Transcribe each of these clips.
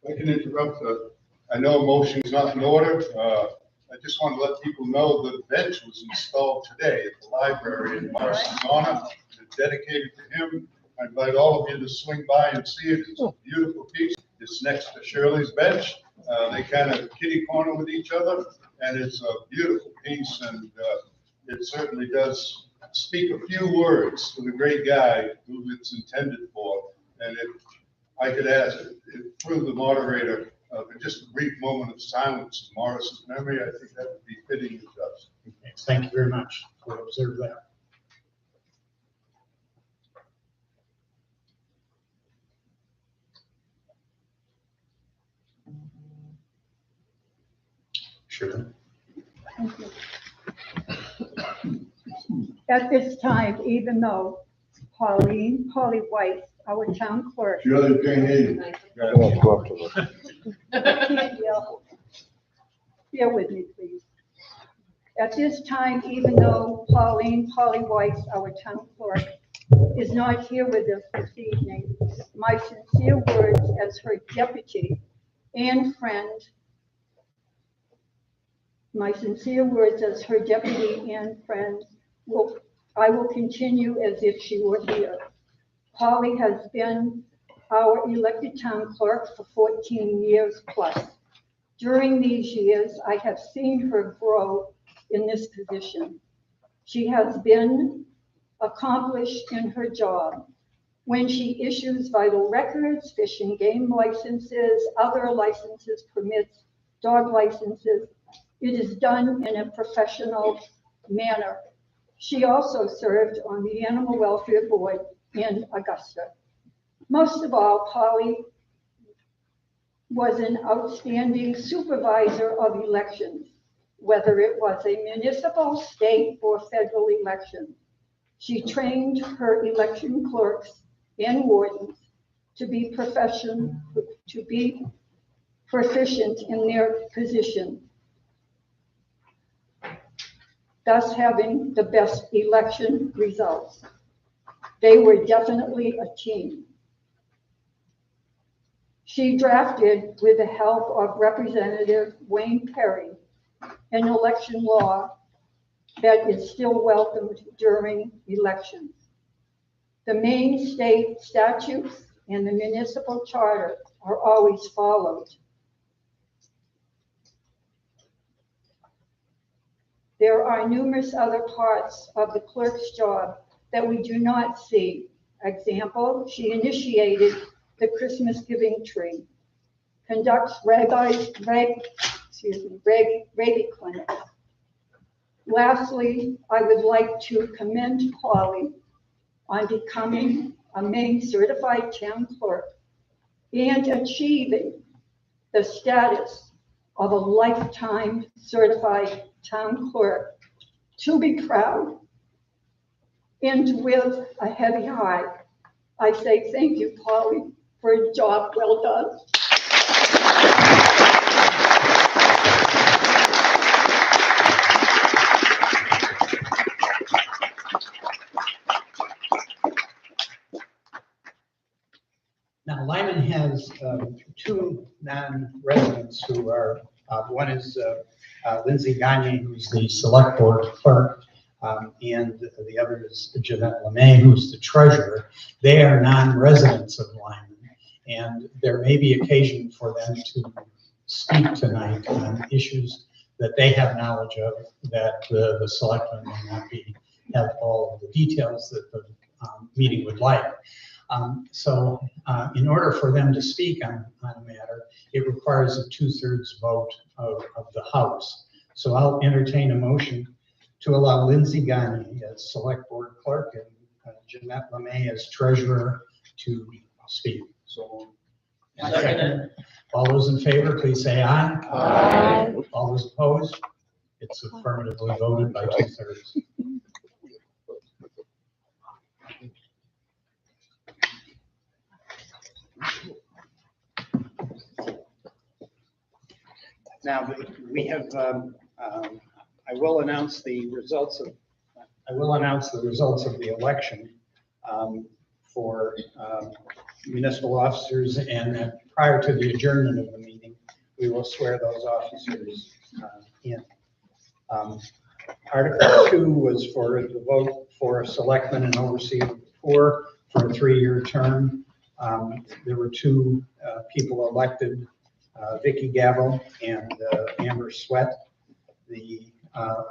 I can interrupt. I know a motion's not in order. I just want to let people know that the bench was installed today at the library in Morrison's honor. It's dedicated to him. I invite all of you to swing by and see it. It's a beautiful piece. It's next to Shirley's bench. They kind of kitty corner with each other, and it's a beautiful piece, and it certainly does speak a few words to the great guy who it's intended for. And if I could ask, through the moderator, for just a brief moment of silence in Morrison's memory, I think that would be fitting and just. Yes, thank you very much. We'll observe that. Sure. Thank you. At this time, even though Polly Weiss, our town clerk, Shirley can't hear you. can't yell. Bear with me, please. At this time, even though Polly Weiss, our town clerk, is not here with us this evening, my sincere words as her deputy and friend, I will continue as if she were here. Polly has been our elected town clerk for 14 years plus. During these years, I have seen her grow in this position. She has been accomplished in her job. When she issues vital records, fish and game licenses, other licenses, permits, dog licenses, it is done in a professional manner. She also served on the Animal Welfare Board in Augusta. Most of all, Polly was an outstanding supervisor of elections, whether it was a municipal, state, or federal election. She trained her election clerks and wardens to be proficient in their position, thus having the best election results. They were definitely a team. She drafted, with the help of Representative Wayne Perry, an election law that is still welcomed during elections. The main state statutes and the municipal charter are always followed. There are numerous other parts of the clerk's job that we do not see. Example, she initiated the Christmas giving tree, conducts rabies clinics. Lastly, I would like to commend Polly on becoming a Maine certified town clerk and achieving the status of a lifetime certified town clerk. To be proud and with a heavy heart, I say thank you, Polly, for a job well done. Now, Lyman has two non-residents who are, one is Lindsay Gagne, who's the select board clerk, and the other is Jeanette LeMay, who's the treasurer. They are non-residents of Lyman, and there may be occasion for them to speak tonight on issues that they have knowledge of that the selectmen may not have all of the details that the meeting would like. So in order for them to speak on a matter, it requires a 2/3 vote of the House. So I'll entertain a motion to allow Lindsay Gagne as select board clerk and Jeanette LeMay as treasurer to speak. So, all those in favor, please say aye. Aye. All those opposed? It's affirmatively voted by 2/3. Now, we have, I will announce the results of the election for municipal officers, and prior to the adjournment of the meeting, we will swear those officers in. Article 2 was for the vote for selectmen and overseer of the poor for a 3-year term. There were 2 people elected, Vicky Gavel and Amber Sweat. The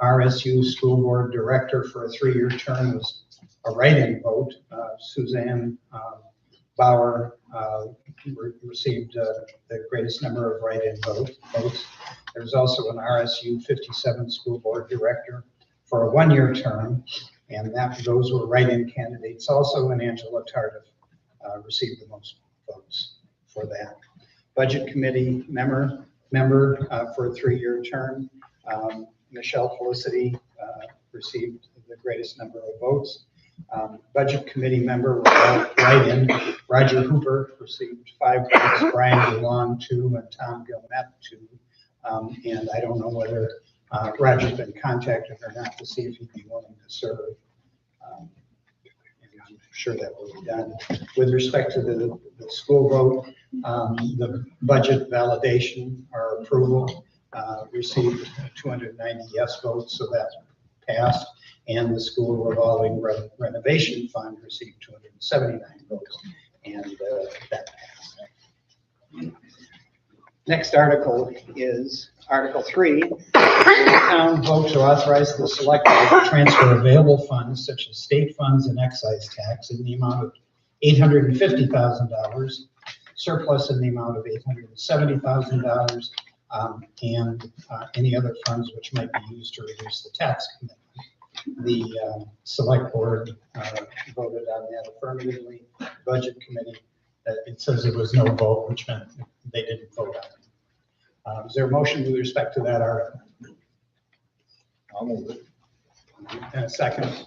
RSU school board director for a 3-year term was a write-in vote. Suzanne Bauer received the greatest number of write-in votes. There's also an RSU 57 school board director for a 1-year term, and those were write-in candidates also, and Angela Tardif received the most votes for that. Budget committee member for a 3-year term, Michelle Felicity received the greatest number of votes. Budget committee member write-in, Roger Hooper received 5 votes, Brian DeLong 2, and Tom Gilmet 2. And I don't know whether Roger's been contacted or not to see if he'd be willing to serve. And I'm sure that will be done. With respect to the school vote, the budget validation or approval received 290 yes votes, so that passed. And the school revolving renovation fund received 279 votes, and that passed. Next article is Article 3. The town vote to authorize the select board to transfer available funds such as state funds and excise tax in the amount of $850,000, surplus in the amount of $870,000, and any other funds which might be used to reduce the tax commitment. The select board voted on that affirmatively. Budget committee, it says it was no vote, which meant they didn't vote on it. Is there a motion with respect to that article? I'll move it. And a second.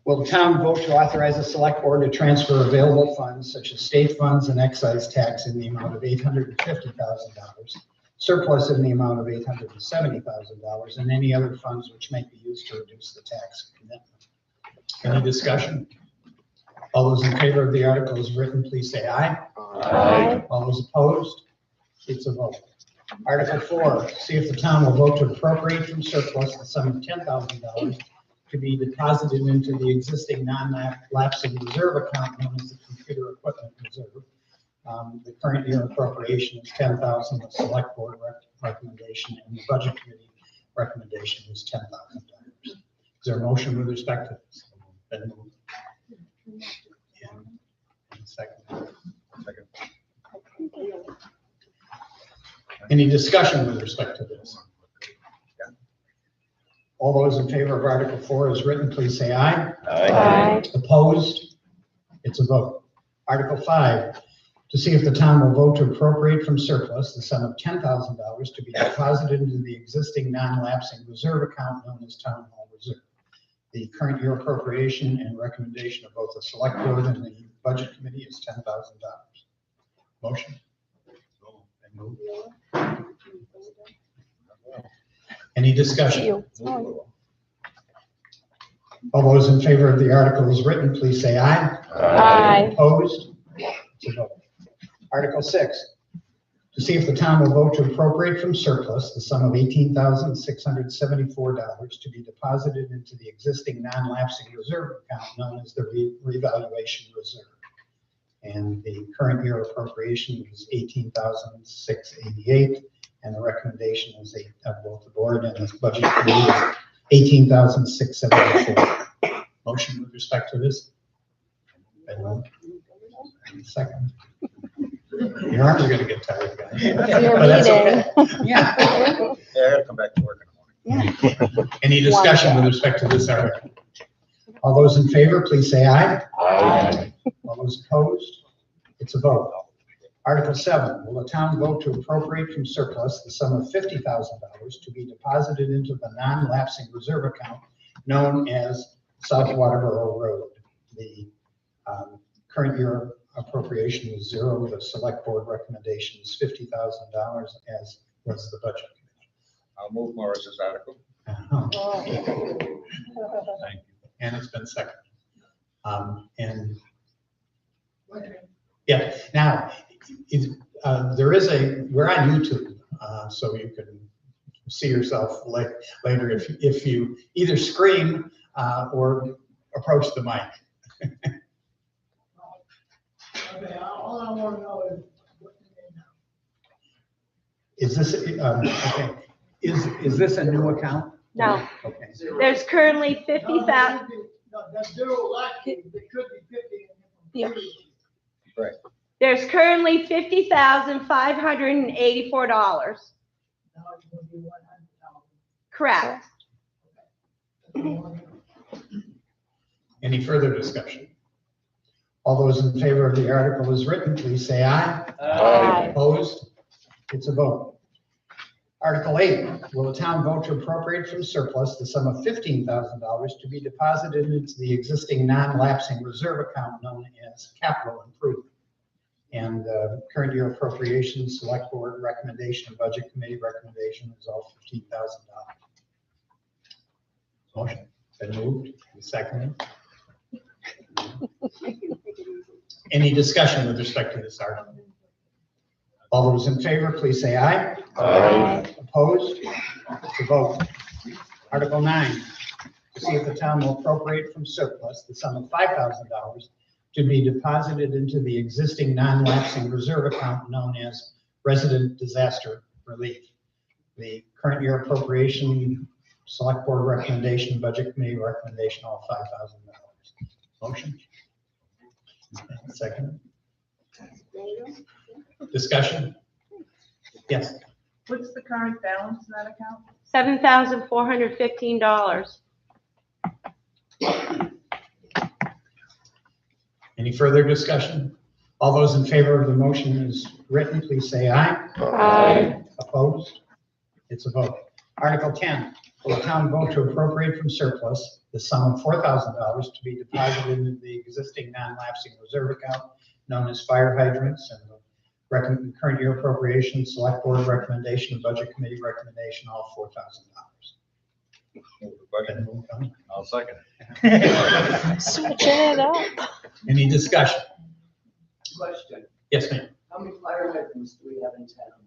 Will the town vote to authorize the select board to transfer available funds such as state funds and excise tax in the amount of $850,000, surplus in the amount of $870,000, and any other funds which may be used to reduce the tax commitment? Any discussion? All those in favor of the article as written, please say aye. Aye. All those opposed? It's a vote. Article 4, see if the town will vote to appropriate from surplus the sum of $10,000 to be deposited into the existing non-lapsing reserve account known as the computer equipment reserve. The current year appropriation is $10,000, the select board recommendation, and the budget committee recommendation is $10,000. Is there a motion with respect to this? Been moved. And second. Any discussion with respect to this? All those in favor of Article 4 as written, please say aye. Aye. Opposed? It's a vote. Article 5, to see if the town will vote to appropriate from surplus the sum of $10,000 to be deposited into the existing non-lapsing reserve account known as Town Hall Reserve. The current year appropriation and recommendation of both the select board and the budget committee is $10,000. Motion? And move. Any discussion? All those in favor of the article as written, please say aye. Aye. Opposed? It's a vote. Article 6, to see if the town will vote to appropriate from surplus the sum of $18,674 to be deposited into the existing non-lapsing reserve account known as the revaluation reserve. And the current year appropriation is $18,688, and the recommendation is of both the board and the budget committee is $18,674. Motion with respect to this? Second. Your arms are gonna get tired, guys. Your But that's okay. Yeah, I gotta come back to work in the morning. Any discussion with respect to this article? All those in favor, please say aye. Aye. All those opposed? It's a vote. Article 7, will the town vote to appropriate from surplus the sum of $50,000 to be deposited into the non-lapsing reserve account known as South Waterboro Road? The current year appropriation is 0. The select board recommendation is $50,000, as was the budget committee. I'll move Morris's article. Uh-huh. Thank you. And it's been seconded. And yeah, now, there is we're on YouTube, so you can see yourself later if you either scream or approach the mic. Okay, all I want to know is what's the name now? Is this, okay, is this a new account? No, Okay, there's currently 50,000. No, that's zero last year, there could be 50. Yeah. Now There's currently $50,584. it's going to be 100,000. Correct. any further discussion? All those in favor of the article as written, please say aye. Aye. Opposed? It's a vote. Article 8, will the town vote to appropriate from surplus the sum of $15,000 to be deposited into the existing non-lapsing reserve account known as capital improvement? And current year appropriations, select board recommendation, and budget committee recommendation is all $15,000. Motion been moved and seconded. Any discussion with respect to this article? All those in favor, please say aye. Aye. Opposed? It's a vote. Article 9, to see if the town will appropriate from surplus the sum of $5,000 to be deposited into the existing non-lapsing reserve account known as resident disaster relief. The current year appropriation, select board recommendation, budget committee recommendation, all $5,000. Motion? Second. Discussion? Yes. What's the current balance in that account? $7,415. Any further discussion? All those in favor of the motion as written, please say aye. Aye. Opposed? It's a vote. Article 10, will the town vote to appropriate from surplus the sum of $4,000 to be deposited into the existing non-lapsing reserve account known as fire hydrants, and the current year appropriation, select board recommendation, budget committee recommendation, all $4,000. I'll second it. Switching it up. Any discussion? Question, Yes, ma'am. how many fire hydrants do we have in town?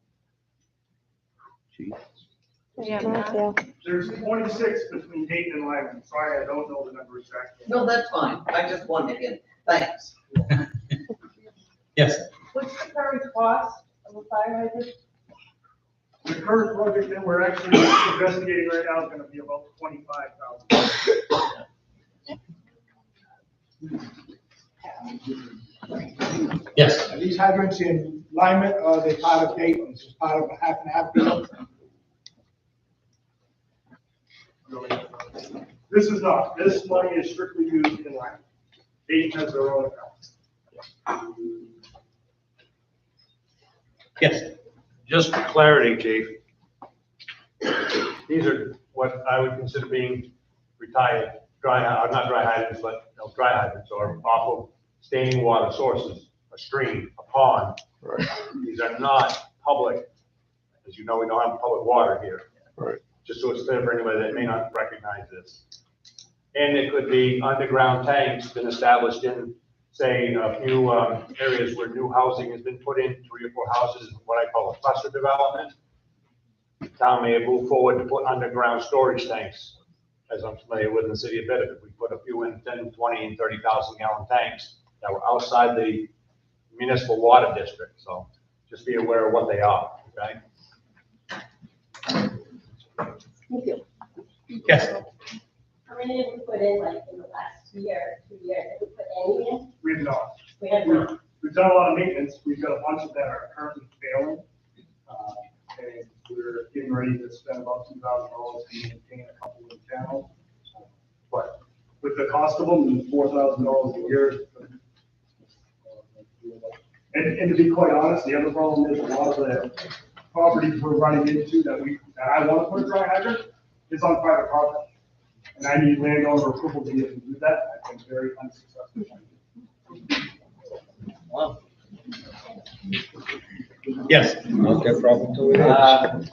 Matthew. There's 26 between Dayton and Lyman. Sorry, I don't know the number exactly. No, that's fine, I just wanted to, thanks. Yes. What's the current cost of a fire hydrant? The current project that we're actually investigating right now is gonna be about $25,000. Yes. Are these hydrants in alignment, or are they part of Dayton, is this part of a half and half deal? This is not, this money is strictly used in Lyman. Dayton has their own account. Yes. Just for clarity, Chief, these are what I would consider being retired not dry hydrants, but dry hydrants or off of standing water sources, a stream, a pond. Right. These are not public. As you know, we don't have public water here. Right. Just so it's clear for anybody that may not recognize this. And it could be underground tanks been established in, say, a few areas where new housing has been put in, 3 or 4 houses, what I call a cluster development. The town may have moved forward to put underground storage tanks, as I'm familiar with in the city of Bedford. We put a few in 10, 20, and 30,000 gallon tanks that were outside the municipal water district. So just be aware of what they are, okay? Thank you. Yes. How many have we put in, like, in the last year, 2 years? Have we put any in? We've not. We have not. We've done a lot of maintenance. We've got a bunch of that are currently failing. And we're getting ready to spend about $2,000 to maintain a couple in town. But with the cost of them, $4,000 a year. And to be quite honest, the other problem is a lot of the properties we're running into that I want to put a dry hydrant is on private property. And I need landowner approval to be able to do that. I've been very unsuccessful. Wow. Yes. Not their problem till it is.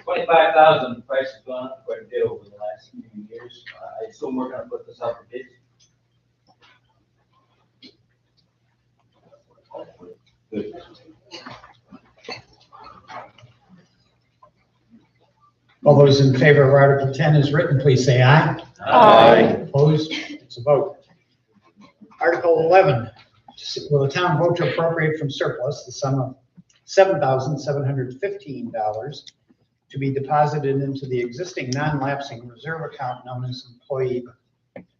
25,000, the price has gone up quite a bit over the last few years. I assume we're gonna put this out for bid. All those in favor of Article 10 as written, please say aye. Aye. Opposed? It's a vote. Article 11, will the town vote to appropriate from surplus the sum of $7,715 to be deposited into the existing non-lapsing reserve account known as Employee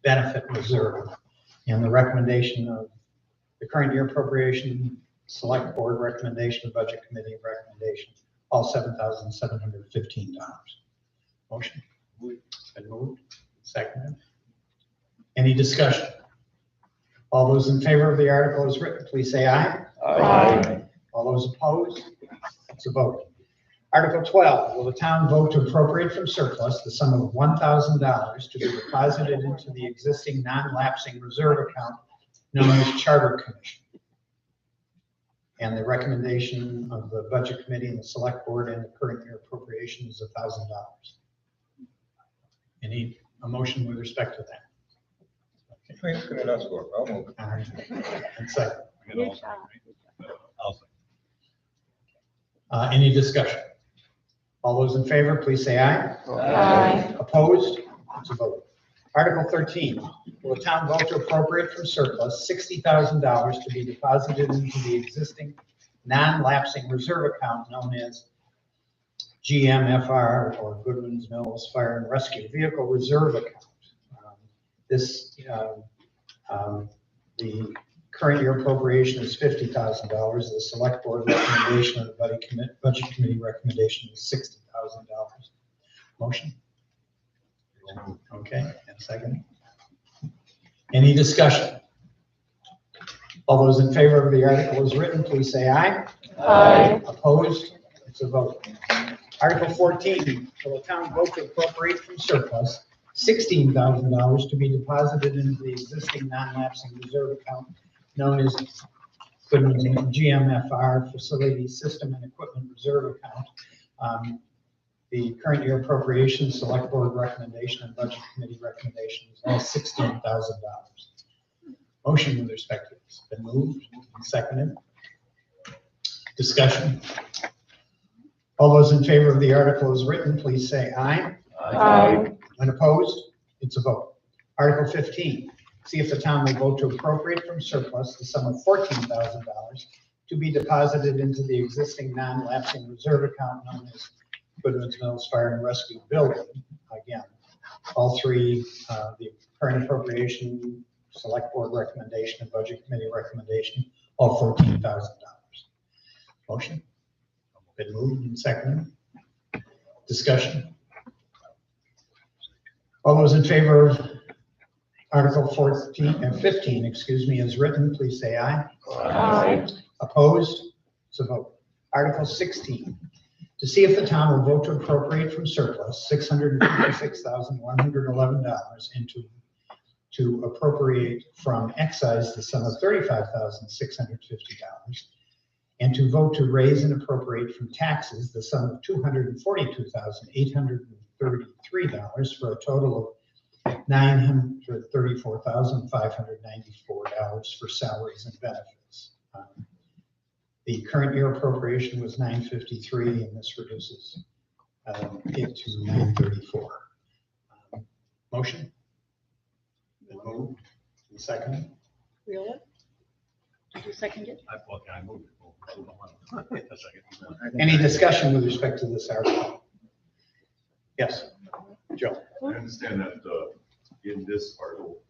Benefit Reserve? And the recommendation of the current year appropriation, select board recommendation, budget committee recommendation, all $7,715. Motion? Been moved, seconded. Any discussion? All those in favor of the article as written, please say aye. Aye. All those opposed? It's a vote. Article 12, will the town vote to appropriate from surplus the sum of $1,000 to be deposited into the existing non-lapsing reserve account known as Charter Commission? And the recommendation of the budget committee and the select board and the current year appropriation is $1,000. Any a motion with respect to that? All right. And second. Good job. Any discussion? All those in favor, please say aye. Aye. Opposed? It's a vote. Article 13, will the town vote to appropriate from surplus $60,000 to be deposited into the existing non-lapsing reserve account known as GMFR, or Goodwin's Mills Fire and Rescue Vehicle Reserve Account. The current year appropriation is $50,000. The select board recommendation and the budget committee recommendation is $60,000. Motion? Okay, and second. Any discussion? All those in favor of the article as written, please say aye. Aye. Opposed? It's a vote. Article 14, will the town vote to appropriate from surplus $16,000 to be deposited into the existing non-lapsing reserve account known as Goodwin's GMFR Facility System and Equipment Reserve Account. The current year appropriation, select board recommendation, and budget committee recommendation is all $16,000. Motion with respect to this been moved and seconded. Discussion. All those in favor of the article as written, please say aye. Aye. When opposed, it's a vote. Article 15, see if the town will vote to appropriate from surplus the sum of $14,000 to be deposited into the existing non-lapsing reserve account known as Goodwin's Mills Fire and Rescue Building. Again, all three, the current appropriation, select board recommendation, and budget committee recommendation, all $14,000. Motion? Been moved and seconded. Discussion. All those in favor of Article 15, excuse me, as written, please say aye. Aye. Opposed? It's a vote. Article 16, to see if the town will vote to appropriate from surplus $656,111 to appropriate from excise the sum of $35,650 and to vote to raise and appropriate from taxes the sum of $242,833 for a total of $934,594 for salaries and benefits. The current year appropriation was $953, and this reduces it to $934. Motion? Been moved and seconded. Really? Did you second it? I moved it. Any discussion with respect to this article? Yes, Joe. I understand that in this article,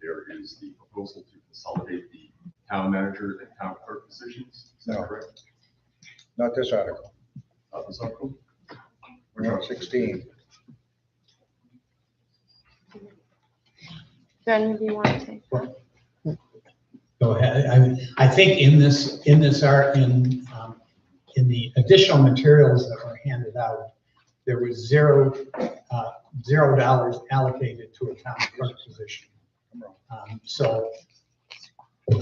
there is the proposal to consolidate the town manager and town clerk positions. Is that No. correct? Not this article. Not this article? We're on 16. Jen, do you want to say? Go ahead. I think in the additional materials that were handed out, there was $0 allocated to a town clerk position. So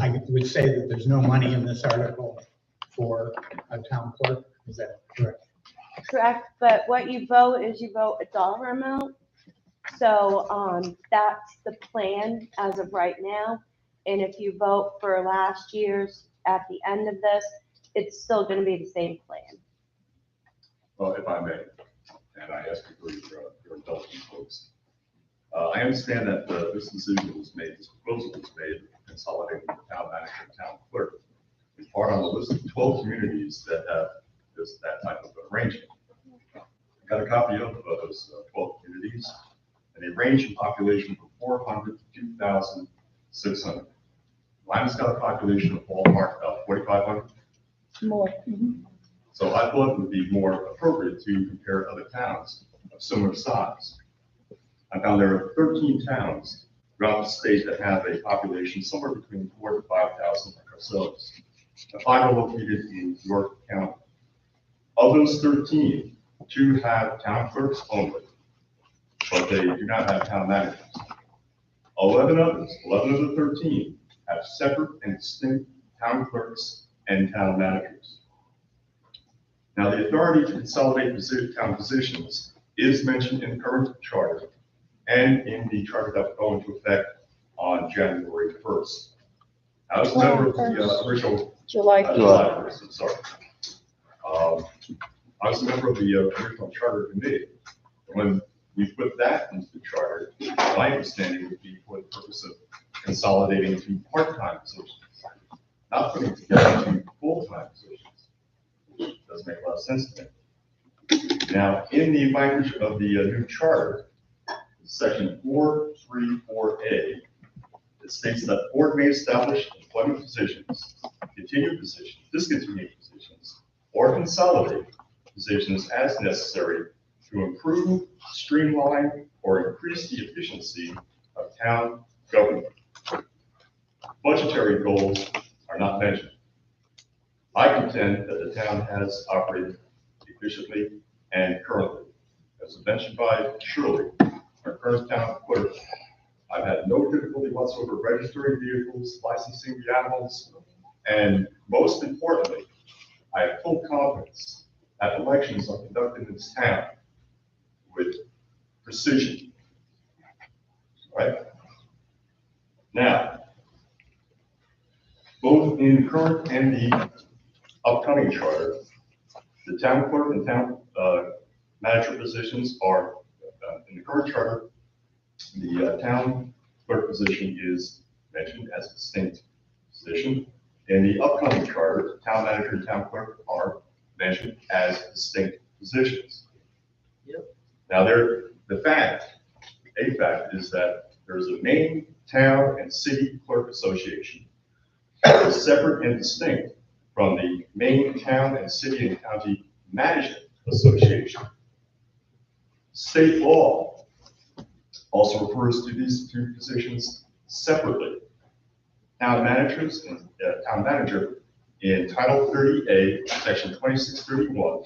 I would say that there's no money in this article for a town clerk. Is that correct? Correct, but what you vote is you vote a dollar amount. So that's the plan as of right now. And if you vote for last year's at the end of this, it's still gonna be the same plan. Well, if I may, and I ask you for your indulgence, folks. I understand that this decision was made, this proposal was made, consolidating the town manager and town clerk. It's part on the list of 12 communities that have that type of arrangement. I got a copy of those 12 communities, and they range in population from 400 to 2,600. Lyman's got a population of ballpark about 4,500. More. So I thought it would be more appropriate to compare other towns of similar size. I found there are 13 towns throughout the state that have a population somewhere between 4,000 to 5,000 like ourselves. The 5 are located in York County. Of those 13, 2 have town clerks only, but they do not have town managers. 11 of the 13 have separate and distinct town clerks and town managers. Now, the authority to consolidate town positions is mentioned in the current charter and in the charter that will go into effect on January 1st. I was a member of the original July. July 1st, I'm sorry. I was a member of the original charter committee. When we put that into the charter, my understanding would be for the purpose of consolidating 2 part-time positions, not putting together 2 full-time positions, which does make a lot of sense to me. Now, in the language of the new charter, section 434A, it states that the board may establish employment positions, continued positions, discontinued positions, or consolidate positions as necessary to improve, streamline, or increase the efficiency of town government. Budgetary goals are not mentioned. I contend that the town has operated efficiently and currently. As mentioned by Shirley, our current town clerk, I've had no difficulty whatsoever registering vehicles, licensing the animals, and most importantly, I have full confidence that elections are conducted in this town with precision. Right? Now, both in the current and the upcoming charter, the town clerk and town manager positions are, in the current charter, the town clerk position is mentioned as a distinct position. In the upcoming charter, town manager and town clerk are mentioned as distinct positions. Yep. Now, a fact is that there's a Maine Town and City Clerk Association, that is separate and distinct from the Maine Town and City and County Management Association. State law also refers to these 2 positions separately. Town managers and town manager in Title 30A, Section 2631.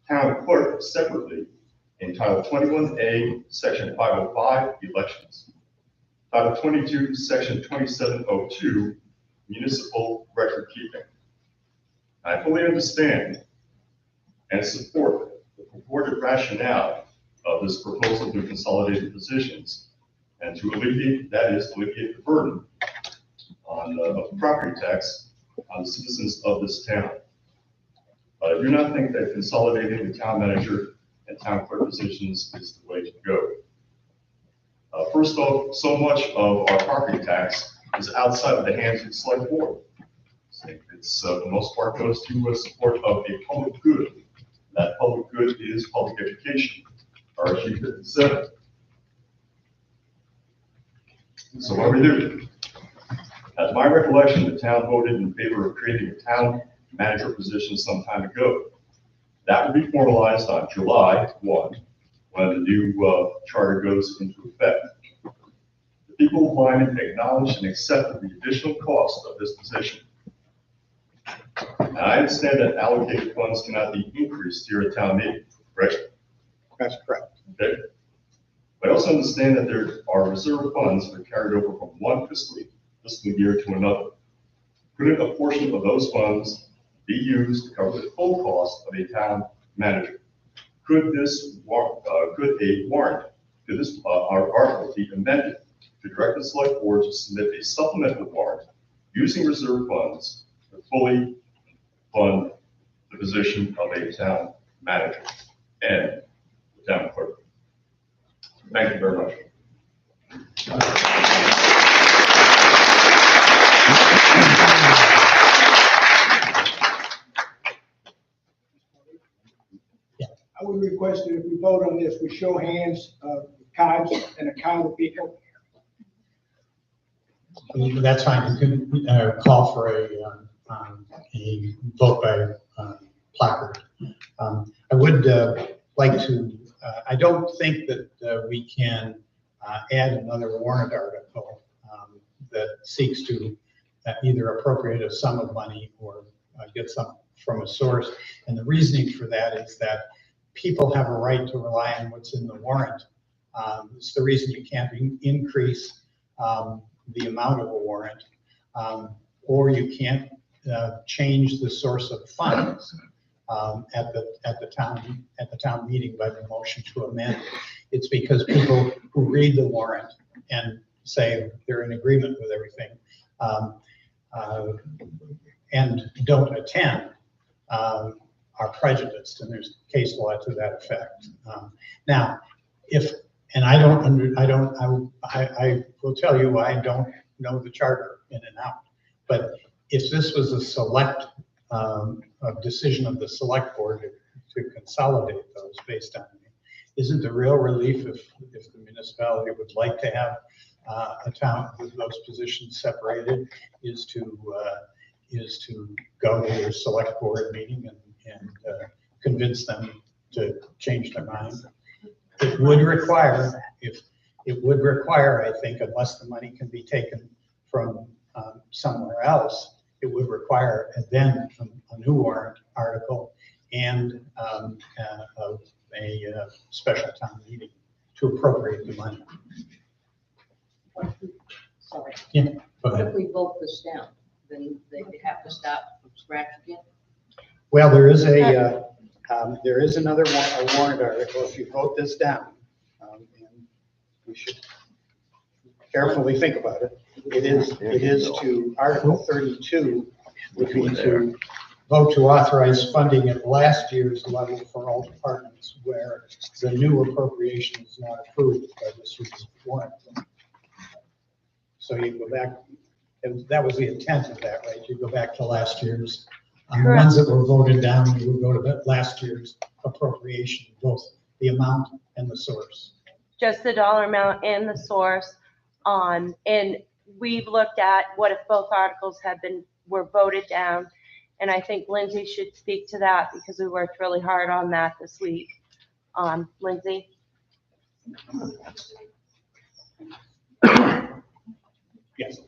Town clerk separately in Title 21A, Section 505, elections. Title 22, Section 2702, municipal record keeping. I fully understand and support the purported rationale of this proposal to consolidate positions and to alleviate the burden on of property tax on the citizens of this town. But I do not think that consolidating the town manager and town clerk positions is the way to go. First off, so much of our property tax is outside of the hands of the select board. It's for the most part goes to support of a public good. That public good is public education, RSU 57. So what we do? As my recollection, the town voted in favor of creating a town manager position some time ago. That will be formalized on July 1, when the new charter goes into effect. The people of Lyman acknowledged and accepted the additional cost of this position. Now, I understand that allocated funds cannot be increased here at town meeting, correct? That's correct. Okay. But I also understand that there are reserve funds that are carried over from one fiscal year to another. Couldn't a portion of those funds be used to cover the full cost of a town manager? Could this our article be amended to direct the select board to submit a supplemental warrant using reserve funds to fully fund the position of a town manager and the town clerk. Thank you very much. I would request that if we vote on this, we show hands, cards, and a count of people. That's fine. You can call for a vote by placard. I would like to, I don't think that we can add another warrant article that seeks to either appropriate a sum of money or get some from a source. And the reasoning for that is that people have a right to rely on what's in the warrant. It's the reason you can't increase the amount of a warrant, or you can't change the source of funds at the town meeting by the motion to amend. It's because people who read the warrant and say they're in agreement with everything and don't attend are prejudiced, and there's case law to that effect. Now, I will tell you, I don't know the charter in and out, but if this was a select decision of the select board to consolidate those based on, isn't the real relief if the municipality would like to have a town with those positions separated is to go to their select board meeting and convince them to change their mind. It would require, I think, unless the money can be taken from somewhere else, it would require then a new warrant article and a special town meeting to appropriate the money. Sorry. Yeah, go What ahead. if we vote this down? Then they have to start from scratch again? Well, there is another warrant article if you vote this down. And we should carefully think about it. It is to Article 32, which was to vote to authorize funding at last year's level for all departments where the new appropriation is not approved by this year's warrant. So you go back, and that was the intent of that, right? You go back to last year's. The ones that were voted down, you would go to last year's appropriation, both the amount and the source. Just the dollar amount and the source. And we've looked at what if both articles were voted down. And I think Lindsay should speak to that because we worked really hard on that this week. Lindsay? Yes.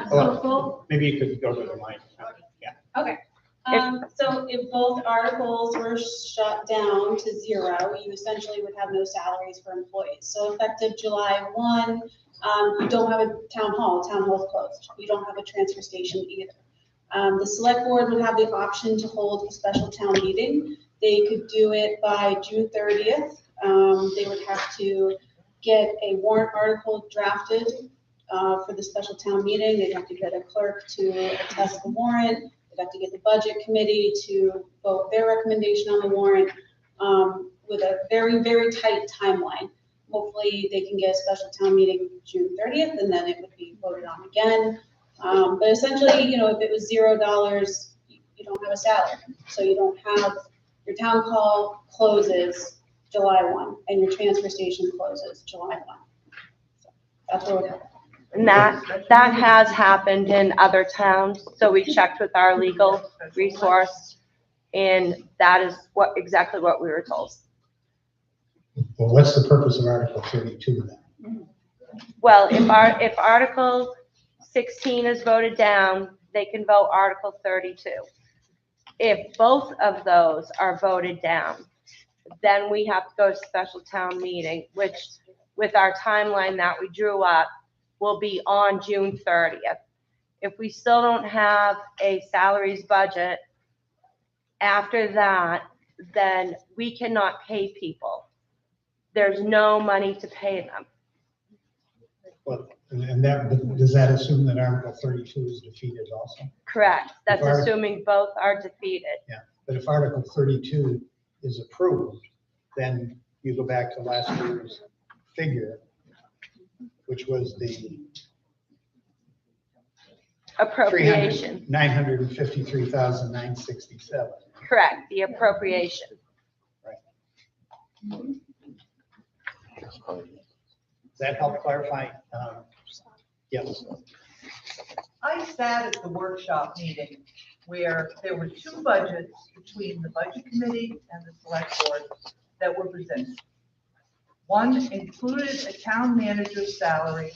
So Maybe you could go to the mic. Yeah. Okay. So if both articles were shut down to zero, you essentially would have no salaries for employees. So effective July 1, you don't have a town hall is closed. You don't have a transfer station either. The select board would have the option to hold a special town meeting. They could do it by June 30th. They would have to get a warrant article drafted for the special town meeting. They'd have to get a clerk to attest the warrant. They'd have to get the budget committee to vote their recommendation on the warrant with a very, very tight timeline. Hopefully they can get a special town meeting June 30th and then it would be voted on again. But essentially, if it was $0, you don't have a salary. So you don't have, your town hall closes July 1 and your transfer station closes July 1. So that's what would happen. And that has happened in other towns. So we checked with our legal resource and that is exactly what we were told. Well, what's the purpose of Article 32 then? Well, if Article 16 is voted down, they can vote Article 32. If both of those are voted down, then we have to go to special town meeting, which with our timeline that we drew up will be on June 30th. If we still don't have a salaries budget after that, then we cannot pay people. There's no money to pay them. Well, And that, does that assume that Article 32 is defeated also? Correct. That's If our- assuming both are defeated. But if Article 32 is approved, then you go back to last year's figure, which was the Appropriation. 953,967. Correct, the appropriation. Does that help clarify? Yes. I sat at the workshop meeting where there were two budgets between the budget committee and the select board that were presented. One included a town manager's salary,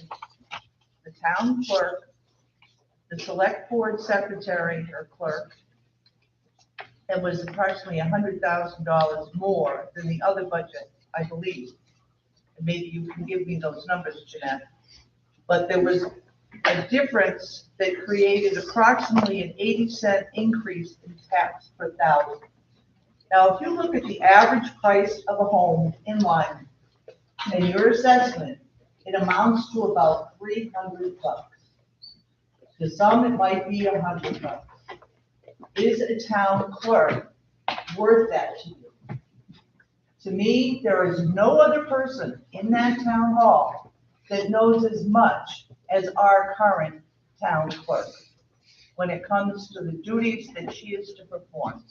the town clerk, the select board secretary or clerk, and was approximately $100,000 more than the other budget, I believe. And maybe you can give me those numbers, Jeanette. But there was a difference that created approximately an 80-cent increase in tax per thousand. Now, if you look at the average price of a home in Lyman and your assessment, it amounts to about $300. To some, it might be $100. Is a town clerk worth that to you? To me, there is no other person in that town hall that knows as much as our current town clerk when it comes to the duties that she is to perform.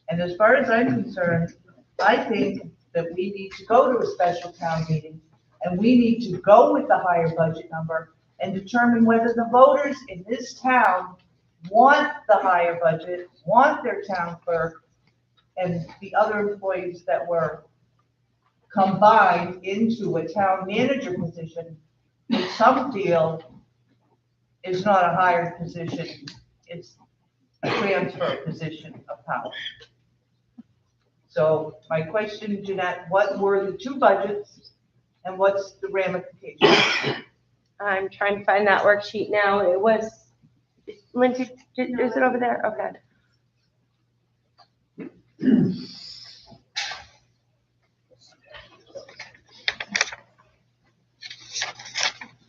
And as far as I'm concerned, I think that we need to go to a special town meeting and we need to go with the higher budget number and determine whether the voters in this town want the higher budget, want their town clerk, and the other employees that were combined into a town manager position, which some feel is not a higher position, it's a transfer position of power. So my question, Jeanette, what were the two budgets and what's the ramification? I'm trying to find that worksheet now. It was, Lindsay, is it over there? Okay.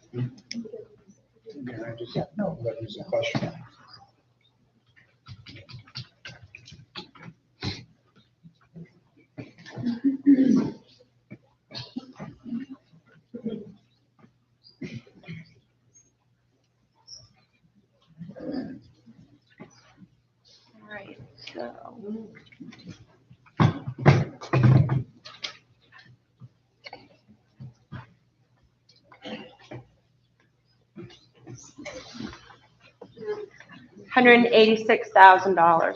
Yeah, I just know that there's a question. All right, so. $186,000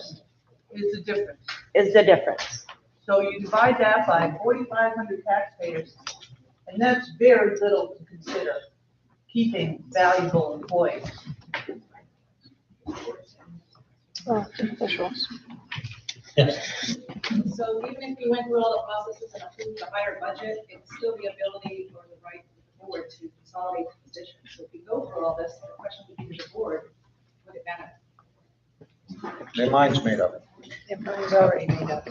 Is the difference. is the difference. So you divide that by 4,500 taxpayers, and that's very little to consider keeping valuable employees. Yes. So even if you went through all the processes and approved the higher budget, it's still the ability or the right of the board to consolidate the positions. So if we go through all this, the question would be to the board, would it benefit? Their mind's made up. Their mind's already made up.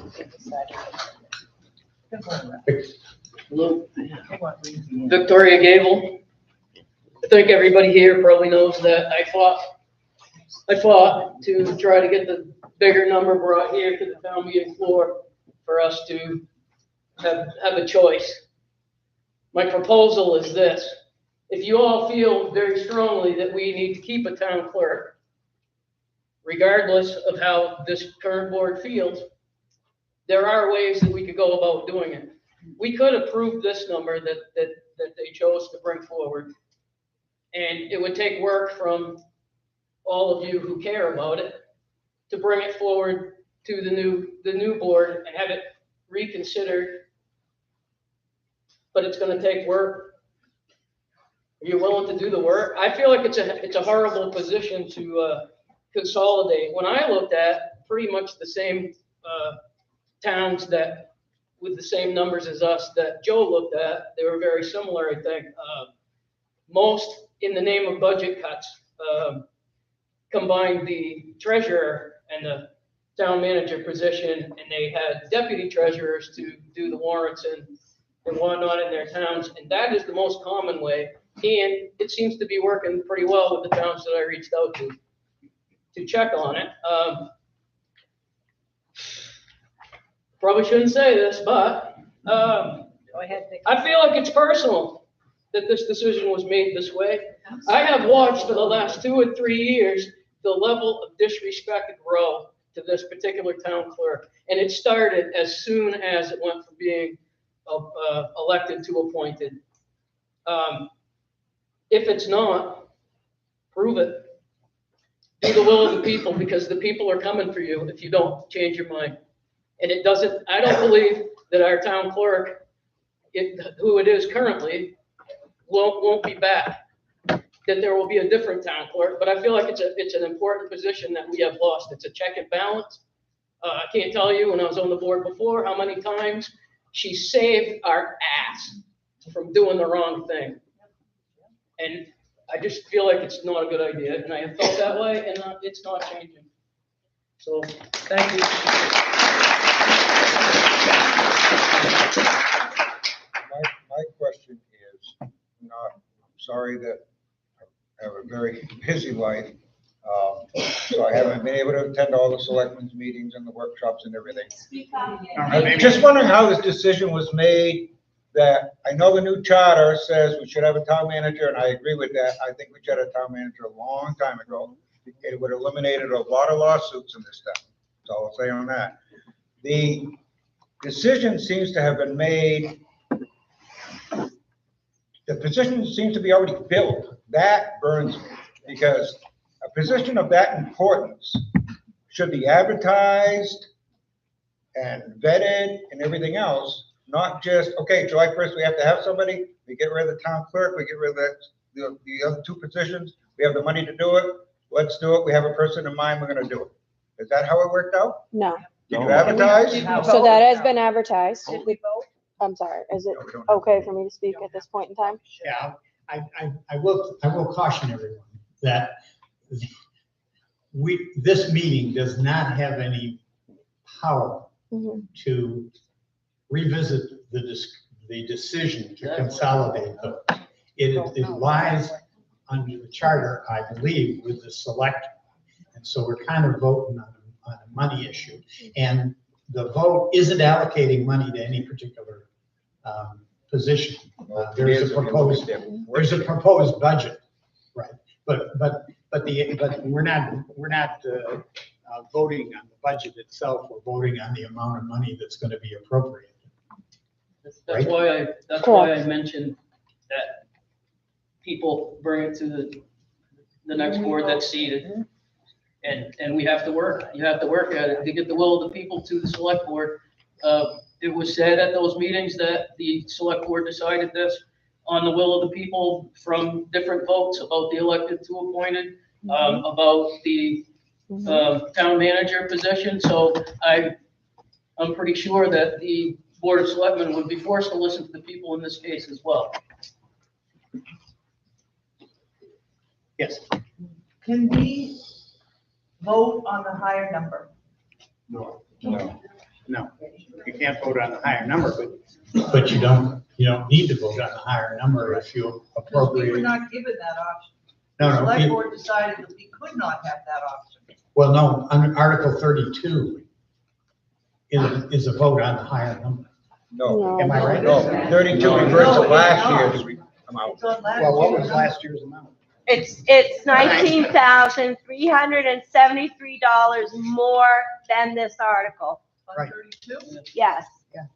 Victoria Gable. I think everybody here probably knows that I fought to try to get the bigger number brought here to the town meeting floor for us to have a choice. My proposal is this: if you all feel very strongly that we need to keep a town clerk, regardless of how this current board feels, there are ways that we could go about doing it. We could approve this number that they chose to bring forward, and it would take work from all of you who care about it to bring it forward to the new board and have it reconsidered. But it's going to take work. Are you willing to do the work? I feel like it's a horrible position to consolidate. When I looked at pretty much the same towns that with the same numbers as us that Joe looked at, they were very similar, I think. Most, in the name of budget cuts, combined the treasurer and the town manager position, and they had deputy treasurers to do the warrants and whatnot in their towns. And that is the most common way. And it seems to be working pretty well with the towns that I reached out to check on it. Probably shouldn't say this, but, Go ahead, Vic. I feel like it's personal that this decision was made this way. I have watched for the last 2 or 3 years, the level of disrespect grow to this particular town clerk. And it started as soon as it went from being elected to appointed. If it's not, prove it. Do the will of the people, because the people are coming for you if you don't change your mind. And it doesn't, I don't believe that our town clerk, who it is currently, won't be back. That there will be a different town clerk, but I feel like it's an important position that we have lost. It's a check and balance. I can't tell you, when I was on the board before, how many times she saved our ass from doing the wrong thing. And I just feel like it's not a good idea, and I have felt that way, and it's not changing. So, thank you. My question is, not, sorry that I have a very busy life. So I haven't been able to attend all the selectmen's meetings and the workshops and everything. I'm just wondering how this decision was made, that I know the new charter says we should have a town manager, and I agree with that. I think we should have a town manager a long time ago. It would have eliminated a lot of lawsuits in this town. That's all I'll say on that. The decision seems to have been made, the position seems to be already filled. That burns me, because a position of that importance should be advertised and vetted and everything else, not just, okay, July 1st, we have to have somebody, we get rid of the town clerk, we get rid of the other 2 positions, we have the money to do it, let's do it, we have a person in mind, we're gonna do it. Is that how it worked out? No. Did you advertise? So that has been advertised. Did we vote? I'm sorry, is it No, we don't have okay for me to speak at this point in time? Yeah, I will caution everyone that this meeting does not have any power Mhm. to revisit the decision to consolidate those. It lies under the charter, I believe, with the select. And so we're kind of voting on a money issue. And the vote isn't allocating money to any particular position. There is a proposed budget, right? But we're not voting on the budget itself. We're voting on the amount of money that's going to be appropriated. That's why I mentioned that people bring it to the next board that's seated. And we have to work, you have to work at it to get the will of the people to the select board. It was said at those meetings that the select board decided this on the will of the people from different votes about the elected to appointed, about the town manager position. So I'm pretty sure that the Board of Selectmen would be forced to listen to the people in this case as well. Yes. Can we vote on the higher number? No, you can't vote on the higher number, but you don't need to vote on the higher number if you Because we were appropriate. not given that option. No, The no, select you- board decided that we could not have that option. Well, no, under Article 32 is a vote on the higher number. No, Am I right? no, 32 reversed to last year's amount. It's on last Well, what year's was number. last year's amount? It's $19,373 more than this article. On Right. 32? Yes.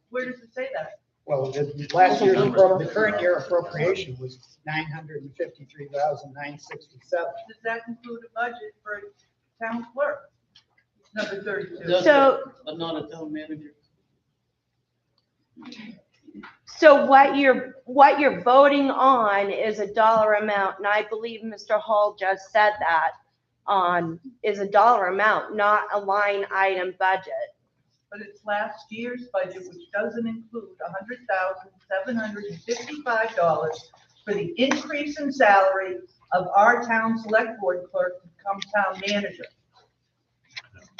Where does it say that? Well, the current year appropriation was $953,967. Does that include a budget for a town clerk? Number 32. So- But not a town manager. So what you're voting on is a dollar amount, and I believe Mr. Hall just said that, is a dollar amount, not a line item budget. But it's last year's budget, which doesn't include $100,755 for the increase in salary of our town select board clerk to become town manager.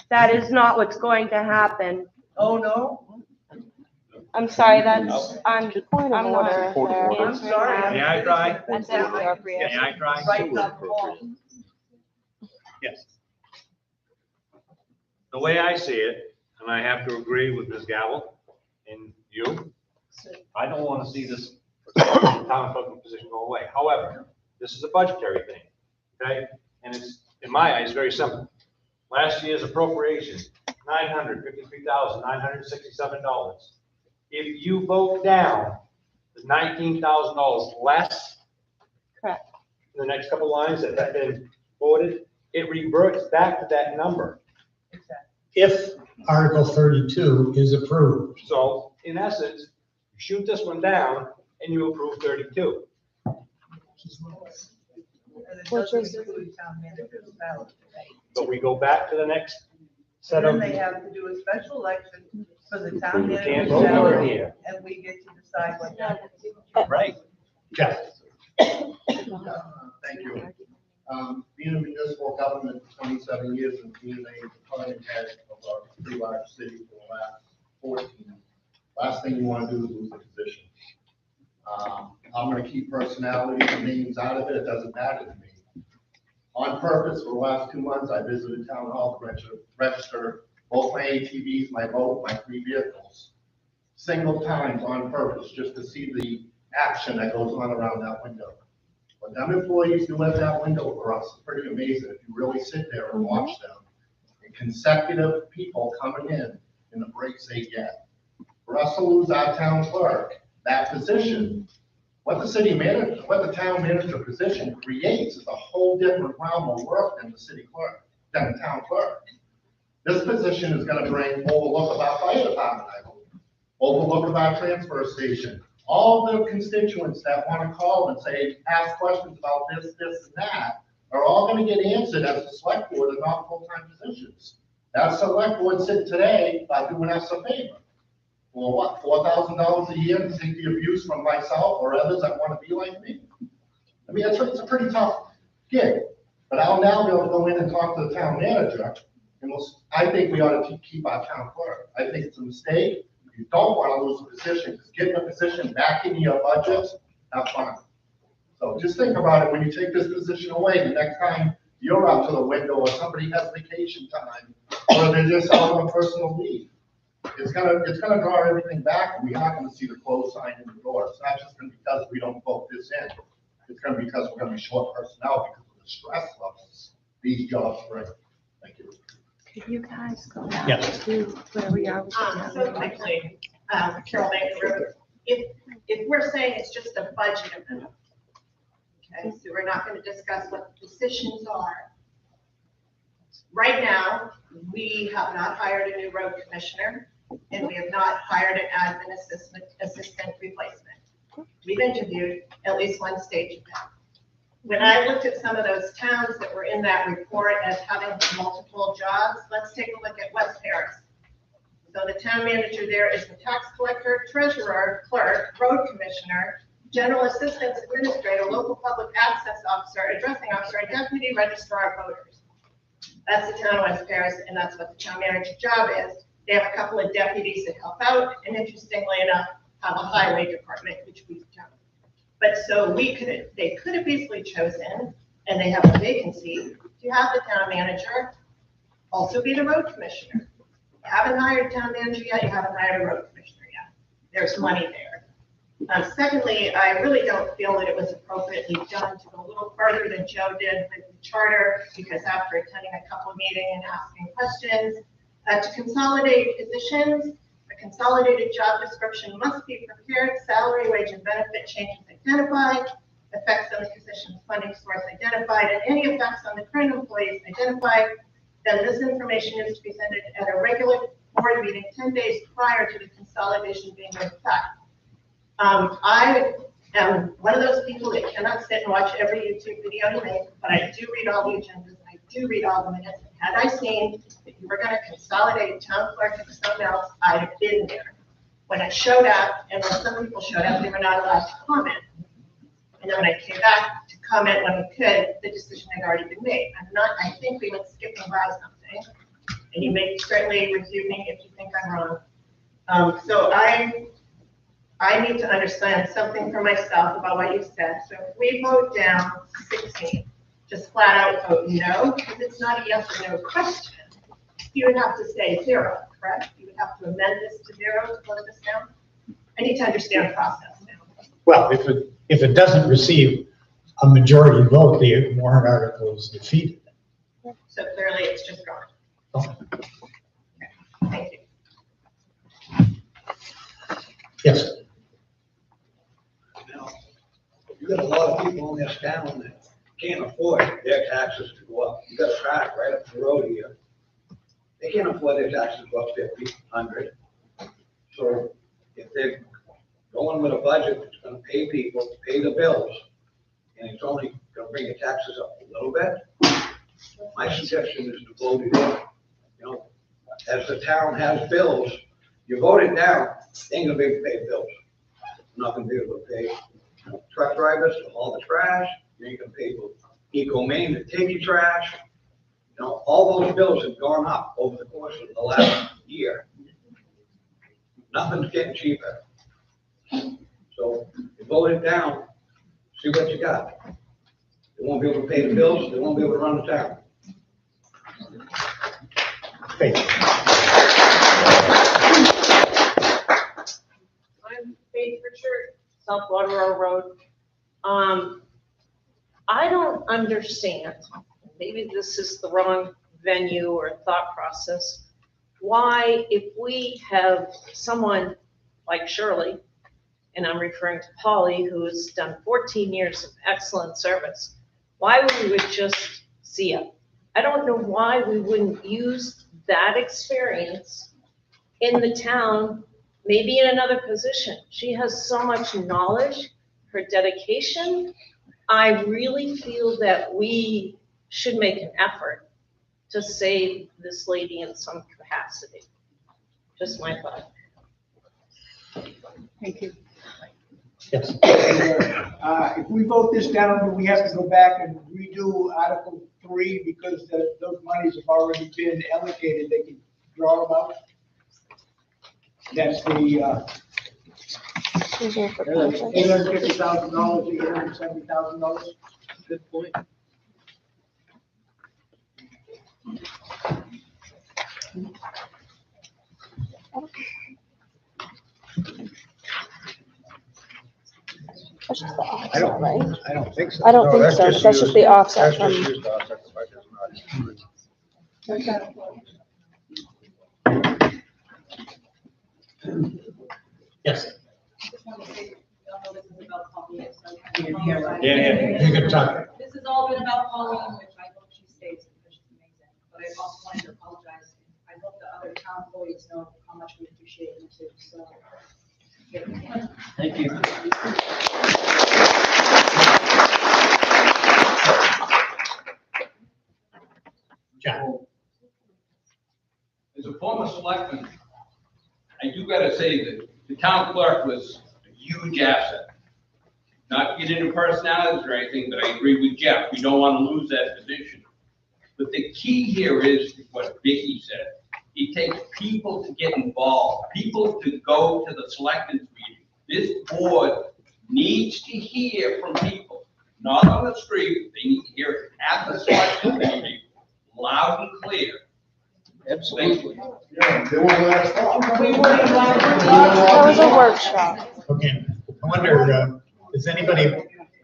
That is not what's going to happen. Oh, no? I'm sorry, that's, I'm Point of I'm not order Point of there. order. I'm sorry. May I try? That's Yeah. inappropriate. May I try? Right up the wall. Yes. The way I see it, and I have to agree with Ms. Gavel and you, I don't want to see this town clerk position go away. However, this is a budgetary thing, okay? And it's, in my eyes, very simple. Last year's appropriation, $953,967. If you vote down the $19,000 less correct. in the next couple lines that have been voted, it reverts back to that number. If Article 32 is approved. So in essence, you shoot this one down and you approve 32. And it doesn't include town manager's salary. But we go back to the next set And of, then they have to do a special election for the town you can't manager's vote over salary, here, and we get to decide what that is. right? Jeff? Thank you. Being in municipal government for 27 years and being a department head of a pretty large city for the last 14, last thing you want to do is lose a position. I'm going to keep personalities and names out of it. It doesn't matter to me. On purpose, for the last 2 months, I visited town hall to register both my ATVs, my boat, my 3 vehicles. Single times on purpose, just to see the action that goes on around that window. What them employees do at that window for us is pretty amazing if you really sit there and watch them. And consecutive people coming in the breaks they get. For us to lose our town clerk, that position, what the city manager, what the town manager position creates is a whole different realm of work than the city clerk, than the town clerk. This position is gonna bring overlook of our fire department, I hope, overlook of our transfer station. All the constituents that wanna call and say, ask questions about this, this, and that, are all gonna get answered as the select board and not full-time positions. That select board said today by doing us a favor. For what, $4,000 a year to take the abuse from myself or others that wanna be like me? I mean, it's a pretty tough gig, but I'll now be able to go in and talk to the town manager. And I think we ought to keep our town clerk. I think it's a mistake. If you don't want to lose a position, just get the position back into your budget, have fun. So just think about it when you take this position away, the next time you're up to the window or somebody has vacation time, or they're just out on personal leave. It's gonna draw everything back, and we're not gonna see the close sign in the door. It's not just gonna be because we don't vote this in. It's gonna be because we're gonna be short personnel because of the stress levels these jobs bring. Thank you. Could you guys go Yes. back to where we are with the So quickly, Carol Baker, if we're saying it's just a budget amendment, okay, so we're not going to discuss what the positions are. Right now, we have not hired a new road commissioner, and we have not hired an admin assistant replacement. We've interviewed at least one stage of that. When I looked at some of those towns that were in that report as having multiple jobs, let's take a look at West Paris. So the town manager there is the tax collector, treasurer, clerk, road commissioner, general assistance administrator, local public access officer, addressing officer, and deputy registrar of voters. That's the town of West Paris, and that's what the town manager's job is. They have a couple of deputies that help out, and interestingly enough, have a highway department, which we've done. But so they could have easily chosen, and they have a vacancy, to have the town manager also be the road commissioner. You haven't hired a town manager yet, you haven't hired a road commissioner yet. There's money there. Secondly, I really don't feel that it was appropriately done to go a little further than Joe did with the charter, because after attending a couple of meetings and asking questions, to consolidate positions, a consolidated job description must be prepared, salary, wage, and benefit changes identified, effects on the position's funding source identified, and any effects on the current employees identified. Then this information is presented at a regular board meeting 10 days prior to the consolidation being in effect. I am one of those people that cannot sit and watch every YouTube video you make, but I do read all the agendas, and I do read all the minutes. Had I seen that you were going to consolidate town clerk and something else, I'd have been there. When I showed up, and when some people showed up, they were not allowed to comment. And then when I came back to comment when we could, the decision had already been made. I think we went skipping by something, and you may certainly refute me if you think I'm wrong. So I I need to understand something for myself about what you said. So if we vote down 16, just flat out vote no, because it's not a yes or no question, you would have to say 0, correct? You would have to amend this to 0 to vote this down? I need to understand the process now. Well, if it doesn't receive a majority vote, the warrant article is defeated. So clearly it's just gone. Oh. Thank you. Yes. Now, you got a lot of people in this town that can't afford their taxes to go up. You got a track right up the road here. They can't afford their taxes to go up 50, 100. So if they're going with a budget that's gonna pay people, pay the bills, and it's only gonna bring your taxes up a little bit, my suggestion is to vote it in. You know, as the town has bills, you vote it down, they ain't gonna be able to pay bills. Not gonna be able to pay truck drivers to haul the trash, you ain't gonna pay Eco Maine to take your trash. You know, all those bills have gone up over the course of the last year. Nothing's getting cheaper. So you vote it down, see what you got. They won't be able to pay the bills, they won't be able to run the town. Thank you. I'm Faith Richard, South Waterloo Road. I don't understand, maybe this is the wrong venue or thought process, why if we have someone like Shirley, and I'm referring to Polly, who has done 14 years of excellent service, why we would just see it. I don't know why we wouldn't use that experience in the town, maybe in another position. She has so much knowledge, her dedication. I really feel that we should make an effort to save this lady in some capacity. Just my thought. Thank you. Yes. If we vote this down, do we have to go back and redo Article 3 because those monies have already been allocated, they can draw them out? That's the $850,000, $870,000. Good point. That's just the offset, I don't, right? I don't think so. I don't No, think so, just that's just the used- offset That's just from- used to offset the budget, Yes. Yeah. You can talk. This has all been about Pauline, which I hope she stays because she's amazing. But I also wanted to apologize. I hope the other town employees know how much we appreciate you too, so. Thank you. John. As a former selectman, I do gotta say that the town clerk was a huge asset. Not to get into personalities or anything, but I agree with Jeff, we don't wanna lose that position. But the key here is what Vicky said. It takes people to get involved, people to go to the selectmen's meeting. This board needs to hear from people, not on the street, they need to hear it at the selectmen's meeting, loud and clear. Absolutely. Yeah, they won't let us talk. That was a workshop. Okay, I wonder, does anybody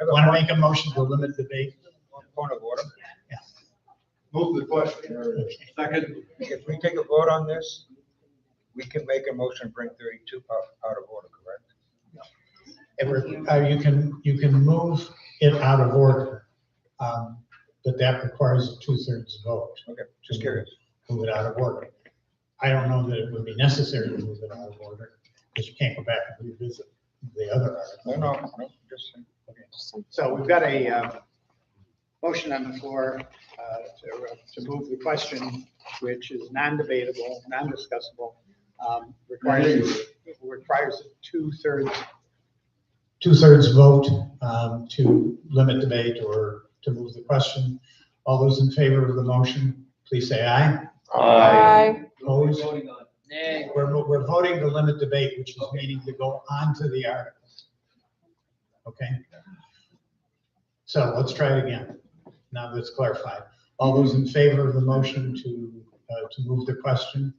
want to make a motion to limit debate? Point of order. Yeah. Move the question. Second, if we take a vote on this, we can make a motion, bring 32 out of order, correct? You can move it out of order, but that requires a 2/3 vote. Okay, just curious. Move it out of order. I don't know that it would be necessary to move it out of order, because you can't go back and revisit the other article. No, just saying. Okay. So we've got a motion on the floor to move the question, which is non-debatable, non-discussable, requires a 2/3 vote to limit debate or to move the question. All those in favor of the motion, please say aye. Aye. Opposed? Nay. We're voting to limit debate, which is meaning to go on to the article. Okay? So let's try it again. Now that's clarified. All those in favor of the motion to move the question,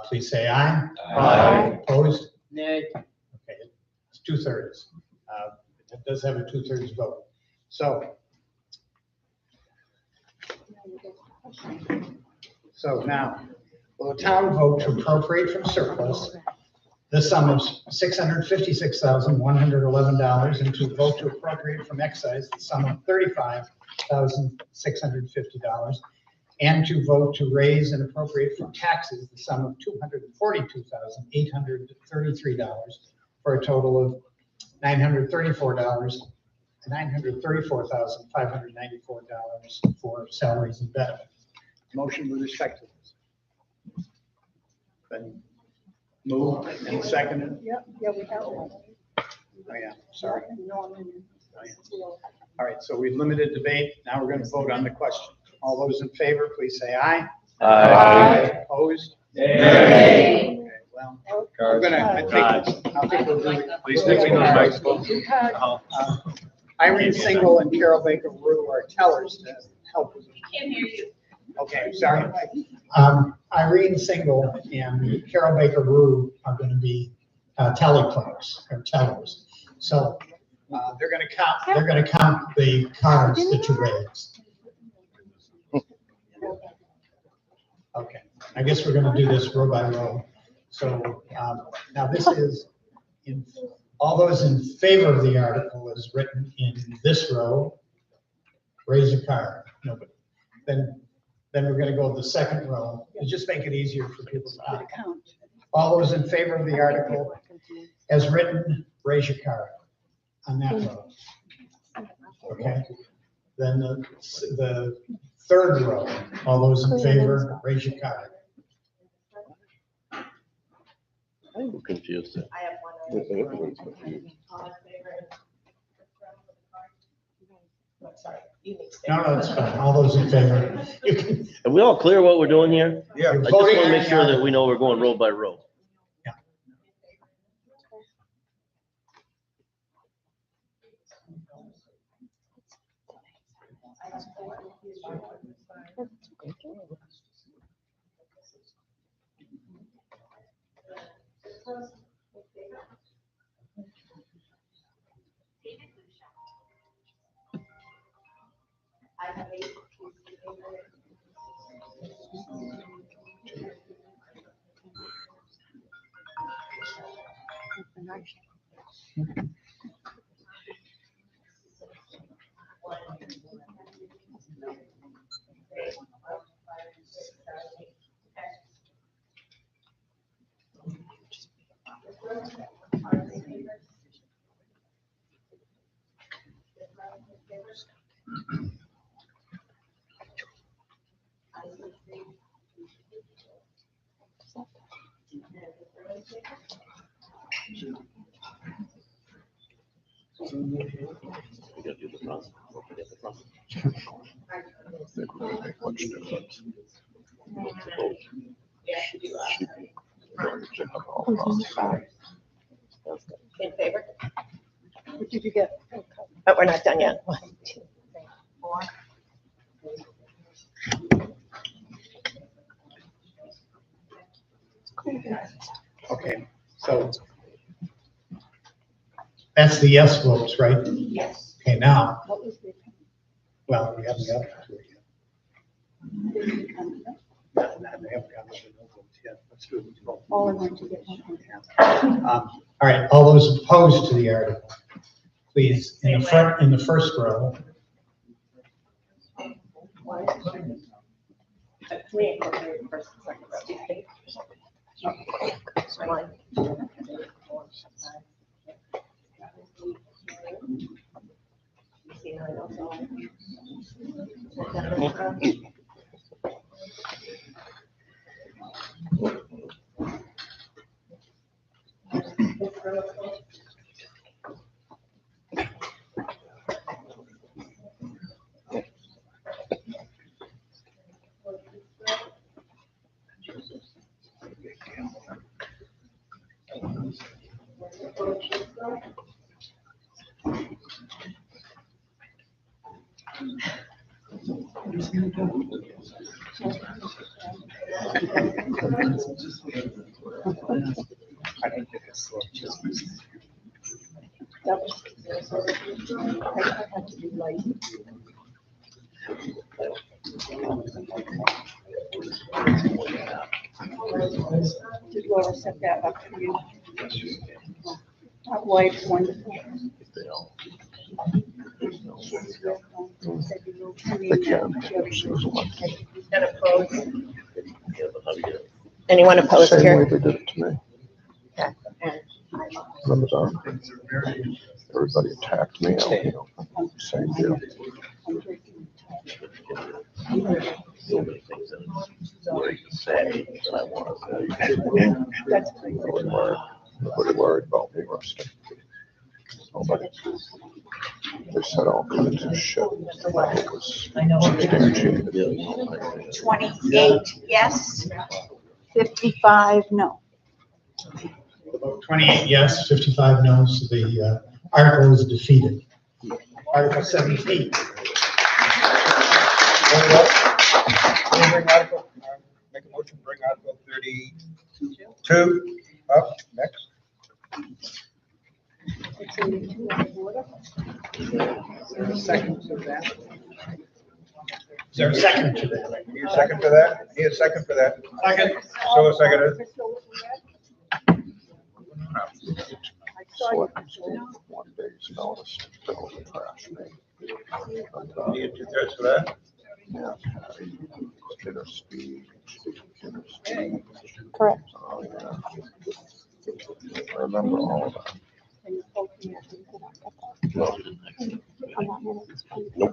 please say aye. Aye. Opposed? Nay. Okay, it's 2/3. It does have a 2/3 vote. So now, will the town vote to appropriate from surplus the sum of $656,111 and to vote to appropriate from excise the sum of $35,650 and to vote to raise and appropriate from taxes the sum of $242,833 for a total of $934,594 for salaries and benefits. Motion with respect to this. Been moved and seconded. Yep, yeah, we have one. Oh, yeah, sorry. Norman. Oh, yeah. All right, so we've limited debate. Now we're going to vote on the question. All those in favor, please say aye. Aye. Opposed? Nay. Okay, well, I'm gonna, I think we'll do it. Please take me those microphones. Irene Single and Carol Baker Rue are tellers to help with. Can't hear you. Okay, sorry. Irene Single and Carol Baker Rue are going to be tally clerks or tellers. So they're going to count the cards that you raised. Okay, I guess we're going to do this row by row. So now this is all those in favor of the article is written in this row. Raise a card. Nobody. Then we're going to go to the second row. And just make it easier for people to count. All those in favor of the article as written, raise your card on that row. Okay. Then the third row, all those in favor, raise your card. I'm confused. I have one. Everyone's confused. Sorry, you need to. No, that's fine. All those in favor. You can, Are we all clear what we're doing here? Yeah. I just want to make sure that we know we're going row by row. I have 8. We gotta do the front. Don't forget the front. In favor? What did you get? But we're not done yet. 1, 2, 3, 4. okay, so that's the yes votes, right? Yes. Okay, now, What was the? well, we haven't got to it yet. No, we haven't got to the no votes yet. Let's do it. All I want to get one. All right, all those opposed to the article, please, in the front, in the first row. We incorporated first and second row. One, 2, 3, 4, 5. See how it goes on? Did Laura set that up for you? That wife's wonderful. And opposed? Anyone opposed Same way here? they did it to me. Remember that? Everybody attacked me, same deal. So many things that I'm worried to say that I want to say. Nobody worried about me, Rusty. Nobody. They said all kinds of shit. It was substantiated. 28 yes, 55 no. About 28 yes, 55 no, so the article is defeated. Article 17. Make a motion, bring Article 32 up next. Second to that. Is there a second to that? Need a second for that? Need a second for that? Second. So a second. One day's notice to fill the trash. Need 2/3 for that? Yeah. Inner speed. Inner speed. Correct. Oh, yeah. I remember all of that.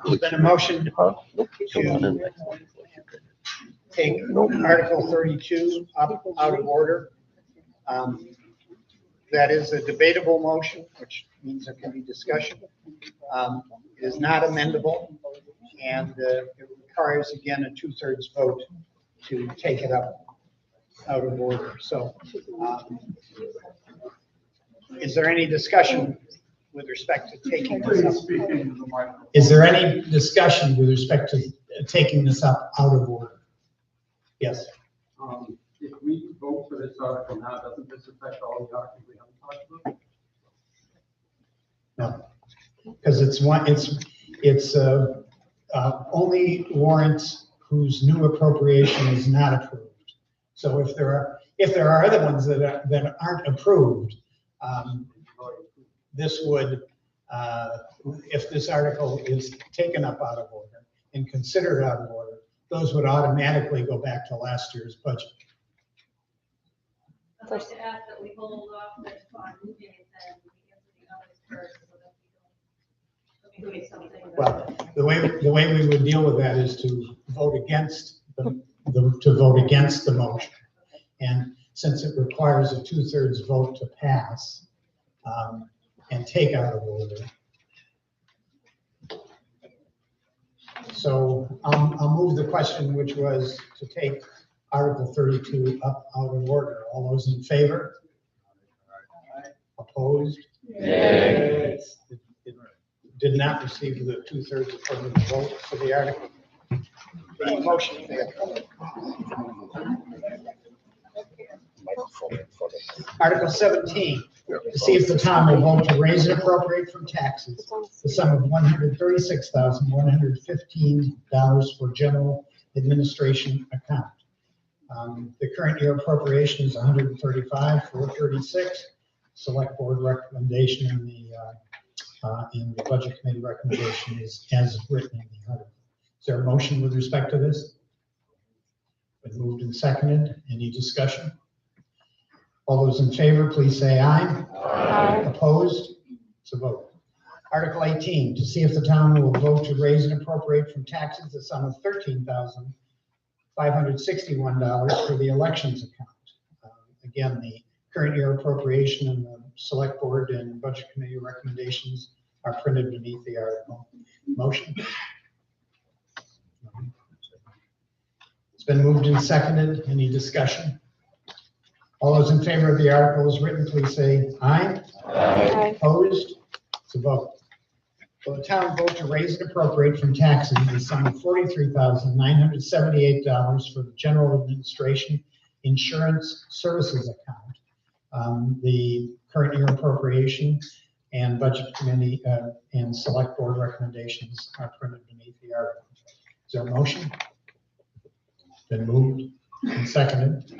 There's been a motion Huh? to take Article 32 up out of order. That is a debatable motion, which means there can be discussion. It is not amendable, and it requires, again, a 2/3 vote to take it up out of order. So is there any discussion with respect to taking this up? Is there any discussion with respect to taking this up out of order? Yes. If we vote for this article now, doesn't this affect all the articles we haven't talked about? No, because it's only warrants whose new appropriation is not approved. So if there are other ones that aren't approved, this would, if this article is taken up out of order and considered out of order, those would automatically go back to last year's budget. I'd like to ask that we hold off this on moving it then, we answer the others first, so that we don't, doing something. Well, the way we would deal with that is to vote against the motion. And since it requires a 2/3 vote to pass, and take out of order. So I'll move the question, which was to take Article 32 up out of order. All those in favor? Opposed? It did not receive the 2/3 affirmative vote for the article. The motion failed. Article 17, to see if the town will vote to raise and appropriate from taxes the sum of $136,115 for general administration account. The current year appropriation is $135,436. Select board recommendation in the budget committee recommendation is as written in the article. Is there a motion with respect to this? Been moved and seconded. Any discussion? All those in favor, please say aye. Aye. Opposed? It's a vote. Article 18, to see if the town will vote to raise and appropriate from taxes the sum of $13,561 for the elections account. Again, the current year appropriation and the select board and budget committee recommendations are printed beneath the article. Motion? It's been moved and seconded. Any discussion? All those in favor of the article as written, please say aye. Aye. Opposed? It's a vote. Will the town vote to raise and appropriate from taxes the sum of $43,978 for the general administration insurance services account? The current year appropriation and budget committee and select board recommendations are printed beneath the article. Is there a motion? Been moved and seconded.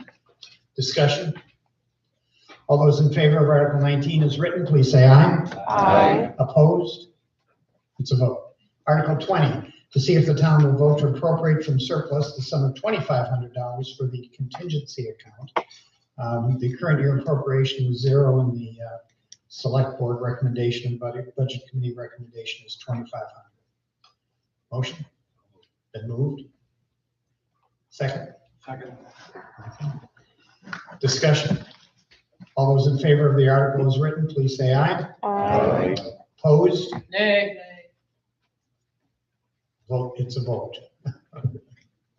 Discussion? All those in favor of Article 19 as written, please say aye. Aye. Opposed? It's a vote. Article 20, to see if the town will vote to appropriate from surplus the sum of $2,500 for the contingency account. The current year appropriation is zero, and the select board recommendation and budget committee recommendation is $2,500. Motion? Been moved? Second? Second. Discussion? All those in favor of the article as written, please say aye. Aye. Opposed? Nay. Vote, it's a vote. I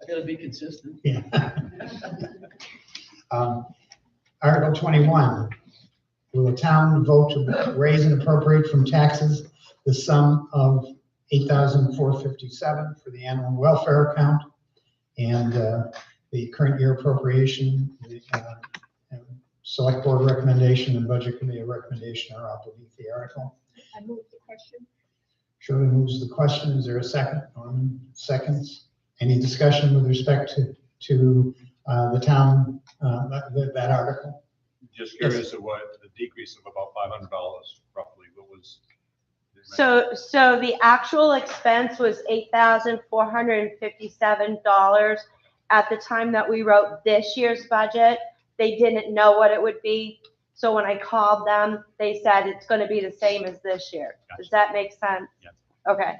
gotta be consistent. Yeah. Article 21, will the town vote to raise and appropriate from taxes the sum of $8,457 for the animal welfare account? And the current year appropriation, the select board recommendation and budget committee recommendation are up beneath the article. I move the question. Shirley moves the question. Is there a second? Norman seconds. Any discussion with respect to the town, that article? Just curious of what the decrease of about $500 roughly, what was? So the actual expense was $8,457 at the time that we wrote this year's budget. They didn't know what it would be. So when I called them, they said it's going to be the same as this year. Gotcha. Does that make sense? Yeah. Okay.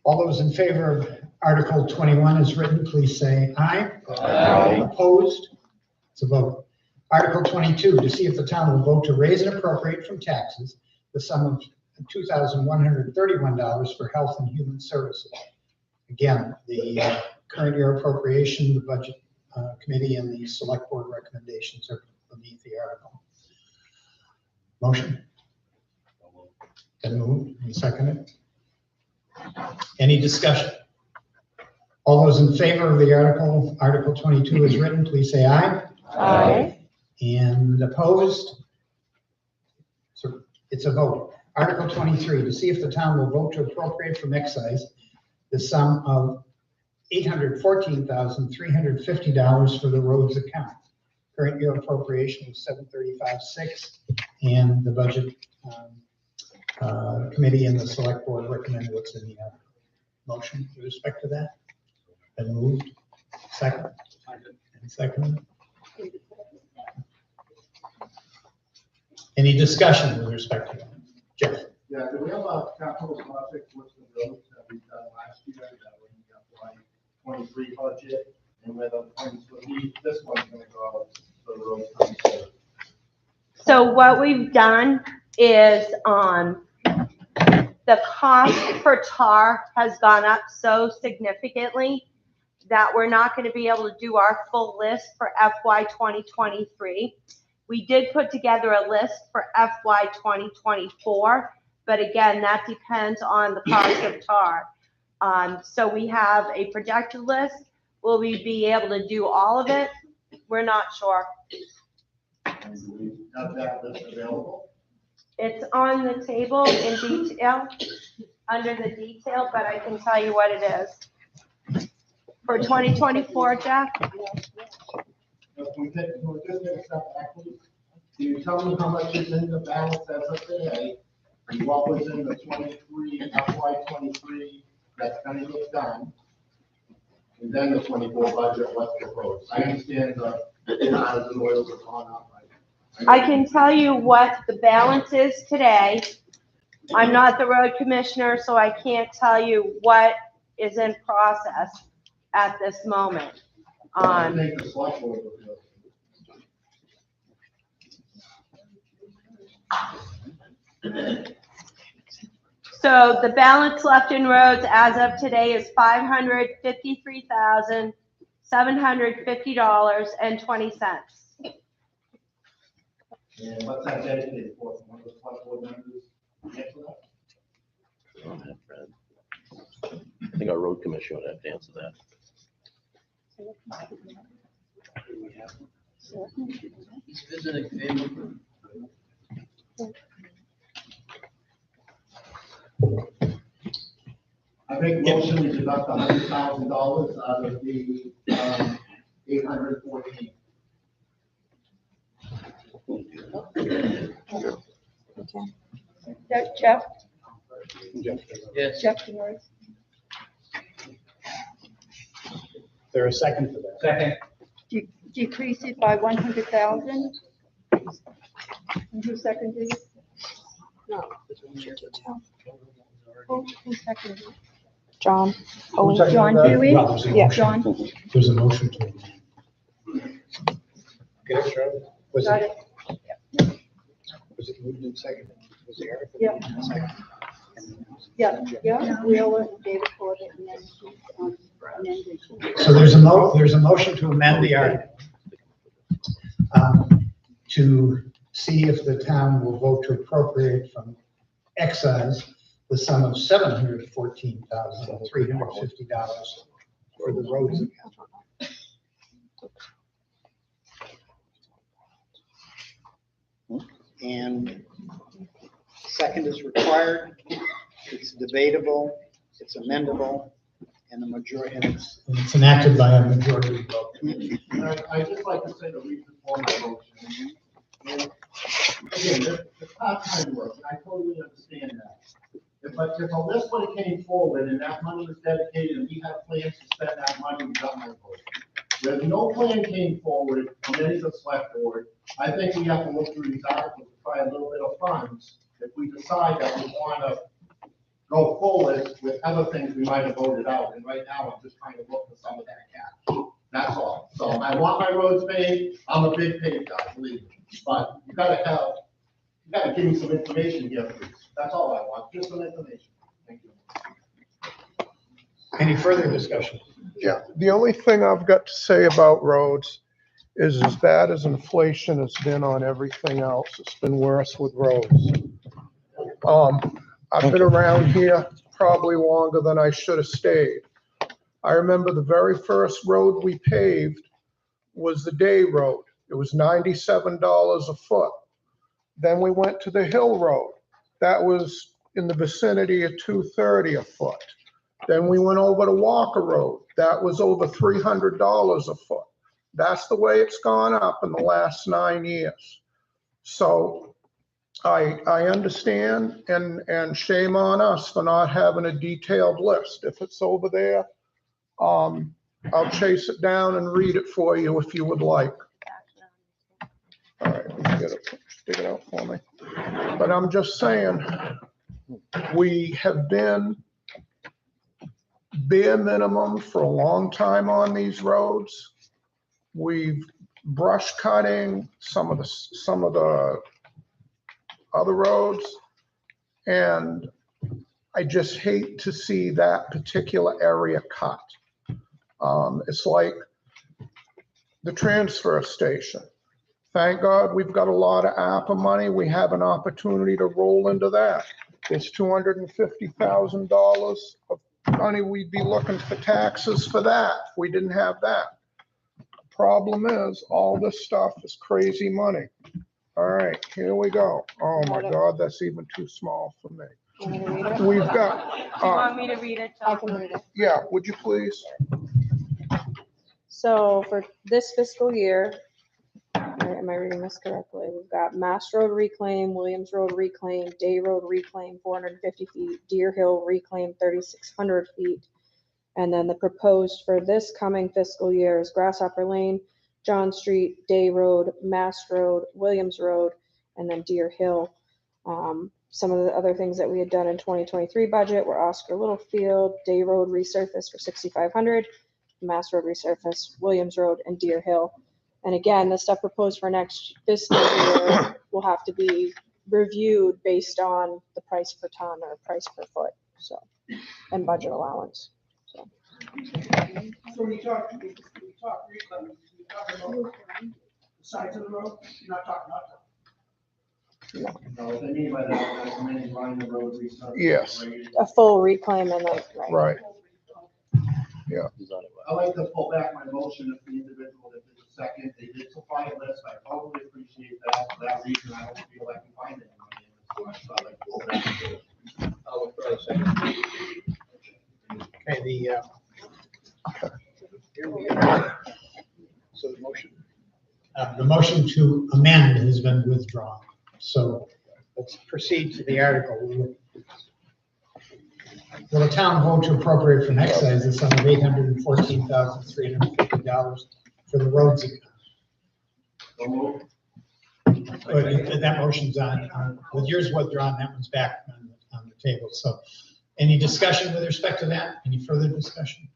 All those in favor of Article 21 as written, please say aye. Aye. Opposed? It's a vote. Article 22, to see if the town will vote to raise and appropriate from taxes the sum of $2,131 for health and human services. Again, the current year appropriation, the budget committee, and the select board recommendations are beneath the article. Motion? Been moved and seconded. Any discussion? All those in favor of the article, Article 22 as written, please say aye. Aye. And opposed? So it's a vote. Article 23, to see if the town will vote to appropriate from excise the sum of $814,350 for the roads account. Current year appropriation is $735,600, and the budget committee and the select board recommend what's in the motion with respect to that. Been moved. Second. And second. Any discussion with respect to that? Jeff? Yeah, do we have a capital project with the roads that we done last year that when we got like 23 budget and where the funds would be, this one's gonna go for the roads. So what we've done is the cost for tar has gone up so significantly that we're not going to be able to do our full list for FY 2023. We did put together a list for FY 2024, but again, that depends on the cost of tar. So we have a projected list. Will we be able to do all of it? We're not sure. And we have that list available. It's on the table in detail, under the detail, but I can tell you what it is. For 2024, Jeff? If we just take a step backwards, can you tell me how much is in the balance as of today? And what was in the 23, FY 23, that's gonna get done? And then the 24 budget, what's proposed? I understand the cars and oils have gone up. I can tell you what the balance is today. I'm not the road commissioner, so I can't tell you what is in process at this moment. I think the select board will do it. So the balance left in roads as of today is $553,600. $750.20. And what's that dedicated for? One of the select board members? Answer that? I don't have Fred. I think our road commissioner would have to answer that. He's visiting family. I make a motion to deduct $100,000 out of the 814. Jeff? Yes. Jeff Demers. There a second for that? Second. Decrease it by 100,000? And who seconded it? No. Who seconded it? Who John. seconded John that? Huey? Well, there's a Yeah, motion. John. There's a motion to amend. Get it, Charlie? Was Got it, it. was it moved and seconded? Was it Eric? Yeah. Yeah, Wheeler and David Corbett, and then amended. So there's a motion to amend the article to see if the town will vote to appropriate from excise the sum of $714,350 for the roads account. And second is required, it's debatable, it's amendable, and the majority, and it's. And it's enacted by a majority vote. I'd just like to say the reason for my motion. And again, the part-time work, I totally understand that. But if a list would have came forward and that money was dedicated and we had plans to spend that money, we got my vote. Where no plan came forward from any of the select board, I think we have to look through these articles to try a little bit of funds if we decide that we want to go forward with other things we might have voted out. And right now, I'm just trying to look for some of that cash. That's all. So I want my roads paved. I'm a big paved guy, believe me. But you gotta give me some information here, please. That's all I want, just some information. Thank you. Any further discussion? Yeah, the only thing I've got to say about roads is as bad as inflation has been on everything else, it's been worse with roads. I've been around here probably longer than I should have stayed. I remember the very first road we paved was the Day Road. It was $97 a foot. Then we went to the Hill Road. That was in the vicinity of $230 a foot. Then we went over to Walker Road. That was over $300 a foot. That's the way it's gone up in the last 9 years. So I understand, and shame on us for not having a detailed list. If it's over there, I'll chase it down and read it for you if you would like. All right, let me get it, stick it out for me. But I'm just saying, we have been bare minimum for a long time on these roads. We've brush cutting some of the other roads, and I just hate to see that particular area cut. It's like the transfer station. Thank God we've got a lot of ARPA money. We have an opportunity to roll into that. It's $250,000 of money we'd be looking for taxes for that if we didn't have that. The problem is all this stuff is crazy money. All right, here we go. Oh my God, that's even too small for me. We've got. Do you want me to read it? I can read it. Yeah, would you please? So for this fiscal year, am I reading this correctly? We've got Mass Road Reclaim, Williams Road Reclaim, Day Road Reclaim, 450 feet, Deer Hill Reclaim, 3,600 feet. And then the proposed for this coming fiscal year is Grasshopper Lane, John Street, Day Road, Mass Road, Williams Road, and then Deer Hill. Some of the other things that we had done in 2023 budget were Oscar Littlefield, Day Road resurface for 6,500, Mass Road resurface, Williams Road, and Deer Hill. And again, the stuff proposed for next fiscal year will have to be reviewed based on the price per ton or price per foot, so, and budget allowance, so. So we talked talk reclaim, you're talking about the sides of the road, you're not talking hot top. No, what they mean by that, is many line the road restart. Yes. A full reclaim and then, right. Right. Yeah. I like to pull back my motion if the individual that did the second, they did supply a list, I totally appreciate that, for that reason, I don't feel like I can find it. So I'd like to pull back. I'll withdraw the second. Okay, the, So the motion. the motion to amend has been withdrawn. So let's proceed to the article. Will the town vote to appropriate from excise the sum of $814,350 for the roads account? But that motion's on, with yours withdrawn, that one's back on the table. So any discussion with respect to that? Any further discussion?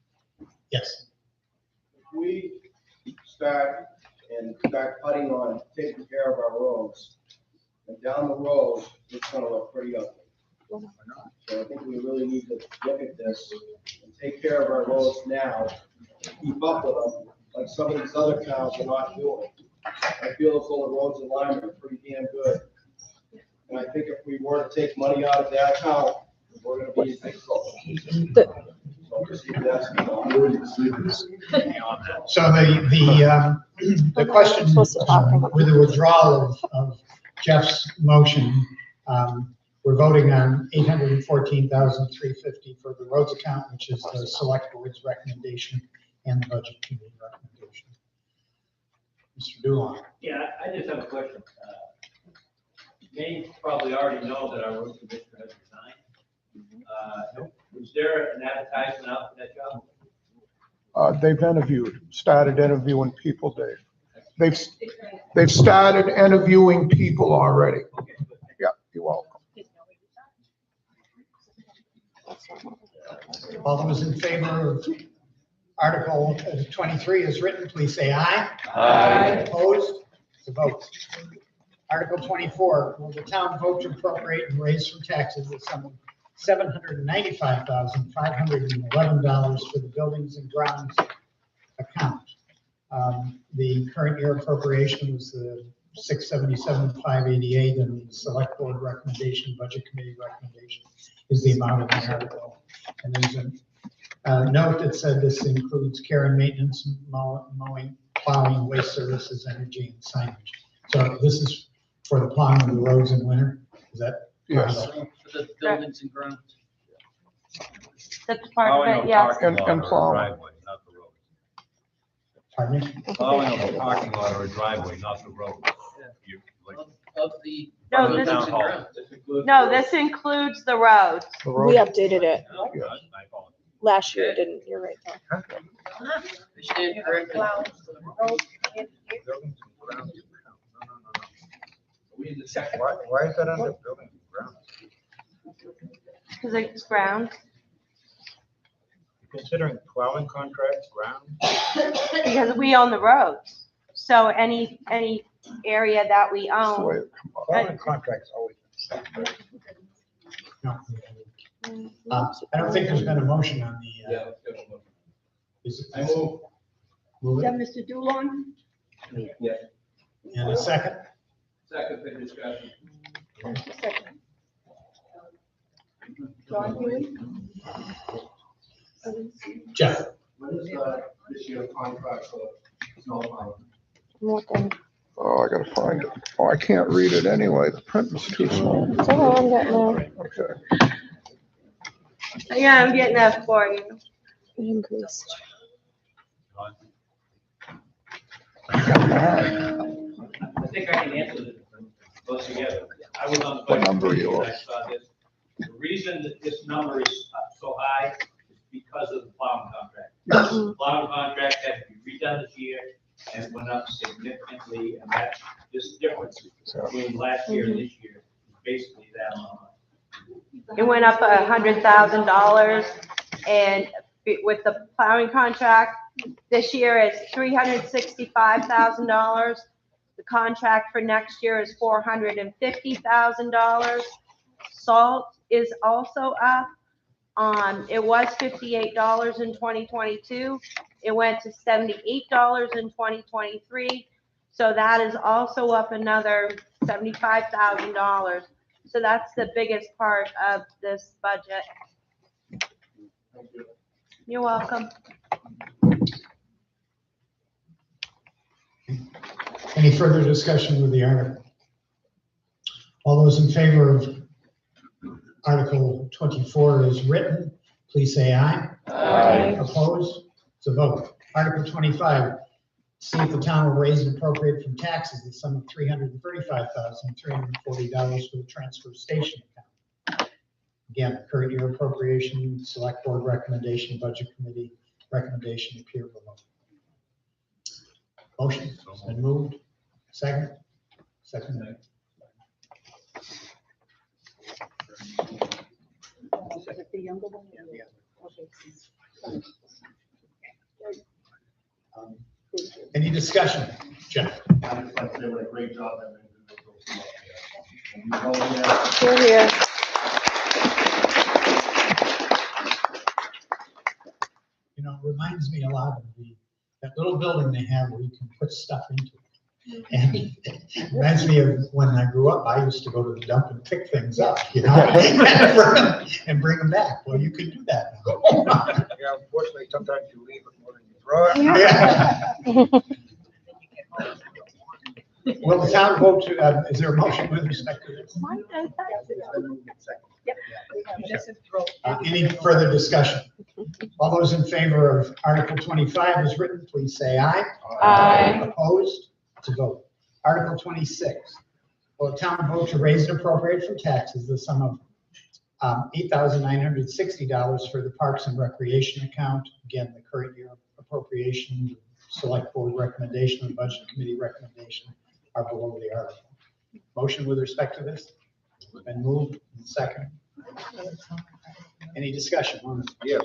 Yes. If we start cutting on taking care of our roads, and down the road, it's gonna look pretty ugly. So I think we really need to look at this and take care of our roads now, keep up with them, like some of these other towns are not doing. I feel as though the roads in Lyman are pretty damn good. And I think if we were to take money out of that account, we're gonna be in big trouble. So just leave that. So the question with the withdrawal of Jeff's motion, we're voting on $814,350 for the roads account, which is the select board's recommendation and the budget committee recommendation. Mr. Dulon. Yeah, I just have a question. They probably already know that our road commissioner has resigned. Was there an advertisement out for that job? They've started interviewing people, Dave. They've started interviewing people already. Yeah, you're welcome. All those in favor of Article 23 as written, please say aye. Aye. Opposed? It's a vote. Article 24, will the town vote to appropriate and raise from taxes the sum of $795,511 for the buildings and grounds account? The current year appropriation was the $677,588, and the select board recommendation, budget committee recommendation is the amount of the article. And there's a note that said this includes care and maintenance, mowing, plowing, waste services, energy, and signage. So this is for the plowing of the roads in winter. Is that? Yes. For the buildings and grounds. That's part of it, yes. And plowing. Driveway, not the road. Pardon me? Plowing of a parking lot or a driveway, not the road. You, like, Of the No, from the this- town hall. No, this includes the roads. We updated it I apologize. last year, didn't, you're right though. They stand corrected. Why is that under building and grounds? Because it's ground. Considering plowing contracts, ground? Because we own the roads. So any area that we That's the way own, it come up. Plowing contracts always. No. I don't think there's been a motion on the. Is it? I move. Move Is it. that Mr. Dulon? Yeah. And a second? Second for discussion. Second. John Huey? Jeff? What is this year's contract for snow plowing? I'm looking. Oh, I gotta find it. Oh, I can't read it anyway. The print was too small. It's okay, I'm getting there. Okay. yeah, I'm getting that for you. It increased. I think I can answer this both together. I was on the What budget number are committee you when on? I saw this. The reason that this number is so high is because of the plowing contract. The plowing contract had to be redone this year and went up significantly, and that's this difference between last year and this year is basically that amount. It went up $100,000, and with the plowing contract, this year is $365,000. The contract for next year is $450,000. Salt is also up. It was $58 in 2022. It went to $78 in 2023. So that is also up another $75,000. So that's the biggest part of this budget. You're welcome. Any further discussion with the article? All those in favor of Article 24 as written, please say aye. Aye. Opposed? It's a vote. Article 25, see if the town will raise and appropriate from taxes the sum of $335,340 for the transfer station account. Again, current year appropriation, select board recommendation, budget committee recommendation, appear below. Motion has been moved. Second? Second. The younger one? Any discussion, Jeff? I just like to say what a great job that individuals. Here, here. You know, it reminds me a lot of that little building they have where you can put stuff into. And it reminds me of when I grew up, I used to go to the dump and pick things up, you know, and bring them back. Well, you can do that now. Yeah, unfortunately, sometimes you leave it more than you throw it. Yeah. Will the town vote to, is there a motion with respect to this? Any further discussion? All those in favor of Article 25 as written, please say aye. Aye. Opposed? It's a vote. Article 26, will the town vote to raise and appropriate from taxes the sum of $8,960 for the Parks and Recreation account? Again, the current year appropriation, select board recommendation, and budget committee recommendation are below the article. Motion with respect to this? Been moved and second. Any discussion on it? Yes,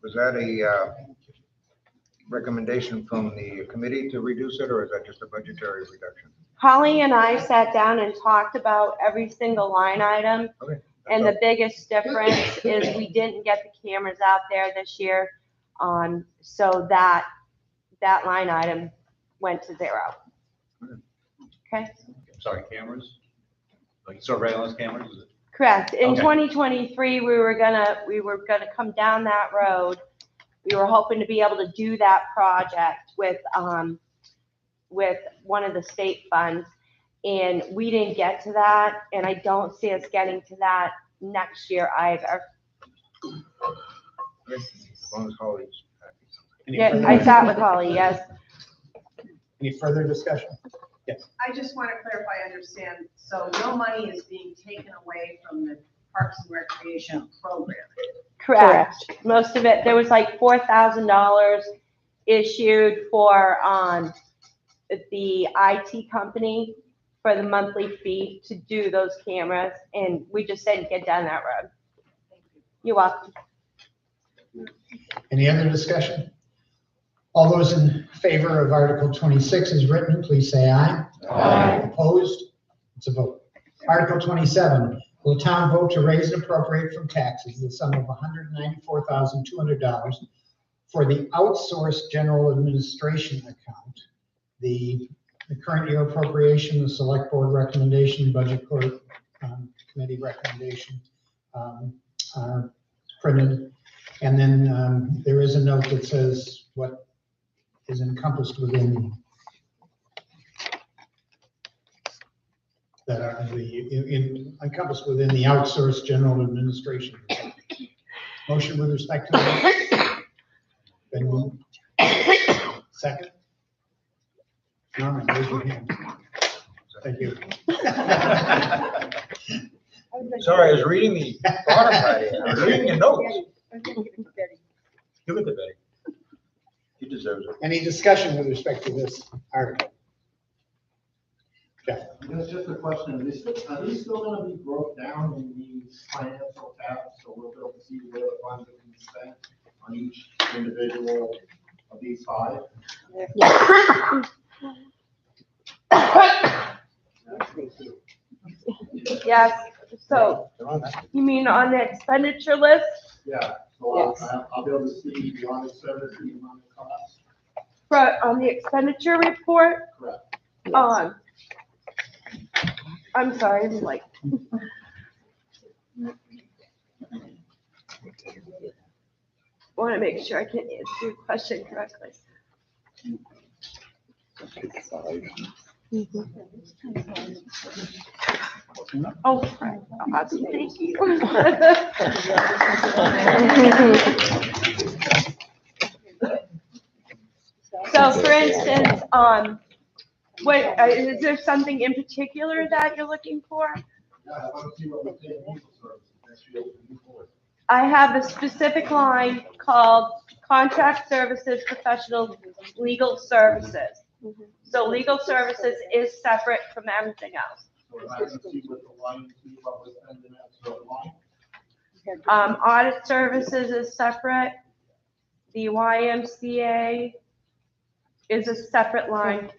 was that a recommendation from the committee to reduce it, or is that just a budgetary reduction? Holly and I sat down and talked about every single line item. Okay. And the biggest difference is we didn't get the cameras out there this year. So that line item went to zero. Okay, Sorry, cameras? Like surveillance cameras? Is it? correct. In Okay. 2023, we were gonna come down that road. We were hoping to be able to do that project with one of the state funds. And we didn't get to that, and I don't see us getting to that next year either. As long as Holly's happy. Yeah, I sat with Holly, yes. Any further discussion? Yes. I just want to clarify, understand, so no money is being taken away from the Parks and Recreation program? Correct. Most of it, there was like $4,000 issued for the IT company for the monthly fee to do those cameras, and we just didn't get down that road. You're welcome. Any other discussion? All those in favor of Article 26 as written, please say aye. Aye. Opposed? It's a vote. Article 27, will the town vote to raise and appropriate from taxes the sum of $194,200 for the outsourced general administration account? The current year appropriation, the select board recommendation, budget court committee recommendation are printed. And then there is a note that says what is encompassed within that are encompassed within the outsourced general administration. Motion with respect to that? Been moved. Second? Norman, raise your hand. Thank you. Sorry, I was reading the autopilot. I was reading your notes. Give it to Betty. He deserves it. Any discussion with respect to this article? Jeff? That's just a question, are these still gonna be broke down in these financial tabs, so we'll be able to see where the funds are being spent on each individual of these five? Yes, so you mean on the expenditure list? Yeah, So Yes. I'll be able to see the audit service, the amount of costs. On the expenditure report, Correct. I'm sorry, I'm like. Want to make sure I can answer your question correctly. Oh, right. Awesome. Thank you. So for instance, what, is there something in particular that you're looking for? Yeah, I want to see what we're paying legal services next year with the new board. I have a specific line called contract services, professional legal services. So legal services is separate from everything else. So if I can see what the line, see what we're spending at certain line. Audit services is separate. The YMCA is a separate line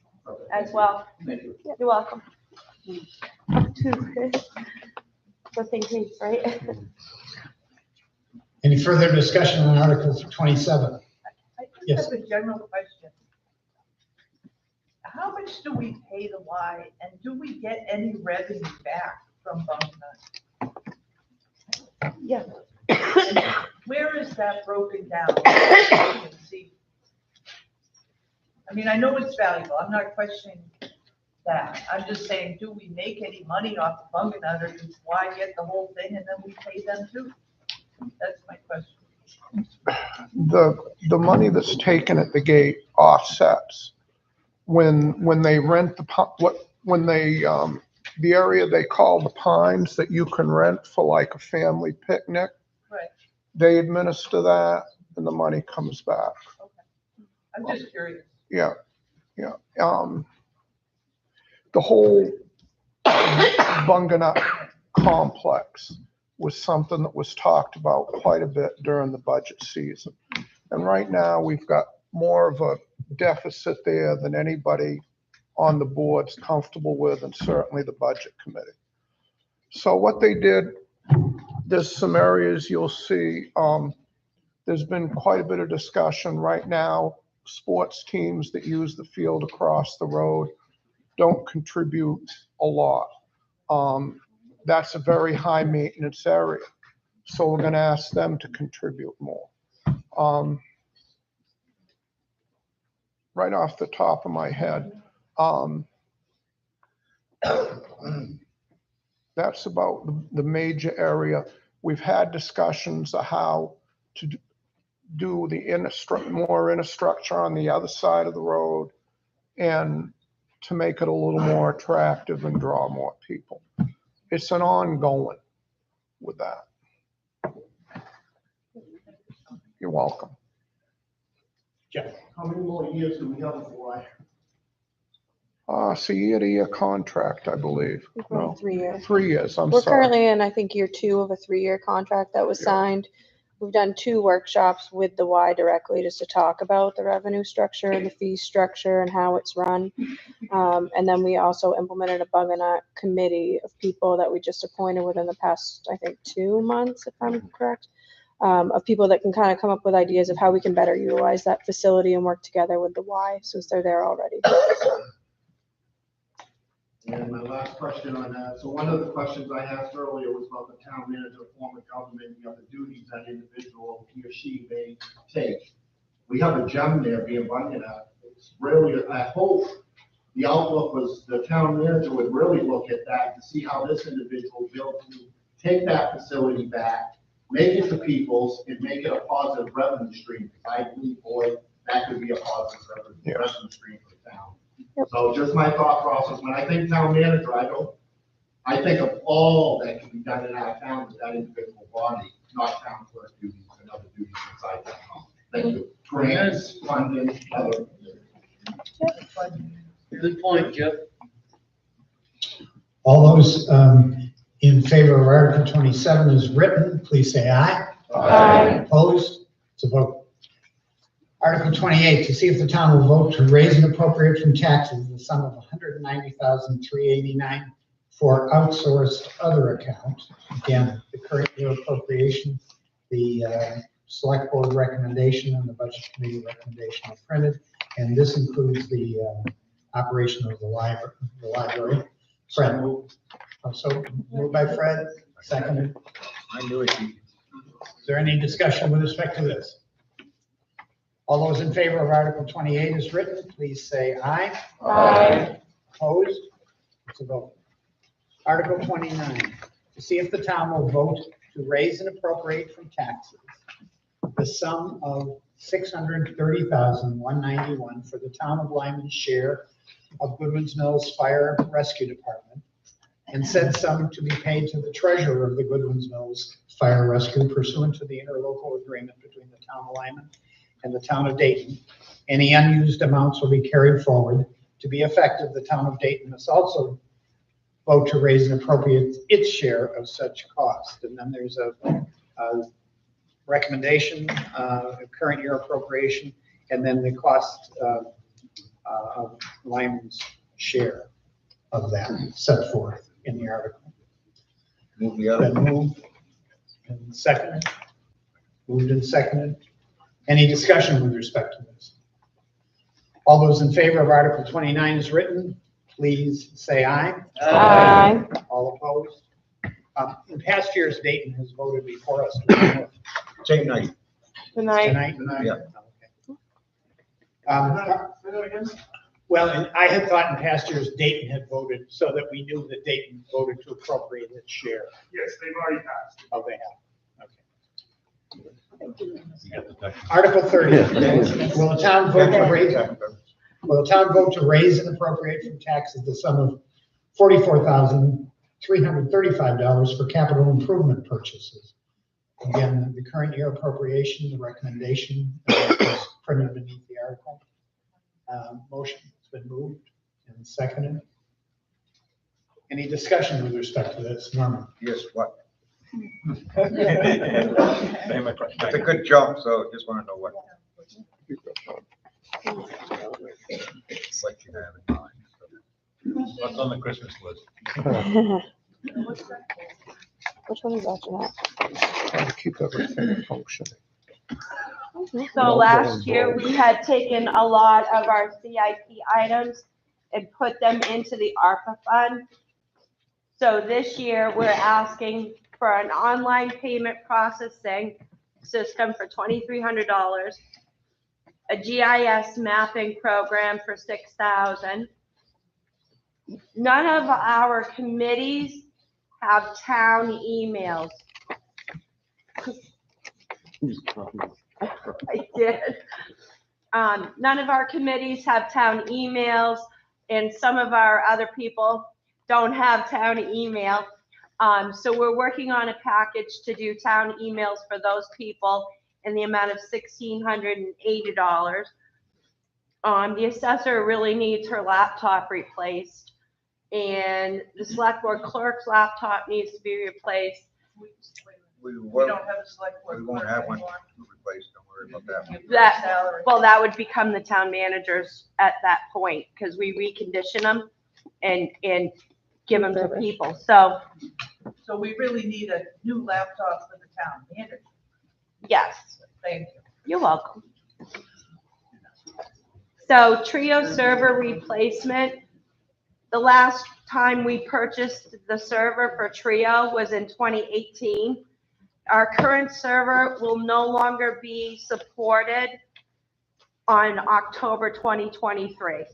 as well. Thank you. You're welcome. Flipping page, right? Any further discussion on Article 27? I Yes. just have a general question. How much do we pay the Y, and do we get any revenue back from Bunknut? Yeah. Where is that broken down? I can see. I mean, I know it's valuable, I'm not questioning that, I'm just saying, do we make any money off of Bunknut, or does Y get the whole thing and then we pay them too? That's my question. The money that's taken at the gate offsets. When they rent the area they call the Pines that you can rent for like a family picnic, Right, they administer that and the money comes back. I'm just curious. Yeah. The whole Bunganut complex was something that was talked about quite a bit during the budget season. And right now, we've got more of a deficit there than anybody on the board's comfortable with, and certainly the budget committee. So what they did, there's some areas you'll see, there's been quite a bit of discussion right now. Sports teams that use the field across the road don't contribute a lot. That's a very high maintenance area. So we're gonna ask them to contribute more. Right off the top of my head, that's about the major area. We've had discussions of how to do the more infrastructure on the other side of the road and to make it a little more attractive and draw more people. It's an ongoing with that. You're welcome. Jeff. How many more years do we have before It's a year-to-year contract, I believe. No, 3 years. 3 years, I'm We're sorry. currently in, I think, year 2 of a 3-year contract that was signed. We've done 2 workshops with the Y directly just to talk about the revenue structure and the fee structure and how it's run. And then we also implemented a Bunganut committee of people that we just appointed within the past, I think, 2 months, if I'm correct, of people that can kind of come up with ideas of how we can better utilize that facility and work together with the Y since they're there already. And my last question on that, so one of the questions I asked earlier was about the town manager form of government, the other duties that individual, he or she may take. We have a gem there being Bunganut. It's really, I hope the outlook was the town manager would really look at that to see how this individual will be able to take that facility back, make it the people's, and make it a positive revenue stream. I believe, boy, that could be a positive revenue stream for the town. So just my thought process, when I think town manager, I think of all that can be done in our town with that individual body, not town clerk duties and other duties inside that home. Thank you. Grants, funding, other. Good point, Jeff. All those in favor of Article 27 as written, please say aye. Aye. Opposed? It's a vote. Article 28, to see if the town will vote to raise and appropriate from taxes the sum of $190,389 for outsourced other account. Again, the current year appropriation, the select board recommendation and the budget committee recommendation are printed. And this includes the operation of the library. Fred, so moved by Fred, seconded. I knew it. Is there any discussion with respect to this? All those in favor of Article 28 as written, please say aye. Aye. Opposed? It's a vote. Article 29, to see if the town will vote to raise and appropriate from taxes the sum of $630,191 for the town of Lyman's share of Goodwin's Mills Fire Rescue Department, and said sum to be paid to the treasurer of the Goodwin's Mills Fire Rescue pursuant to the interlocal agreement between the town of Lyman and the town of Dayton. Any unused amounts will be carried forward. To be effective, the town of Dayton must also vote to raise and appropriate its share of such cost. And then there's a recommendation, a current year appropriation, and then the cost of Lyman's share of that set forth in the article. Move the other. Been moved and seconded. Moved and seconded. Any discussion with respect to this? All those in favor of Article 29 as written, please say aye. Aye. All opposed? In past years, Dayton has voted before us. Same night. Good night. Tonight? Yeah. Okay. Well, and I had thought in past years Dayton had voted so that we knew that Dayton voted to appropriate its share. Yes, they've already passed. Oh, they have. You got the text. Article 30. Will the town vote to raise and appropriate from taxes the sum of $44,335 for capital improvement purchases? Again, the current year appropriation, the recommendation is printed beneath the article. Motion has been moved and seconded. Any discussion with respect to this, Norman? Yes, what? That's a good jump, so just want to know what you have in mind. What's on the Christmas list? Which one is that, Jeanette? Trying to keep everything functioning. So last year, we had taken a lot of our CIP items and put them into the ARPA fund. So this year, we're asking for an online payment processing system for $2,300, a GIS mapping program for $6,000. None of our committees have town emails. I did. None of our committees have town emails, and some of our other people don't have town email. So we're working on a package to do town emails for those people in the amount of $1,680. The assessor really needs her laptop replaced, and the select board clerk's laptop needs to be replaced. We We don't have a select board. won't clerk have one anymore. replaced, don't worry about that. Well, that would become the town managers at that point, because we recondition them and give them to people. So, So we really need a new laptop for the town manager. yes, Thank you. you're welcome. So Trio server replacement, the last time we purchased the server for Trio was in 2018. Our current server will no longer be supported on October 2023.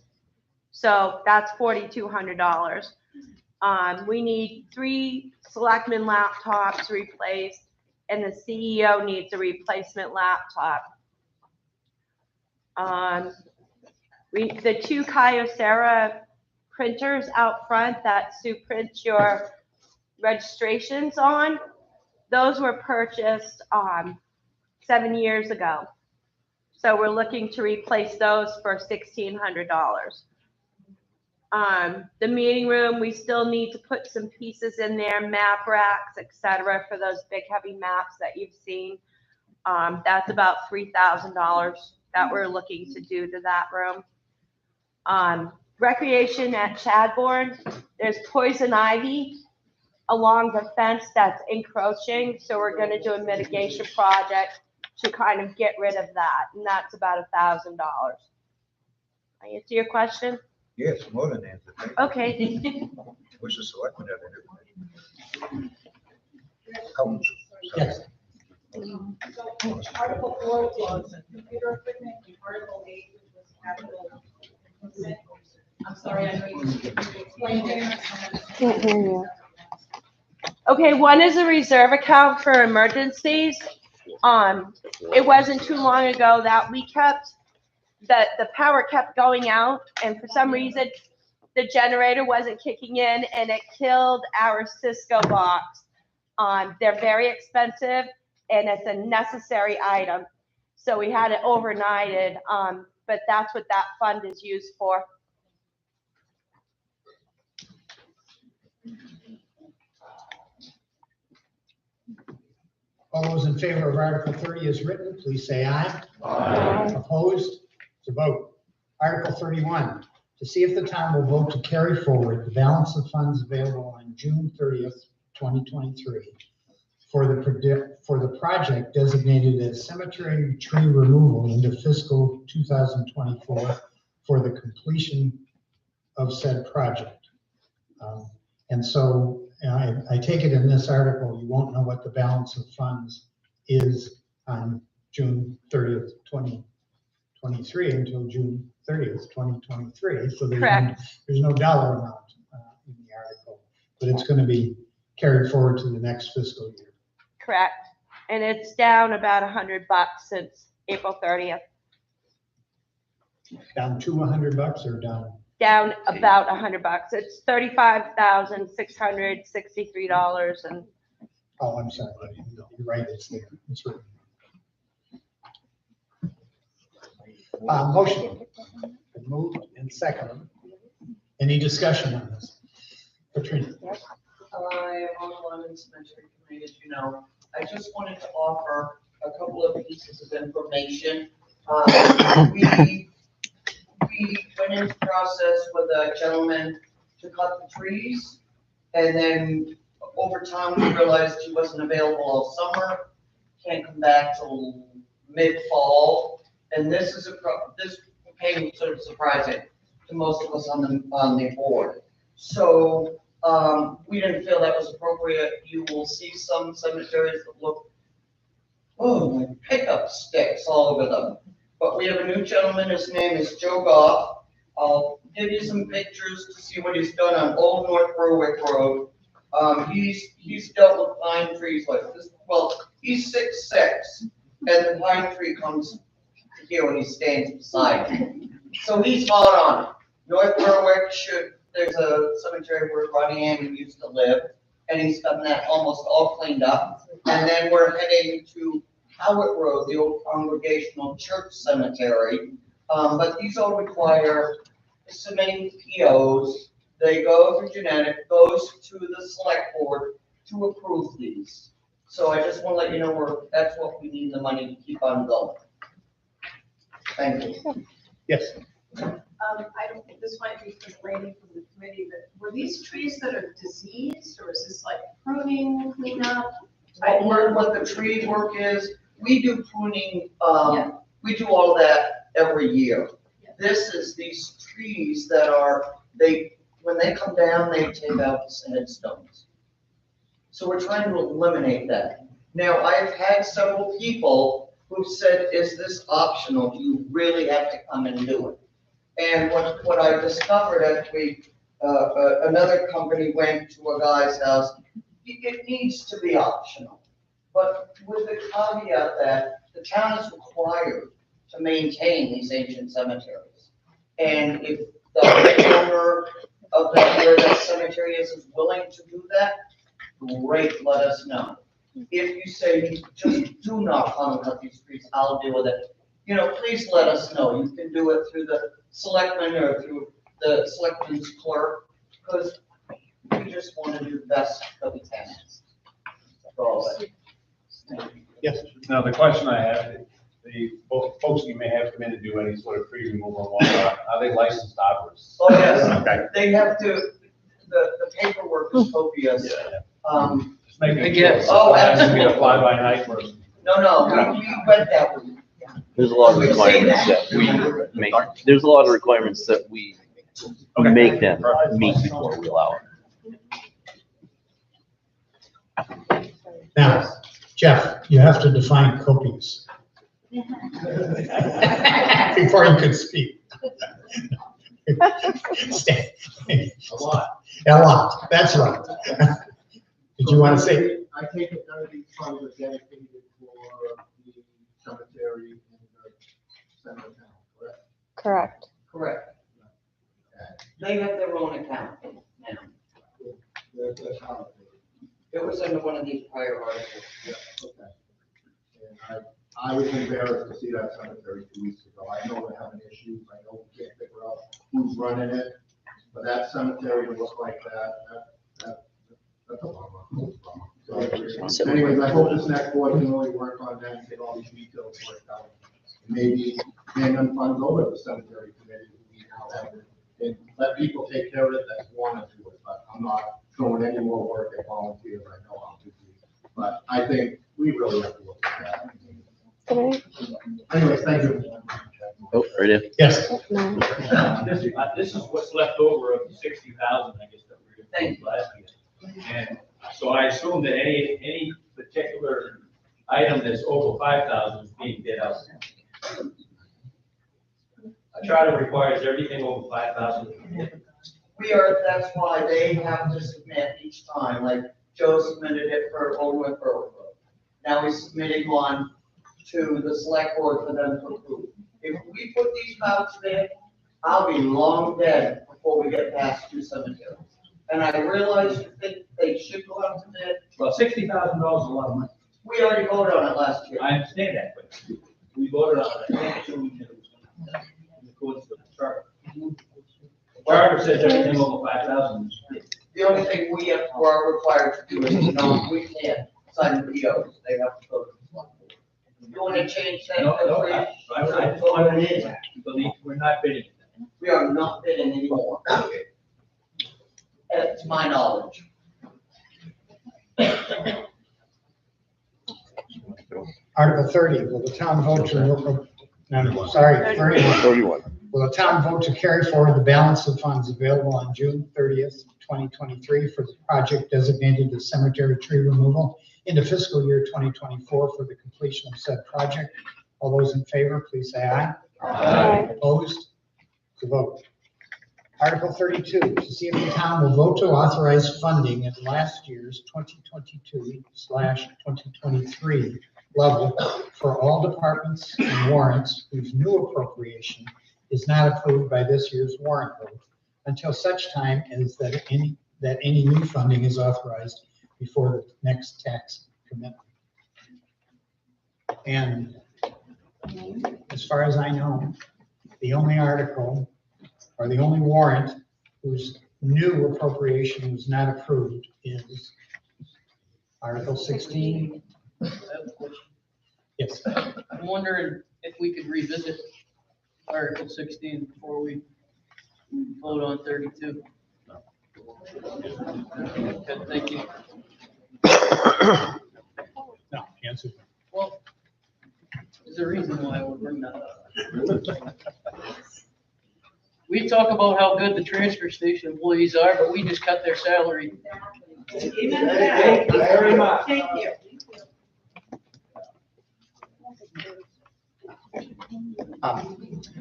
So that's $4,200. We need 3 selectmen laptops replaced, and the CEO needs a replacement laptop. The 2 Kyocera printers out front that Sue prints your registrations on, those were purchased 7 years ago. So we're looking to replace those for $1,600. The meeting room, we still need to put some pieces in there, map racks, etc., for those big heavy maps that you've seen. That's about $3,000 that we're looking to do to that room. Recreation at Chadbourne, there's poison ivy along the fence that's encroaching, so we're gonna do a mitigation project to kind of get rid of that, and that's about $1,000. I answer your question? Yes, more than answered. Thank you. Okay. Wish the selectmen had it. Yes. So Article 4 was computer equipment, and Article 8, which was capital improvement. I'm sorry, I know you explained it. Can't hear you. Okay, one is a reserve account for emergencies. It wasn't too long ago that we kept, the power kept going out, and for some reason, the generator wasn't kicking in, and it killed our Cisco box. They're very expensive, and it's a necessary item. So we had it overnighted, but that's what that fund is used for. All those in favor of Article 30 as written, please say aye. Aye. Opposed? To vote. Article 31, to see if the town will vote to carry forward the balance of funds available on June 30th, 2023 for the project designated as cemetery tree removal into fiscal 2024 for the completion of said project. And so I take it in this article, you won't know what the balance of funds is on June 30th, 2023 until June 30th, 2023. So Correct. there's no dollar amount in the article, but it's going to be carried forward to the next fiscal year. Correct. And it's down about $100 since April 30th. Down to $100 or down? Down about $100. It's $35,663 and. Oh, I'm sorry. You're right, it's there. It's written. Motion. Been moved and seconded. Any discussion on this? Katrina? I am on the London Cemetery Committee, as you know. I just wanted to offer a couple of pieces of information. We went into process with a gentleman to cut the trees, and then over time we realized he wasn't available all summer, can't come back till mid-fall, and this became sort of surprising to most of us on the board. So we didn't feel that was appropriate. You will see some cemeteries that look, like pickup sticks all over them. But we have a new gentleman, his name is Joe Goff. I'll give you some pictures to see what he's done on Old North Berwick Road. He's dealt with pine trees like this. Well, he's 6'6", and the pine tree comes to here when he stands beside him. So he's hard on it. North Berwick there's a cemetery where Ronnie Andy used to live, and he's gotten that almost all cleaned up. And then we're heading to Howard Road, the old Congregational Church Cemetery. But these all require submitting POs. They go through genetic, goes to the select board to approve these. So I just want to let you know that's what we need the money to keep on going. Thank you. Yes. I don't think this might be for Randy from the committee, but were these trees that are diseased, or is this like pruning, cleanup? What the tree work is, we do pruning, we do all that every year. This is these trees that when they come down, they take out the headstones. So we're trying to eliminate that. Now, I've had several people who said, is this optional? Do you really have to come and do it? And what I discovered actually, another company went to a guy's house, it needs to be optional. But with the caveat that the town is required to maintain these ancient cemeteries. And if the owner of where that cemetery is willing to do that, great, let us know. If you say, just do not come and cut these trees, I'll deal with it. Please let us know. You can do it through the selectman or through the selectman's clerk, because we just want to do the best that we can. Yes. Now, the question I have, the folks you may have come in to do any sort of tree removal and whatnot, are they licensed operators? Oh, yes. Okay. They have to, the paperwork is copious. Just making sure. Yes. Oh, It has to be a absolutely. fly-by-night person. No, we read that one. There's a lot of We're saying requirements that we make, there's a lot of requirements that we make them meet before we allow it. Now, Jeff, you have to define copious. Before you could speak. A lot, that's right. Did you want to say? I take it none of these funds are dedicated for the cemetery in the center of town, correct? Correct. Correct. They have their own account now. That's how It was under one of these prior articles. Yeah, okay. And I was embarrassed to see that cemetery 2 weeks ago. I know we're having issues, I know we can't figure out who's running it, but that cemetery to look like that's a bummer. So anyways, I hope this next board can really work on that and get all these details worked out. Maybe hand them funds over to the cemetery committee, we now have it, and let people take care of it that want to do it, but I'm not throwing any more work at volunteers, I know how to do it. But I think we really have to look at that. Anyways, thank you. Oh, right in. Yes. This is what's left over of the 60,000, I guess, that we were paying last year. And so I assume that any particular item that's over 5,000 is being bid out. A charter requires everything over 5,000. That's why they have to submit each time, like Joe submitted it for Overland Borough Road. Now he's submitting one to the select board for them to approve. If we put these amounts in, I'll be long dead before we get past 2 cemeteries. And I realize you think they should go out to bid. Well, $60,000 is a lot of money. We already voted on it last year. I understand that, but we voted on it. I can't assume that it was in accordance with the charter. The charter says everything over 5,000. The only thing we are required to do is, we can't sign the POs. They have to go to the select board. You want to change that? No, I just want to believe we're not bidding. We are not bidding anymore. To my knowledge. Article 30, will the town vote to, no, sorry, 31. Will the town vote to carry forward the balance of funds available on June 30th, 2023 for the project designated as cemetery tree removal into fiscal year 2024 for the completion of said project? All those in favor, please say aye. Aye. Opposed? To vote. Article 32, to see if the town will vote to authorize funding at last year's 2022/2023 level for all departments and warrants whose new appropriation is not approved by this year's warrant vote until such time as that any new funding is authorized before the next tax commitment. And as far as I know, the only article or the only warrant whose new appropriation was not approved is Article 16. Yes. I'm wondering if we could revisit Article 16 before we vote on 32. Okay, thank you. No, answer. Well, there's a reason why I would bring that up. We talk about how good the transfer station employees are, but we just cut their salary. Thank you very much. Thank you.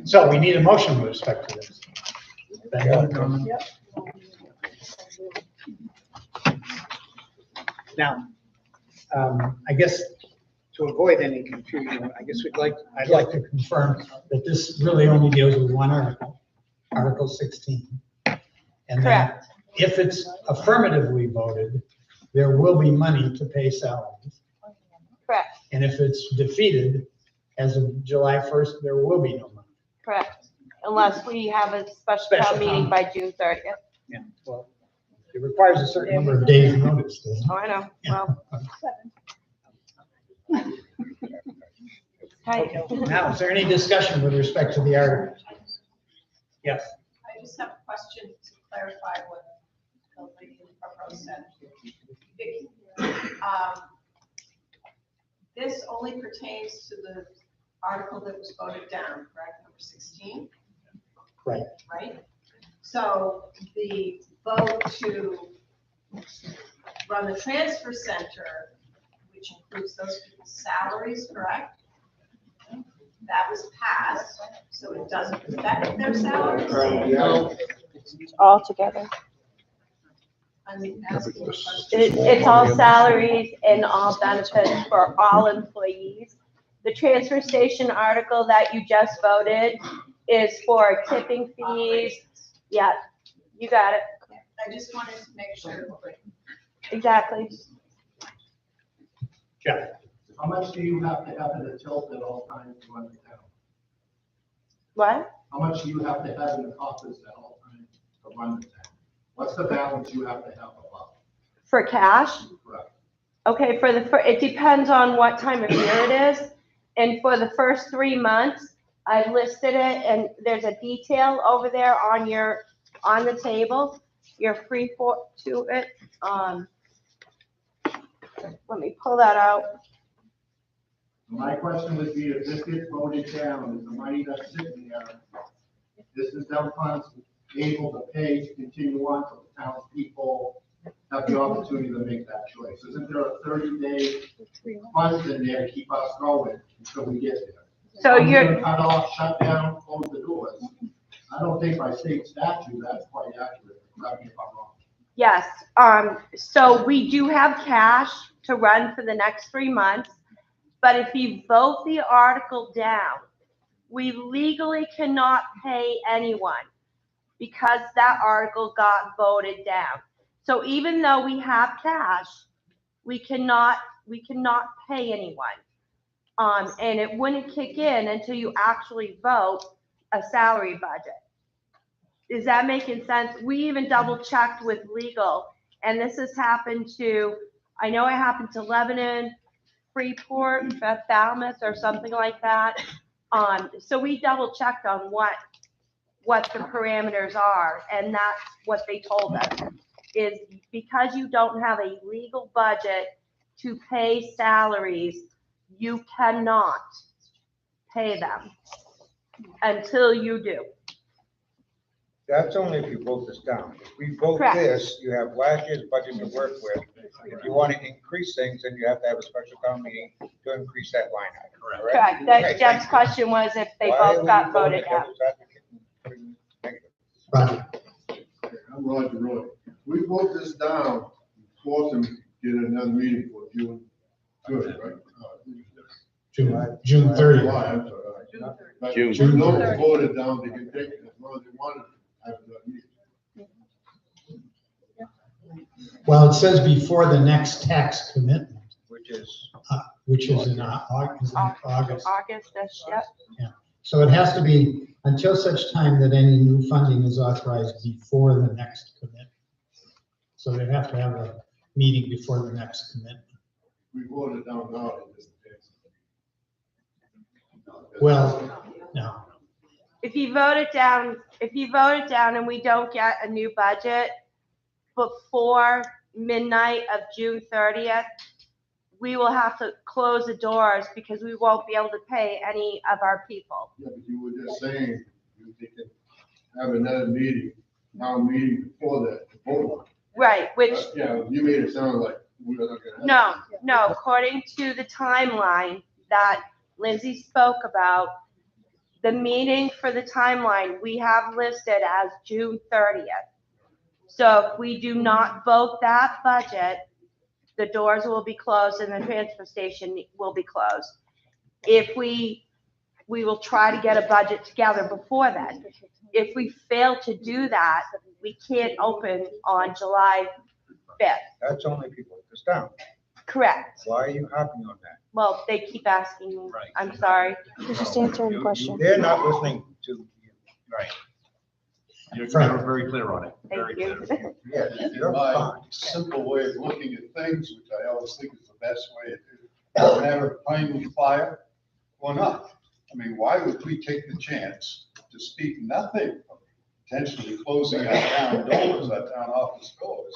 So we need a motion with respect to this. Now, I guess to avoid any confusion, I'd like to confirm that this really only deals with one article, Article 16. And that if it's affirmatively voted, there will be money to pay salaries. Correct, And if it's defeated, as of July 1st, there will be no money. correct. Unless we have a special Special town meeting town. by June 30th. Yeah, well, it requires a certain number of days' notice, doesn't it? Oh, I know, well. Tight. Now, is there any discussion with respect to the article? Yes. I just have a question to clarify what the lady in the front row said. Vicky, this only pertains to the article that was voted down, correct, number 16, Right. right? So the vote to run the transfer center, which includes those people's salaries, correct? That was passed, so it doesn't affect their salaries? No. All together. I'm asking a question. It's all salaries and all benefits for all employees. The transfer station article that you just voted is for tipping fees. Yeah, you got it. I just wanted to make sure. Exactly. Jeff? How much do you have to have in the tilt at all times to run the town? What? How much do you have to have in the office at all times to run the town? What's the balance you have to have above? For cash? Correct. Okay, it depends on what time of year it is. And for the first 3 months, I've listed it and there's a detail over there on the table. You're free to it. Let me pull that out. My question would be, if this gets voted down, is the money that's sitting there, this is them funds able to pay to continue on so the townspeople have the opportunity to make that choice? Isn't there a 30-day funds in there to keep us going until we get there? So Are we you're- gonna cut off, shut down, close the doors? I don't think by state statute that's quite accurate. Correct me if I'm wrong. Yes, so we do have cash to run for the next 3 months, but if you vote the article down, we legally cannot pay anyone because that article got voted down. So even though we have cash, we cannot pay anyone. And it wouldn't kick in until you actually vote a salary budget. Is that making sense? We even double checked with legal, and this has happened to, I know it happened to Lebanon, Freeport, Falmouth, or something like that. So we double checked on what the parameters are, and that's what they told us, is because you don't have a legal budget to pay salaries, you cannot pay them until you do. That's only if you vote this down. If we vote Correct. this, you have last year's budget to work with. If you want to increase things, then you have to have a special town meeting to increase that line item. Correct. That Jeff's question was if they both got voted down. Roger? I'm Roger Roy. We vote this down, force them to get another meeting for June good, right? June 30th. July, I'm sorry. But June. you know, we voted down, they can take it as long as they wanted to have another meeting. Well, it says before the next tax commitment, Which is, which is in August. August, yep. So it has to be until such time that any new funding is authorized before the next commitment. So they have to have a meeting before the next commitment. We voted down now. it doesn't take. Well, no. If you vote it down and we don't get a new budget before midnight of June 30th, we will have to close the doors because we won't be able to pay any of our people. Yeah, but you were just saying, they can have another meeting, before that, to vote on. Right, which, Yeah, you made it sound like we're not gonna. have no, according to the timeline that Lindsay spoke about, the meeting for the timeline we have listed as June 30th. So if we do not vote that budget, the doors will be closed and the transfer station will be closed. If we will try to get a budget together before then. If we fail to do that, we can't open on July 5th. that's only if you vote this down. Correct. Why are you harping on that? Well, they keep asking me. I'm sorry. He's just answering the question. They're not listening to you. Right. You're Frank. very clear on it. Very Thank clear. you. Yes, you're My fine. simple way of looking at things, which I always think is the best way to do, have a flame of fire or not. I mean, why would we take the chance to speak nothing of potentially closing our town doors, our town office doors,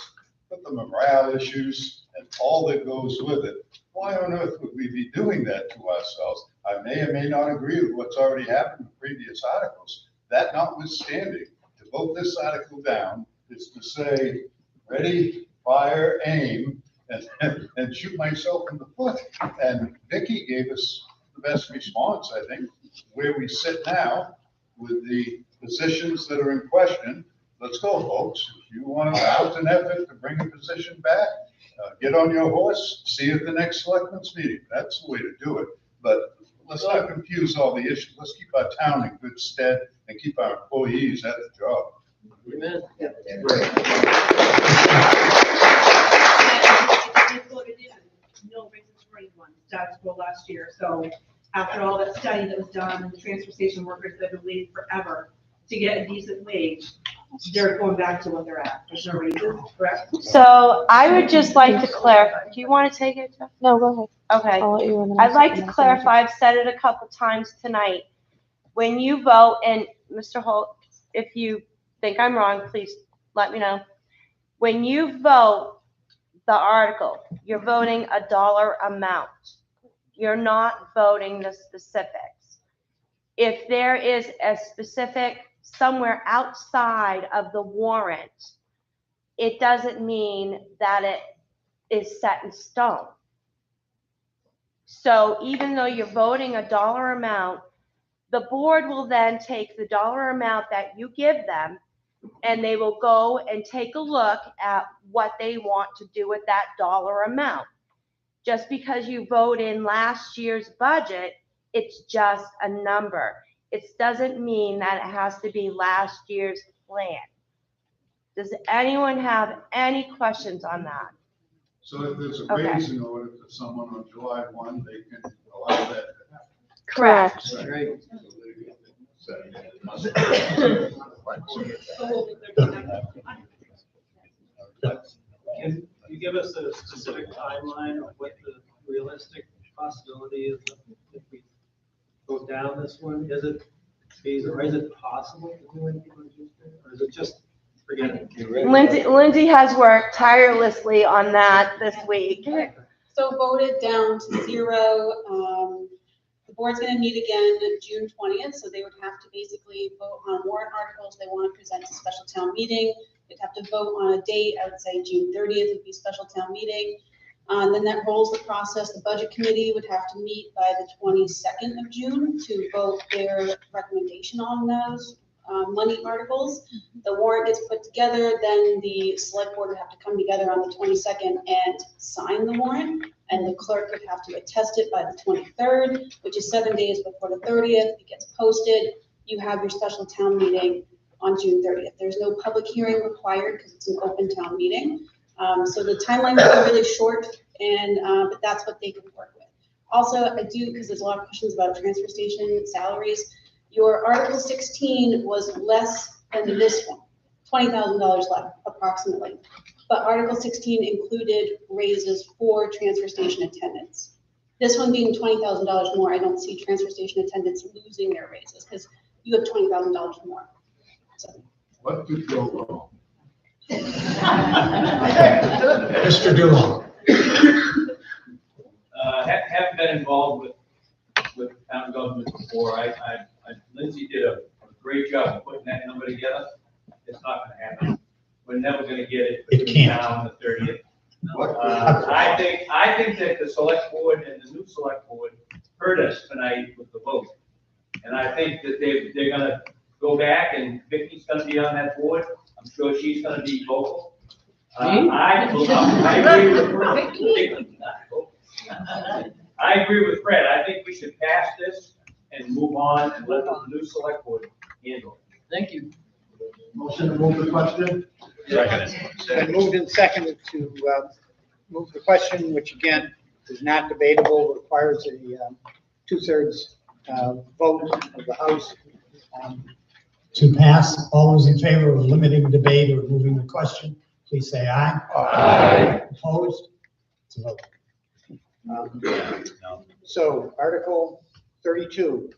with the morale issues and all that goes with it, why on earth would we be doing that to ourselves? I may or may not agree with what's already happened in previous articles. That notwithstanding, to vote this article down is to say, ready, fire, aim, and shoot myself in the foot. And Vicky gave us the best response, I think, where we sit now with the positions that are in question. Let's go, folks. If you want to mount an effort to bring a position back, get on your horse, see you at the next selectmen's meeting. That's the way to do it. But let's not confuse all the issues. Let's keep our town in good stead and keep our employees at the job. Amen. No raises for anyone, status quo last year, so after all that study that was done, the transfer station workers that have been waiting forever to get a decent wage, they're going back to what they're at, there's no raises, correct? So I would just like to clarify, do you want to take it, Jeff? No, go ahead. Okay. I'll let you. and then I'd I'll like second to that. clarify, I've said it a couple times tonight. When you vote, and Mr. Holt, if you think I'm wrong, please let me know. When you vote the article, you're voting a dollar amount. You're not voting the specifics. If there is a specific somewhere outside of the warrant, it doesn't mean that it is set in stone. So even though you're voting a dollar amount, the board will then take the dollar amount that you give them, and they will go and take a look at what they want to do with that dollar amount. Just because you vote in last year's budget, it's just a number. It doesn't mean that it has to be last year's plan. Does anyone have any questions on that? So if there's a Okay. raise in order for someone on July 1, they can allow that to happen. Correct. Right. Can you give us a specific timeline of what the realistic possibility is if we go down this one? Is it feasible, or is it possible to do anything on Tuesday, or is it just forget it? Lindsay has worked tirelessly on that this week. So voted down to 0. The board's gonna meet again June 20th, so they would have to basically vote on warrant articles they want to present to special town meeting. They'd have to vote on a date, I would say June 30th would be special town meeting. Then that rolls the process. The budget committee would have to meet by the 22nd of June to vote their recommendation on those money articles. The warrant gets put together, then the select board would have to come together on the 22nd and sign the warrant. And the clerk would have to attest it by the 23rd, which is 7 days before the 30th. It gets posted. You have your special town meeting on June 30th. There's no public hearing required because it's an open town meeting. So the timeline is really short, and but that's what they can work with. Also, I do, because there's a lot of questions about transfer station salaries. Your Article 16 was less than this one, $20,000 left approximately. But Article 16 included raises for transfer station attendants. This one being $20,000 more, I don't see transfer station attendants losing their raises because you have $20,000 more. So. What could go wrong? Mr. Dulong. Haven't been involved with town government before. Lindsay did a great job of putting that number together. It's not gonna happen. We're never gonna get it between now and the 30th. I think that the select board and the new select board heard us tonight with the vote. And I think that they're gonna go back, and Vicky's gonna be on that board. I'm sure she's gonna be vocal. I agree with I agree with Fred. I think we should pass this and move on and let the new select board handle it. Thank you. Motion to move the question? And moved and seconded to move the question, which again is not debatable, requires a 2/3 vote of the House. To pass, all those in favor of limiting debate or moving the question, please say aye. Aye. Opposed? It's a vote. So Article 32,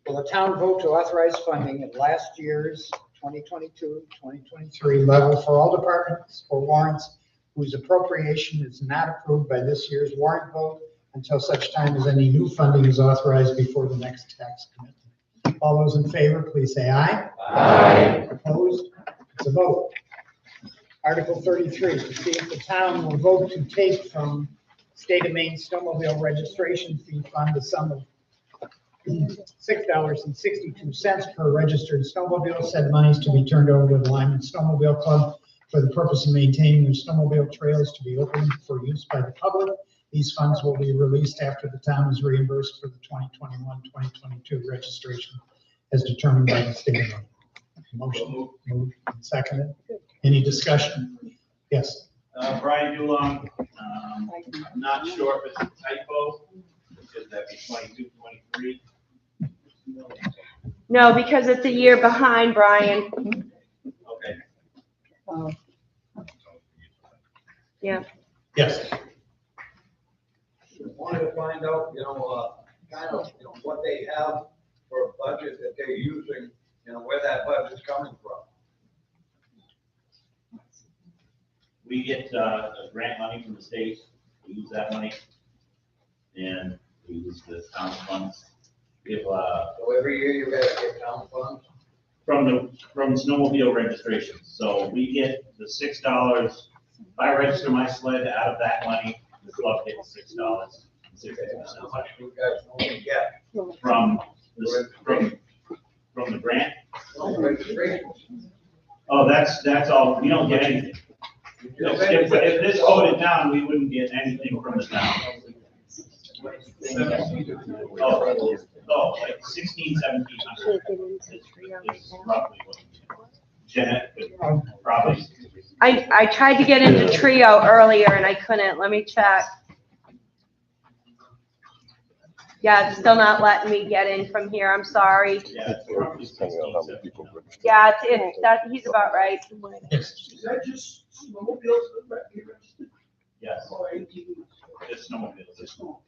will the town vote to authorize funding at last year's 2022-2023 Three level for all departments or warrants whose appropriation is not approved by this year's warrant vote until such time as any new funding is authorized before the next tax commitment. All those in favor, please say aye. Aye. Opposed? It's a vote. Article 33, to see if the town will vote to take from State of Maine Snowmobile Registration Fee Fund the sum of $6.62 per registered snowmobile. Said monies to be turned over to the Lyman Snowmobile Club for the purpose of maintaining their snowmobile trails to be open for use by the public. These funds will be released after the town is reimbursed for the 2021-2022 registration as determined by the state of Maine. Motion moved and seconded. Any discussion? Yes. Brian Dulong, I'm not sure if it's a typo, because that'd be 22, 23. No, because it's a year behind, Brian. Okay. Yeah. Yes. Wanted to find out, kind of, what they have for a budget that they're using, where that budget's coming from. We get grant money from the state, we use that money, and we use the town funds. If, So every year you guys get town funds? from snowmobile registrations, so we get the $6. If I register my sled out of that money, the club gets $6. How much do you guys normally get? From the grant? Registrations. Oh, that's all, we don't get anything. If this voted down, we wouldn't get anything from the town. Oh, like 16, 1700. Is roughly what. Jeanette could probably. I tried to get into Trio earlier and I couldn't. Let me check. Yeah, it's still not letting me get in from here. I'm sorry. Yeah, it's roughly 16, 1700. Yeah, he's about right. Is that just snowmobiles that are registered? Yes. Or ATVs? Just snowmobiles. Just snowmobiles.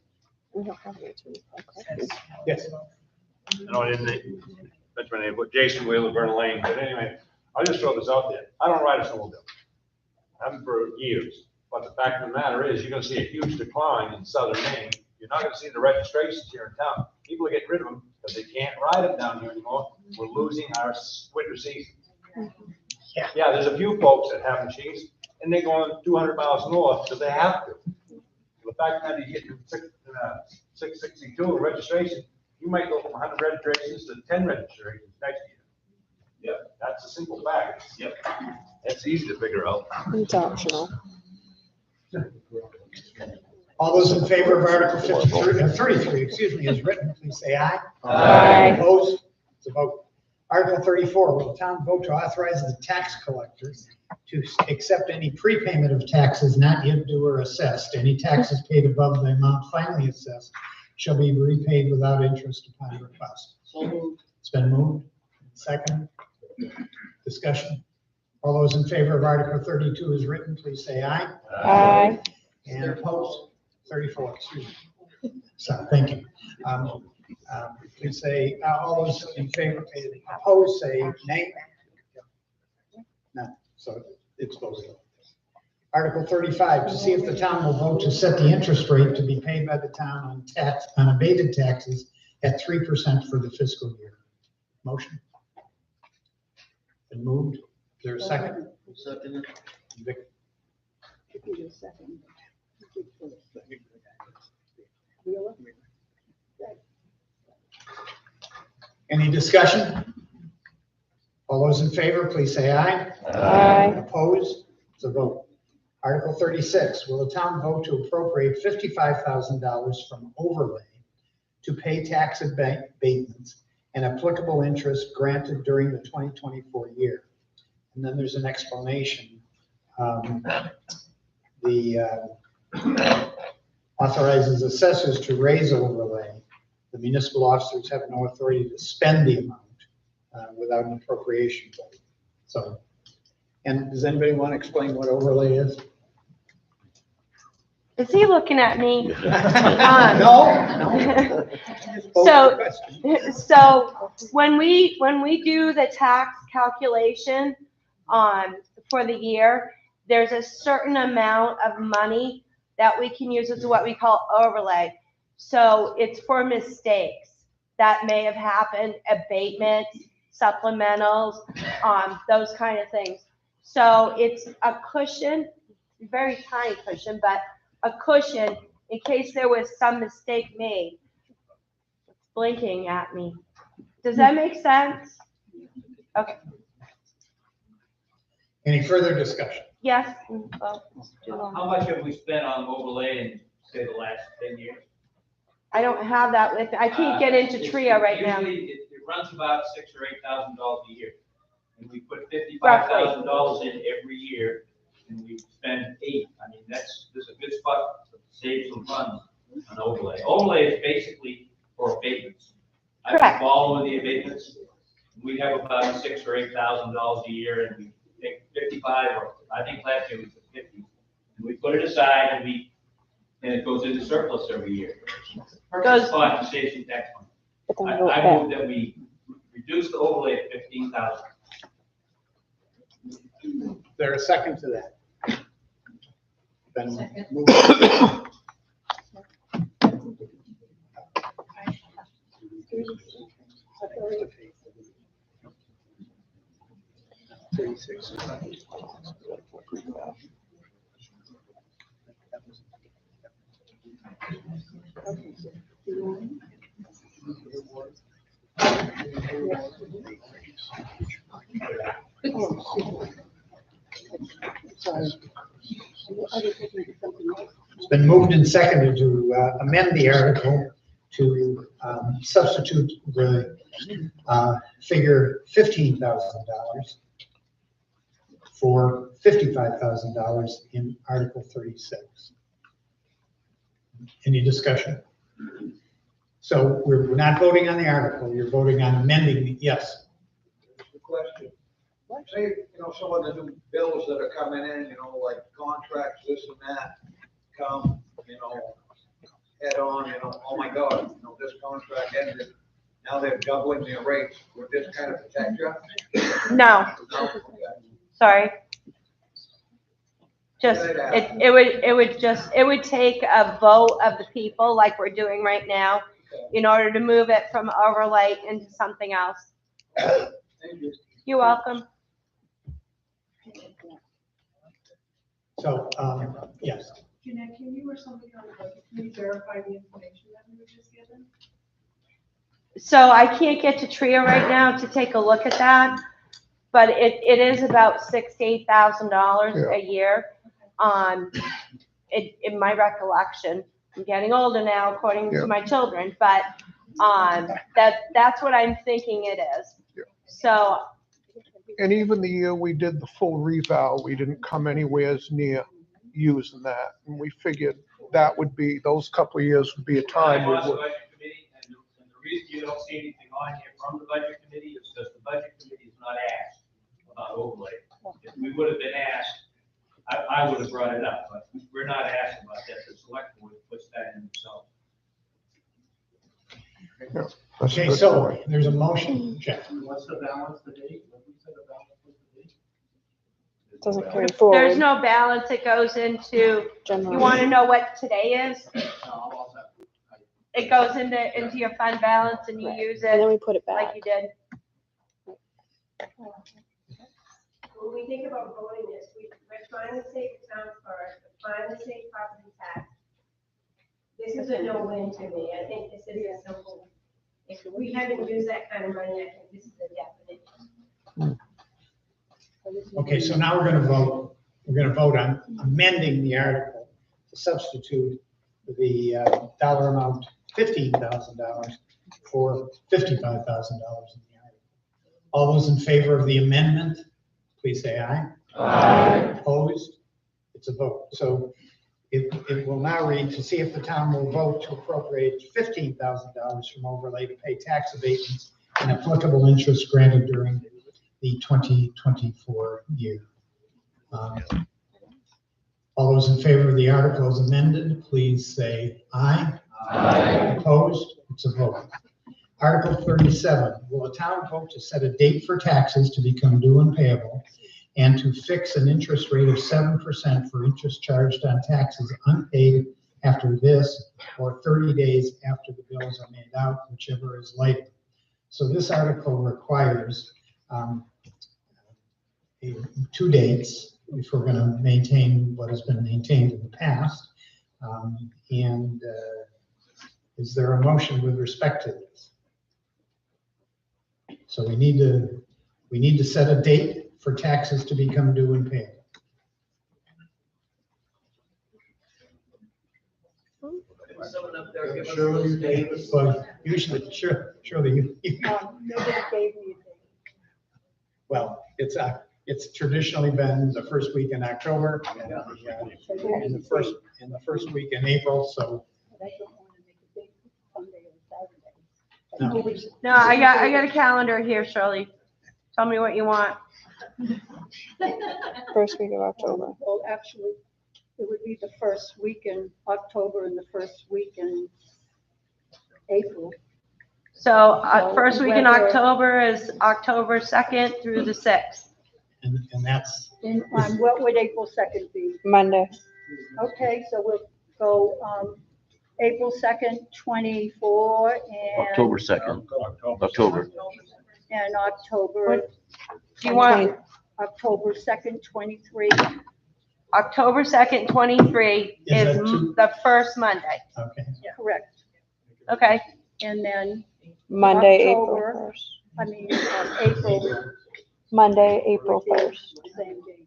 Yes. I didn't mention my name, but Jason Wheeler, Vernon Lane, but anyway, I'll just throw this out there. I don't ride a snowmobile. I haven't for years, but the fact of the matter is, you're gonna see a huge decline in southern Maine. You're not gonna see the registrations here in town. People are getting rid of them because they can't ride them down here anymore. We're losing our winter season. Yeah, there's a few folks that have machines, and they're going 200 miles north because they have to. The fact that you get 662 registration, you might go from 100 registrations to 10 registrations next year. Yep. That's a simple fact. Yep. It's easy to figure out. It's optional. All those in favor of Article 33, excuse me, as written, please say aye. Aye. Opposed? It's a vote. Article 34, will the town vote to authorize the tax collector to accept any prepayment of taxes not yet due or assessed? Any taxes paid above the amount finally assessed shall be repaid without interest upon request. It's been moved. Second. Discussion. All those in favor of Article 32 as written, please say aye. Aye. And opposed? 34, excuse me. So, thank you. Please say, all those in favor, opposed, say nay. No, so it's voted. Article 35, to see if the town will vote to set the interest rate to be paid by the town on abated taxes at 3% for the fiscal year. Motion? Been moved. Is there a second? Second. Vic? Any discussion? All those in favor, please say aye. Aye. Opposed? It's a vote. Article 36, will the town vote to appropriate $55,000 from overlay to pay tax abatements and applicable interest granted during the 2024 year? And then there's an explanation. Authorizes assessors to raise overlay. The municipal officers have no authority to spend the amount without an appropriation vote. So, and does anybody want to explain what overlay is? Is he looking at me? No. So when we do the tax calculation for the year, there's a certain amount of money that we can use as what we call overlay. So it's for mistakes that may have happened, abatements, supplementals, those kind of things. So it's a cushion, very tiny cushion, but a cushion in case there was some mistake made. It's blinking at me. Does that make sense? Okay. Any further discussion? Yes. How much have we spent on overlay in, say, the last 10 years? I don't have that with me. I can't get into TRIA right now. Usually, it runs about $6,000 or $8,000 a year. And we put $55,000 in every year, and we spend $8,000. I mean, there's a good spot to save some funds on overlay. Overlay is basically for abatements. I've been following the abatements. We have about $6,000 or $8,000 a year, and we take 55, or I think last year we took 50. And we put it aside, and it goes into surplus every year. Purchase fund to save some tax money. I move that we reduce the overlay to 15,000. Is there a second to that? Then move. It's been moved and seconded to amend the article to substitute the figure $15,000 for $55,000 in Article 36. Any discussion? So we're not voting on the article, you're voting on amending the, yes. The question, say, some of the new bills that are coming in, like contracts, this and that, come, head on, oh my God, this contract ended. Now they're doubling their rates. Would this kind of protect you? No. No? Sorry. It would take a vote of the people like we're doing right now in order to move it from overlay into something else. Thank you. You're welcome. So, yes. Jeanette, can you or somebody on the budget committee verify the information that we were just given? So I can't get to TRIA right now to take a look at that, but it is about $6,000 to $8,000 a year. In my recollection, I'm getting older now according to my children, but that's what I'm thinking it is. So. And even the year we did the full reval, we didn't come anywhere near using that. And we figured that would be, those couple of years would be a time we I'm on the would. budget committee, and the reason you don't see anything on here from the budget committee is because the budget committee is not asked about overlay. If we would have been asked, I would have brought it up, but we're not asked about that. The select board puts that in itself. Okay, so there's a motion, Jeff. What's the balance today? What we said the balance was today? Doesn't carry forward. There's no balance. It goes into, you want to know what today is? It goes into your fund balance and you use it. And then we put it back. Like you did. When we think about voting this, we're trying to save the town first, we're trying to save property tax. This is a no-win to me. I think this is a simple, if we hadn't used that kind of money, I think this is a definite. Okay, so now we're gonna vote. We're gonna vote on amending the article to substitute the dollar amount $15,000 for $55,000 in the article. All those in favor of the amendment, please say aye. Aye. Opposed? It's a vote. So it will now read to see if the town will vote to appropriate $15,000 from overlay to pay tax abatements and applicable interest granted during the 2024 year. All those in favor of the article as amended, please say aye. Aye. Opposed? It's a vote. Article 37, will a town vote to set a date for taxes to become due and payable and to fix an interest rate of 7% for interest charged on taxes unpaid after this or 30 days after the bills are made out, whichever is later. So this article requires 2 dates if we're going to maintain what has been maintained in the past. Is there a motion with respect to this? So we need to set a date for taxes to become due and paid. Someone up there give us those dates. Well, usually, surely you. Nobody gave me Well, it's traditionally been the first week in October and the first week in April, so. No, I got a calendar here, Shirley. Tell me what you want. First week of October. Well, actually, it would be the first week in October and the first week in April. So, first week in whether- October is October 2nd through the 6th. And that's. On what would April 2nd be? Monday. Okay, so we'll go, April 2nd, 24, and. October 2nd, October. And October. Do you want October 2nd, 23. October 2nd, 23 Is is that two- the first Monday. Okay. Correct. Okay. And then. Monday, October- April 1st. I mean, April. Monday, April which is 1st. the Same day.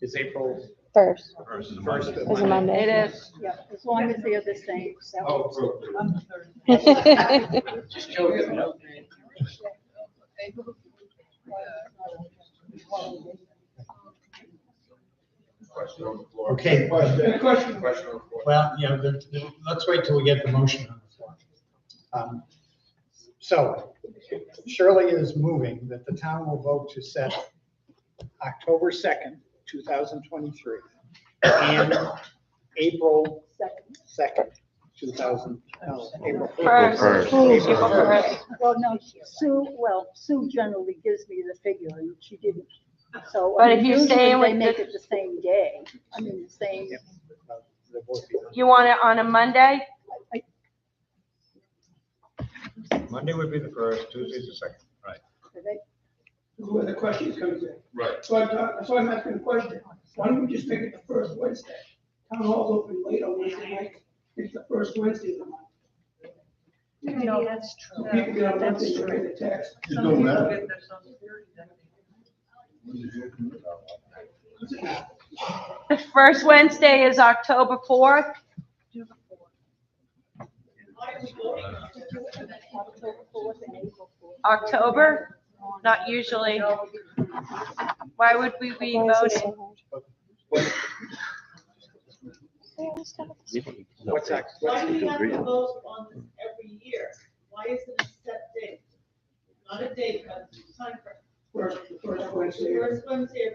Is April First. first? Is a Monday. It is. Yeah, as long as they're the same. that works. Just joking. Okay. Question. Well, yeah, let's wait till we get the motion on the floor. So Shirley is moving that the town will vote to set October 2nd, 2023, and April 2nd, April First. 1st. April 1st. Well, no, Sue generally gives me the figure and she didn't. So. But I if mean, you're usually staying they with make the- it the same day. I mean, the same. You want it on a Monday? Monday would be the first, Tuesday's the second. Right. Where the question comes in. Right. So I'm asking a question. Why don't we just make it the first Wednesday? Town hall's open late on Wednesday night. It's the first Wednesday of the month. No, that's So true. people get on That's Wednesday to true. pay the tax. It don't matter. Get their Social Security that day. The first Wednesday is October 4th. October, not usually. Why would we be Why is this voting? so hard? What's that? Why do you have to vote on this every year? Why is it a set date? Not a date, but a time frame. The first Wednesday. First Wednesday of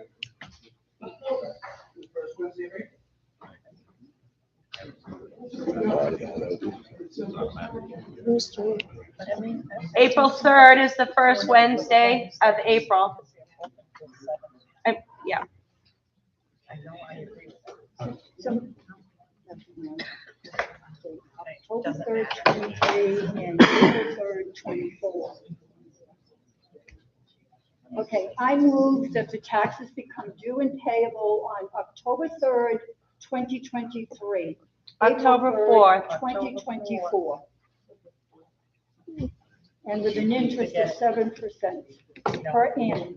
October. The first Wednesday of April. Who's three? April 3rd is the first Wednesday of April. Yeah. So. October 3rd, 23, and April 3rd, 24. Okay, I move that the taxes become due and payable on October 3rd, 2023. October April 3rd, 4th. 2024. And with an interest of 7% per annum.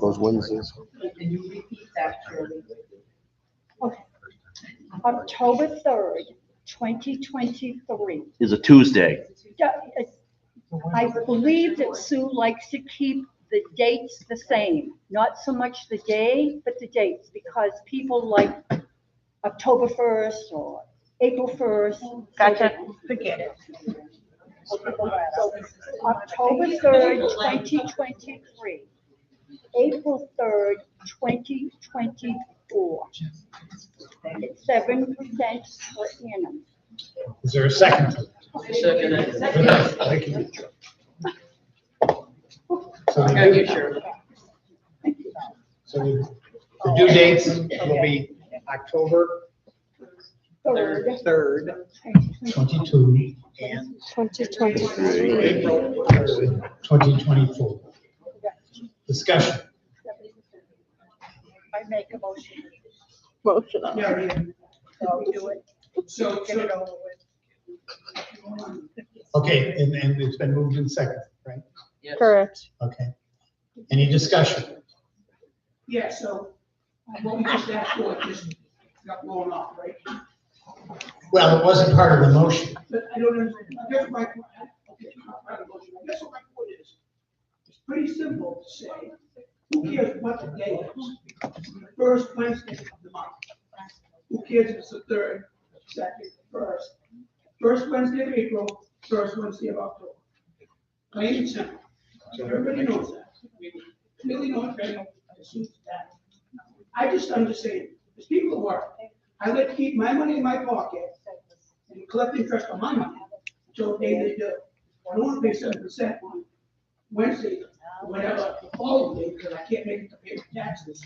Those Wednesdays. Can you repeat that, Shirley? Okay. October 3rd, 2023. Is a Tuesday. I believe that Sue likes to keep the dates the same, not so much the day, but the dates, because people like October 1st or April 1st. Gotcha. Forget it. Okay, so October 3rd, 2023, April 3rd, 2024. It's 7% per annum. Is there a second to Second. that? Thank you. So the Thank due- you, Shirley. so the due dates will be October third, 22, and 2023. April 3rd, 2024. Discussion. I make a motion. Motion on. So do it. So, Get it over with. Okay, and it's been moved in second, right? Correct. Okay. Any discussion? yeah, so what we just asked for just got blown off, right? Well, it wasn't part of the motion. But I don't understand. I guess my, okay, not part of the motion. I guess what my point is, it's pretty simple to say, who cares what the day is? The first Wednesday of the month. Who cares if it's the third, second, first? First Wednesday of April, first Wednesday of October. Plain and simple. So everybody knows that. Really know it, that. I'm just saying, there's people who work. I let keep my money in my pocket and collect interest on my money until the day they do. I don't want to pay 7% on Wednesday, or whatever, the following day, because I can't make it to pay my taxes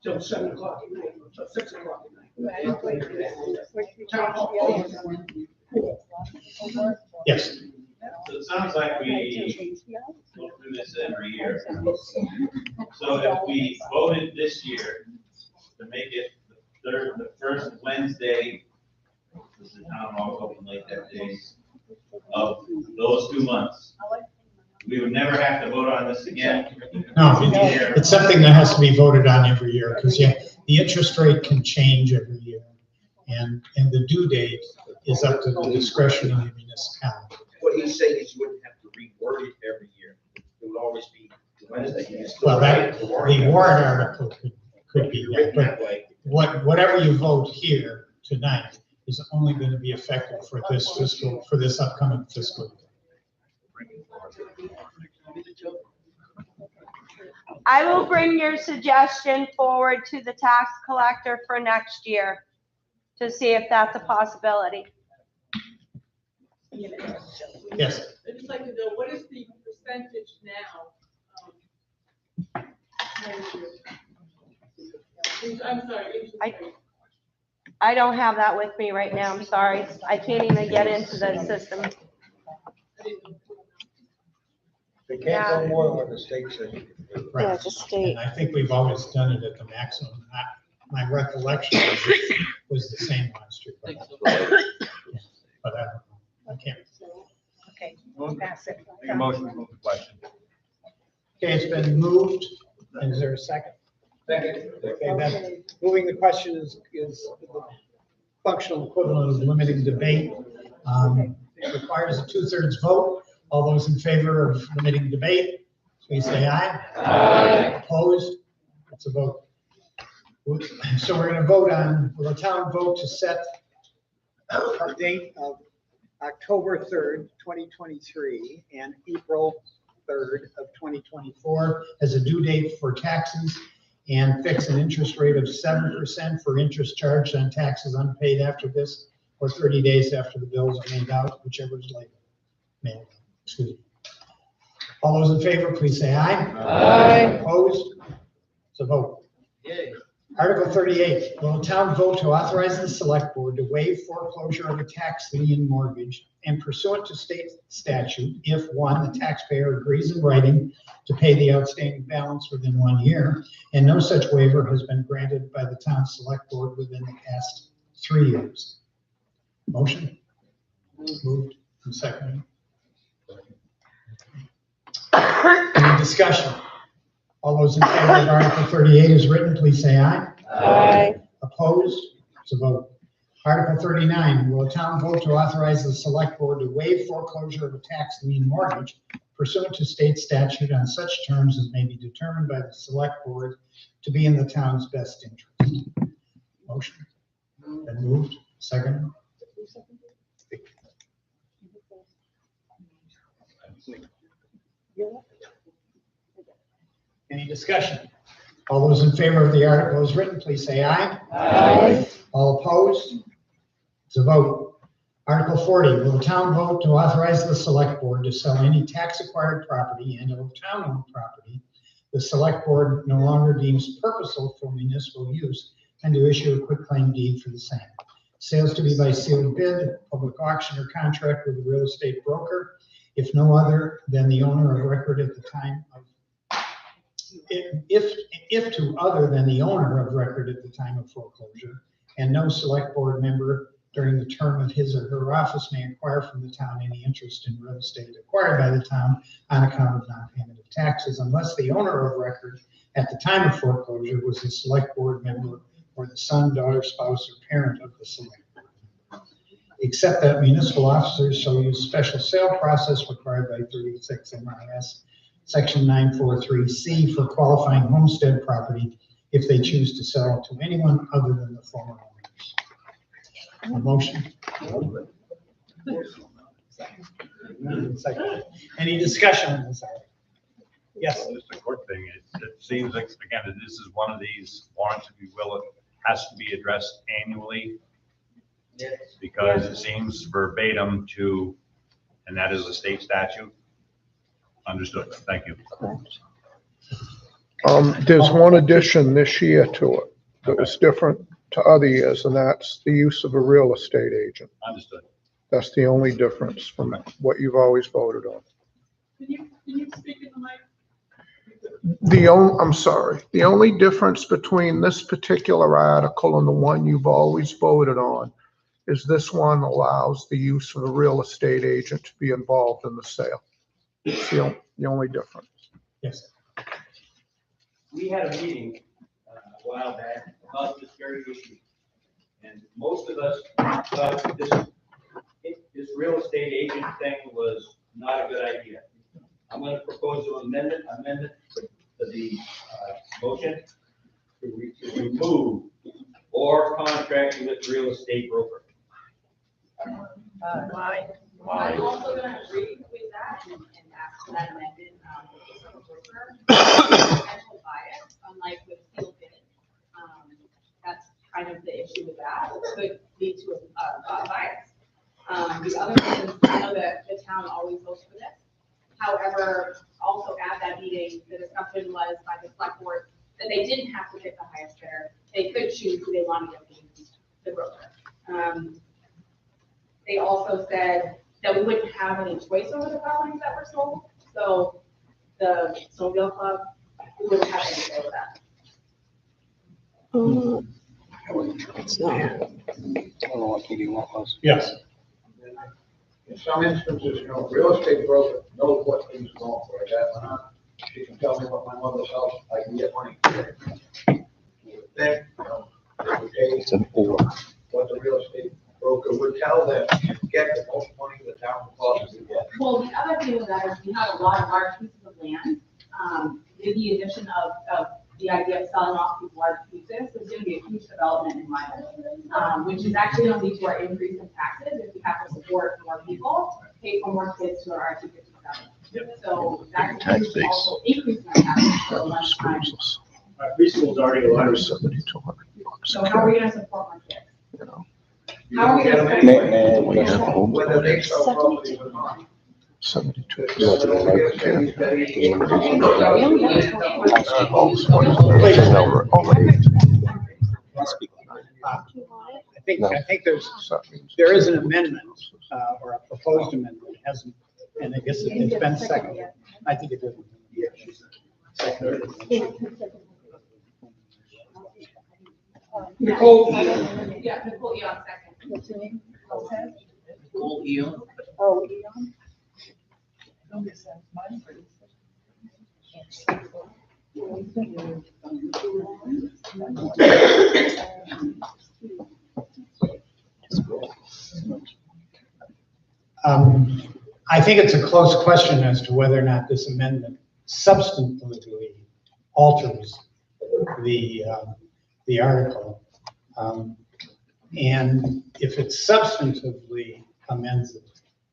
till 7 o'clock at night, or till 6 o'clock at night. Town hall closed. Yes. So it sounds like we go through this every year. So if we voted this year to make it the first Wednesday, this is town hall open late that day, of those 2 months, we would never have to vote on this again. No, it's something that has to be voted on every year, because the interest rate can change every year. And the due date is up to the discretion of the municipality. What he's saying is you wouldn't have to reword it every year. It would always be Wednesday. You just Well, write that, the the warrant. warrant article could be, that, Written that but way. whatever you vote here tonight is only going to be effective for this upcoming fiscal year. I will bring your suggestion forward to the tax collector for next year to see if that's a possibility. Yes. I'd just like to know, what is the percentage now? I'm sorry. I don't have that with me right now, I'm sorry. I can't even get into the system. They can't go more than what the state says. you can do. Right. Yeah, the state. And I think we've always done it at the maximum. My recollection was the same last year. But I don't know. I can't. Okay, we'll pass it. Make a motion to move the question. Okay, it's been moved. Is there a second? Second. Okay, that Moving the question is the functional equivalent of limiting debate. It requires a 2/3 vote. All those in favor of limiting debate, please say aye. Aye. Opposed? It's a vote. So we're going to vote on, will the town vote to set a date of October 3rd, 2023, and April 3rd of 2024 as a due date for taxes and fix an interest rate of 7% for interest charged on taxes unpaid after this, or 30 days after the bills are made out, whichever is later. Mailed, excuse me. All those in favor, please say aye. Aye. Opposed? It's a vote. Yay. Article 38, will the town vote to authorize the select board to waive foreclosure of a tax lien mortgage and pursuant to state statute if, one, the taxpayer agrees in writing to pay the outstanding balance within 1 year, and no such waiver has been granted by the town select board within the past 3 years. Motion? Moved and seconded. Any discussion? All those in favor of Article 38 as written, please say aye. Aye. Opposed? It's a vote. Article 39, will the town vote to authorize the select board to waive foreclosure of a tax lien mortgage pursuant to state statute on such terms as may be determined by the select board to be in the town's best interest? Motion. Been moved. Second. Any discussion? All those in favor of the article as written, please say aye. Aye. All opposed? It's a vote. Article 40, will the town vote to authorize the select board to sell any tax-acquired property and or town-owned property the select board no longer deems purposeful for municipal use and to issue a quitclaim deed for the same? Sales to be by sealed bid, public auction, or contract with a real estate broker, if no other than the owner of record at the time of, if to other than the owner of record at the time of foreclosure, and no select board member during the term of his or her office may acquire from the town any interest in real estate acquired by the town on account of non-payment of taxes, unless the owner of record at the time of foreclosure was a select board member or the son, daughter, spouse, or parent of the select board. Except that municipal officers shall use special sale process required by 36 MIS Section 943C for qualifying homestead property if they choose to sell to anyone other than the former owners. A motion? Second. Any discussion on this item? Yes. Just a quick thing. It seems like, again, that this is one of these warrants, if you will, it has to be addressed annually. Yes. Because it seems verbatim to, and that is a state statute. Understood. Thank you. There's one addition this year to it that was different to other years, and that's the use of a real estate agent. Understood. That's the only difference from what you've always voted on. Can you speak in the mic? I'm sorry, the only difference between this particular article and the one you've always voted on is this one allows the use of a real estate agent to be involved in the sale. It's the only difference. Yes. We had a meeting a while back about this very issue. And most of us thought this real estate agent thing was not a good idea. I'm going to propose an amendment to the motion to remove or contracting with real estate broker. Why? I'm also gonna agree with that and ask that amended, potential bias, unlike with sealed bid. That's kind of the issue with that, it could lead to a bias. The other thing is, I know that the town always votes for this. However, also at that meeting, the discussion was by the select board that they didn't have to pick the highest bidder. They could choose who they wanted to be the broker. They also said that we wouldn't have any choice over the properties that were sold. So the Snowmobile Club, we wouldn't have any say with that. It's not. I don't know what meeting that was. Yes. In some instances, real estate broker knows what things are going for. That she can tell me what my mother's house, I can get money. Then, they would pay what the real estate broker would tell them to get the most money the town would possibly get. Well, the other thing with that is we have a lot of large pieces of land. With the addition of the idea of selling off these large pieces, there's going to be a huge development in Lyman, which is actually going to lead to our increase in taxes if we have to support more people, pay for more kids to our R257. So that's a huge also increase in our taxes for less time. Preschool's already a lot of So how are we going to support more kids? How are we going to support Whether they sell property or not. 72. I think there is an amendment, or a proposed amendment, it hasn't, and I guess it's been seconded. I think it did. Nicole, yeah, Nicole Eon second. What's your name? Nicole Eon. Oh, Eon? I think it's a close question as to whether or not this amendment substantively alters the article. And if it substantively amends it,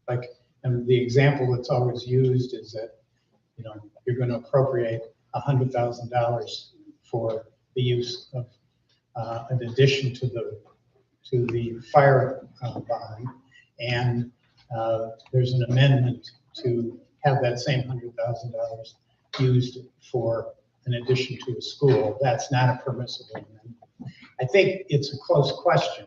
like, and the example that's always used is that, you're going to appropriate $100,000 for the use of an addition to the fire barn, And there's an amendment to have that same $100,000 used for an addition to a school. That's not a permissible amendment. I think it's a close question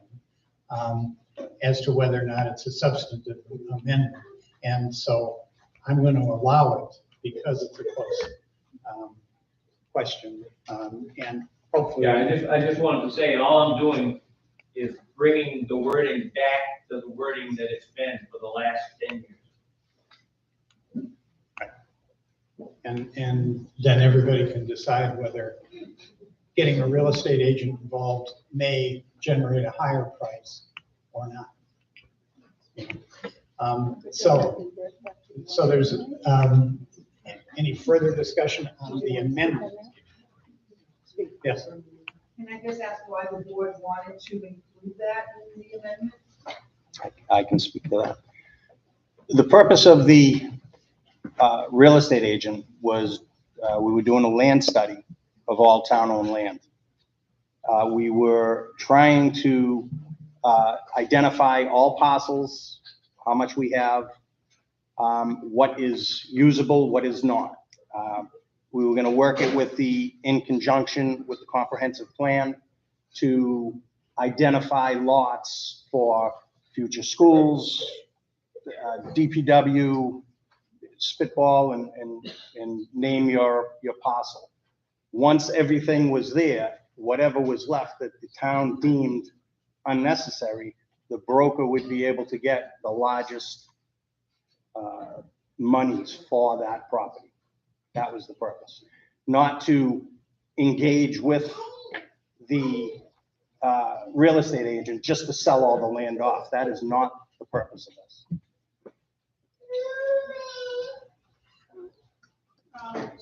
as to whether or not it's a substantive amendment. And so I'm going to allow it because it's a close question. And hopefully. Yeah, I just wanted to say, and all I'm doing is bringing the wording back to the wording that it's been for the last 10 years. And then everybody can decide whether getting a real estate agent involved may generate a higher price or not. So there's any further discussion on the amendment? Yes. Can I just ask why the board wanted to include that in the amendment? I can speak to that. The purpose of the real estate agent was we were doing a land study of all town-owned land. We were trying to identify all parcels, how much we have, what is usable, what is not. We were going to work it in conjunction with the comprehensive plan to identify lots for future schools, DPW, spitball and name your parcel. Once everything was there, whatever was left that the town deemed unnecessary, the broker would be able to get the largest monies for that property. That was the purpose. Not to engage with the real estate agent just to sell all the land off. That is not the purpose of this.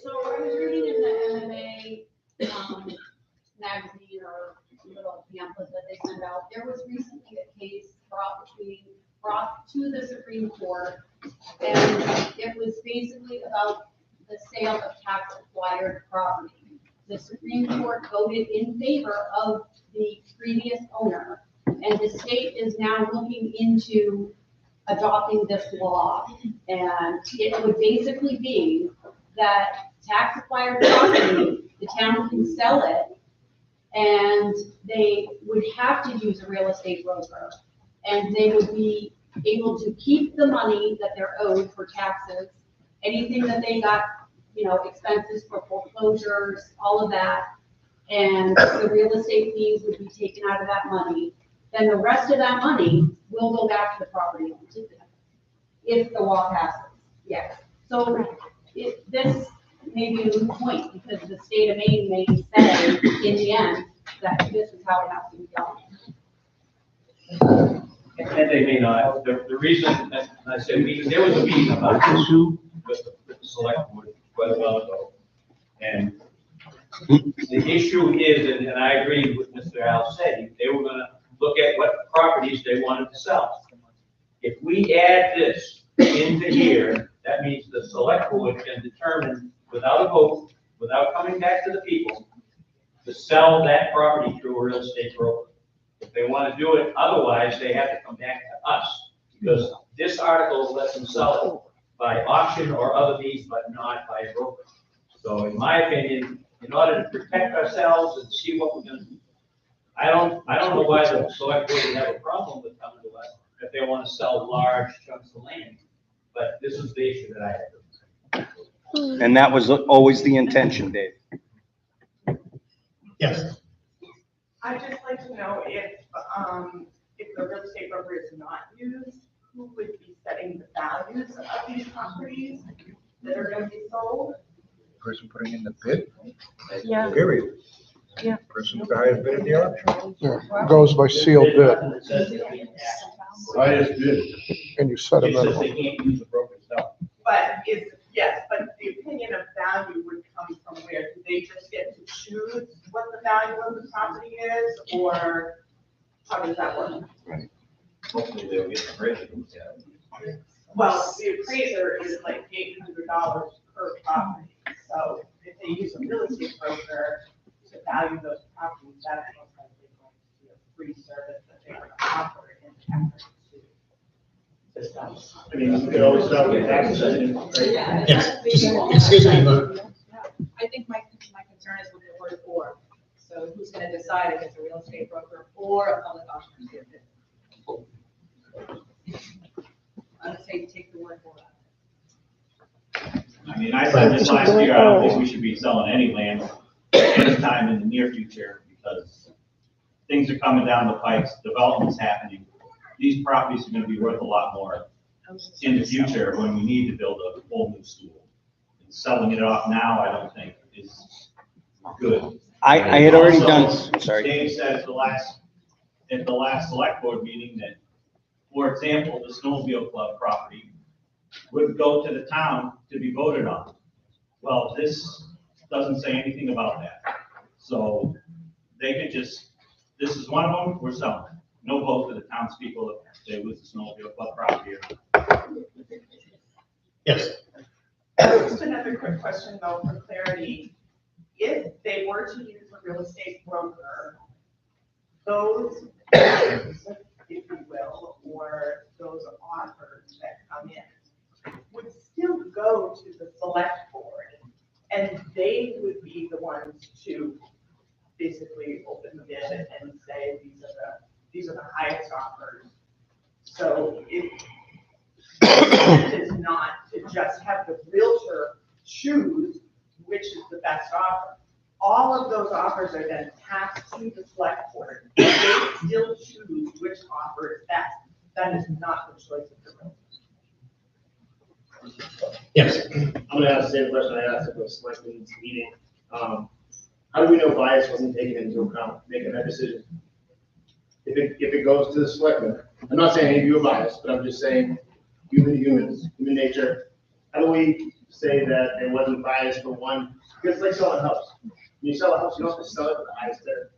So I was reading in the MMA magazine or little pamphlet that they sent out. There was recently a case brought to the Supreme Court, and it was basically about the sale of tax-acquired property. The Supreme Court voted in favor of the previous owner, and the state is now looking into adopting this law. And it would basically be that tax-acquired property, the town can sell it, and they would have to use a real estate broker, and they would be able to keep the money that they're owed for taxes, anything that they got, expenses for foreclosures, all of that, and the real estate fees would be taken out of that money. Then the rest of that money will go back to the property owner if the law passes. Yes. So this may be a moot point because the state of Maine may say in the end that this is how it has to be done. And they may not. The reason that I said there was a meeting about this with the select board quite a while ago. And the issue is, and I agree with Mr. Al said, they were gonna look at what properties they wanted to sell. If we add this into here, that means the select board can determine without a vote, without coming back to the people, to sell that property through a real estate broker. If they want to do it, otherwise they have to come back to us, because this article lets them sell it by auction or other means, but not by a broker. So in my opinion, in order to protect ourselves and see what we're gonna do, I don't know why the select board would have a problem with coming to us if they want to sell large chunks of land. But this is the issue that I had. And that was always the intention, Dave. Yes. I'd just like to know if the real estate broker is not used, who would be setting the values of these properties that are going to be sold? Person putting in the bid? Yeah. Period. Yeah. Person with the highest bid at the auction. Yeah, goes by sealed bid, Highest bid. and you set a It says minimum. they can't use a broker sell. But but the opinion of value would come from where? Do they just get to choose what the value of the property is, or how does that work? Right. Hopefully they'll get the appraiser. Well, the appraiser is like $800 per property. So if they use a real estate broker to value those properties, that's most likely going to be a free service that they're going to offer in effort I mean, we could always start with tax session, right? Yes, just, excuse me, but I think my concern is with the word or. So who's gonna decide if it's a real estate broker or a public auction? I would say take the word or out. I mean, I said this last year, I don't think we should be selling any land anytime in the near future because things are coming down the pipes, development's happening. These properties are gonna be worth a lot more in the future when we need to build a whole new school. And selling it off now, I don't think is good. I had already Also, done, sorry. Dave said at the last select board meeting that, for example, the snowmobile club property would go to the town to be voted on. Well, this doesn't say anything about that. So they could just, this is one of them, we're selling. No vote to the townspeople if they lose the snowmobile club property. yes. Just another quick question though, for clarity. If they were to use a real estate broker, those, bids, if you will, or those offers that come in would still go to the select board and they would be the ones to basically open the bid and say, these are the highest offers. So it is not to just have the realtor choose which is the best offer. All of those offers are then passed to the select board. They still choose which offer is best. That is not the choice of the realtor. Yes. I'm gonna ask the same question I asked at the selectmen's meeting. How do we know bias wasn't taken into account making that decision? If it goes to the selectmen, I'm not saying any of you are biased, but I'm just saying human nature. How do we say that there wasn't bias for one? Because it's like selling a house. When you sell a house, you don't have to sell it for the highest bidder.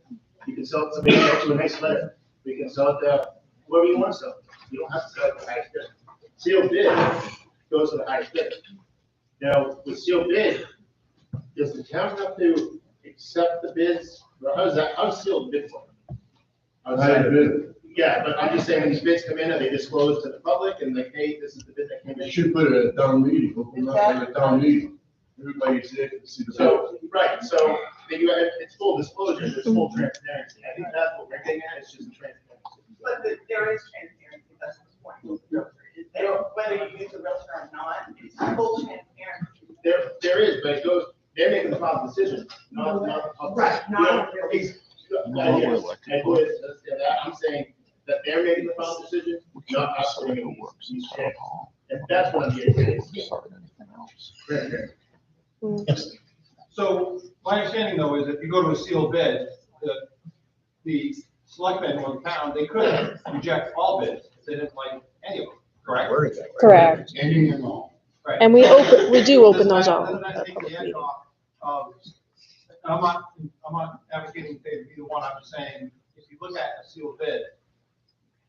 You can sell it to somebody who wants you a nice letter. We can sell it to whoever you want to sell it. You don't have to sell it for the highest bidder. Sealed bid goes to the highest bidder. Now, with sealed bid, does the town have to accept the bids? Or how does sealed bid work? Highest bid. Yeah, but I'm just saying, when these bids come in, are they disclosed to the public and like, hey, this is the bid that came in? You should put it at a town meeting, open up at a town meeting. Everybody's there to see the. So, right, so then it's full disclosure, there's full transparency. I think that's what we're getting at, it's just transparency. But there is transparency, that's the point. They don't, whether you use a realtor or not, it's full transparency. There is, but it goes, they're making the final decision, not the public. Right, not You know, yes, I'm saying that they're making the final decision, not us doing these checks. And that's what I'm getting at. Yes. So my understanding though is if you go to a sealed bid, the selectmen or the town, they could reject all bids if they didn't like any of them, correct? Correct. Any and all. Right. And we do open those all. Doesn't that take the edge off of, I'm not advocating in favor of either one, I'm just saying, if you look at a sealed bid,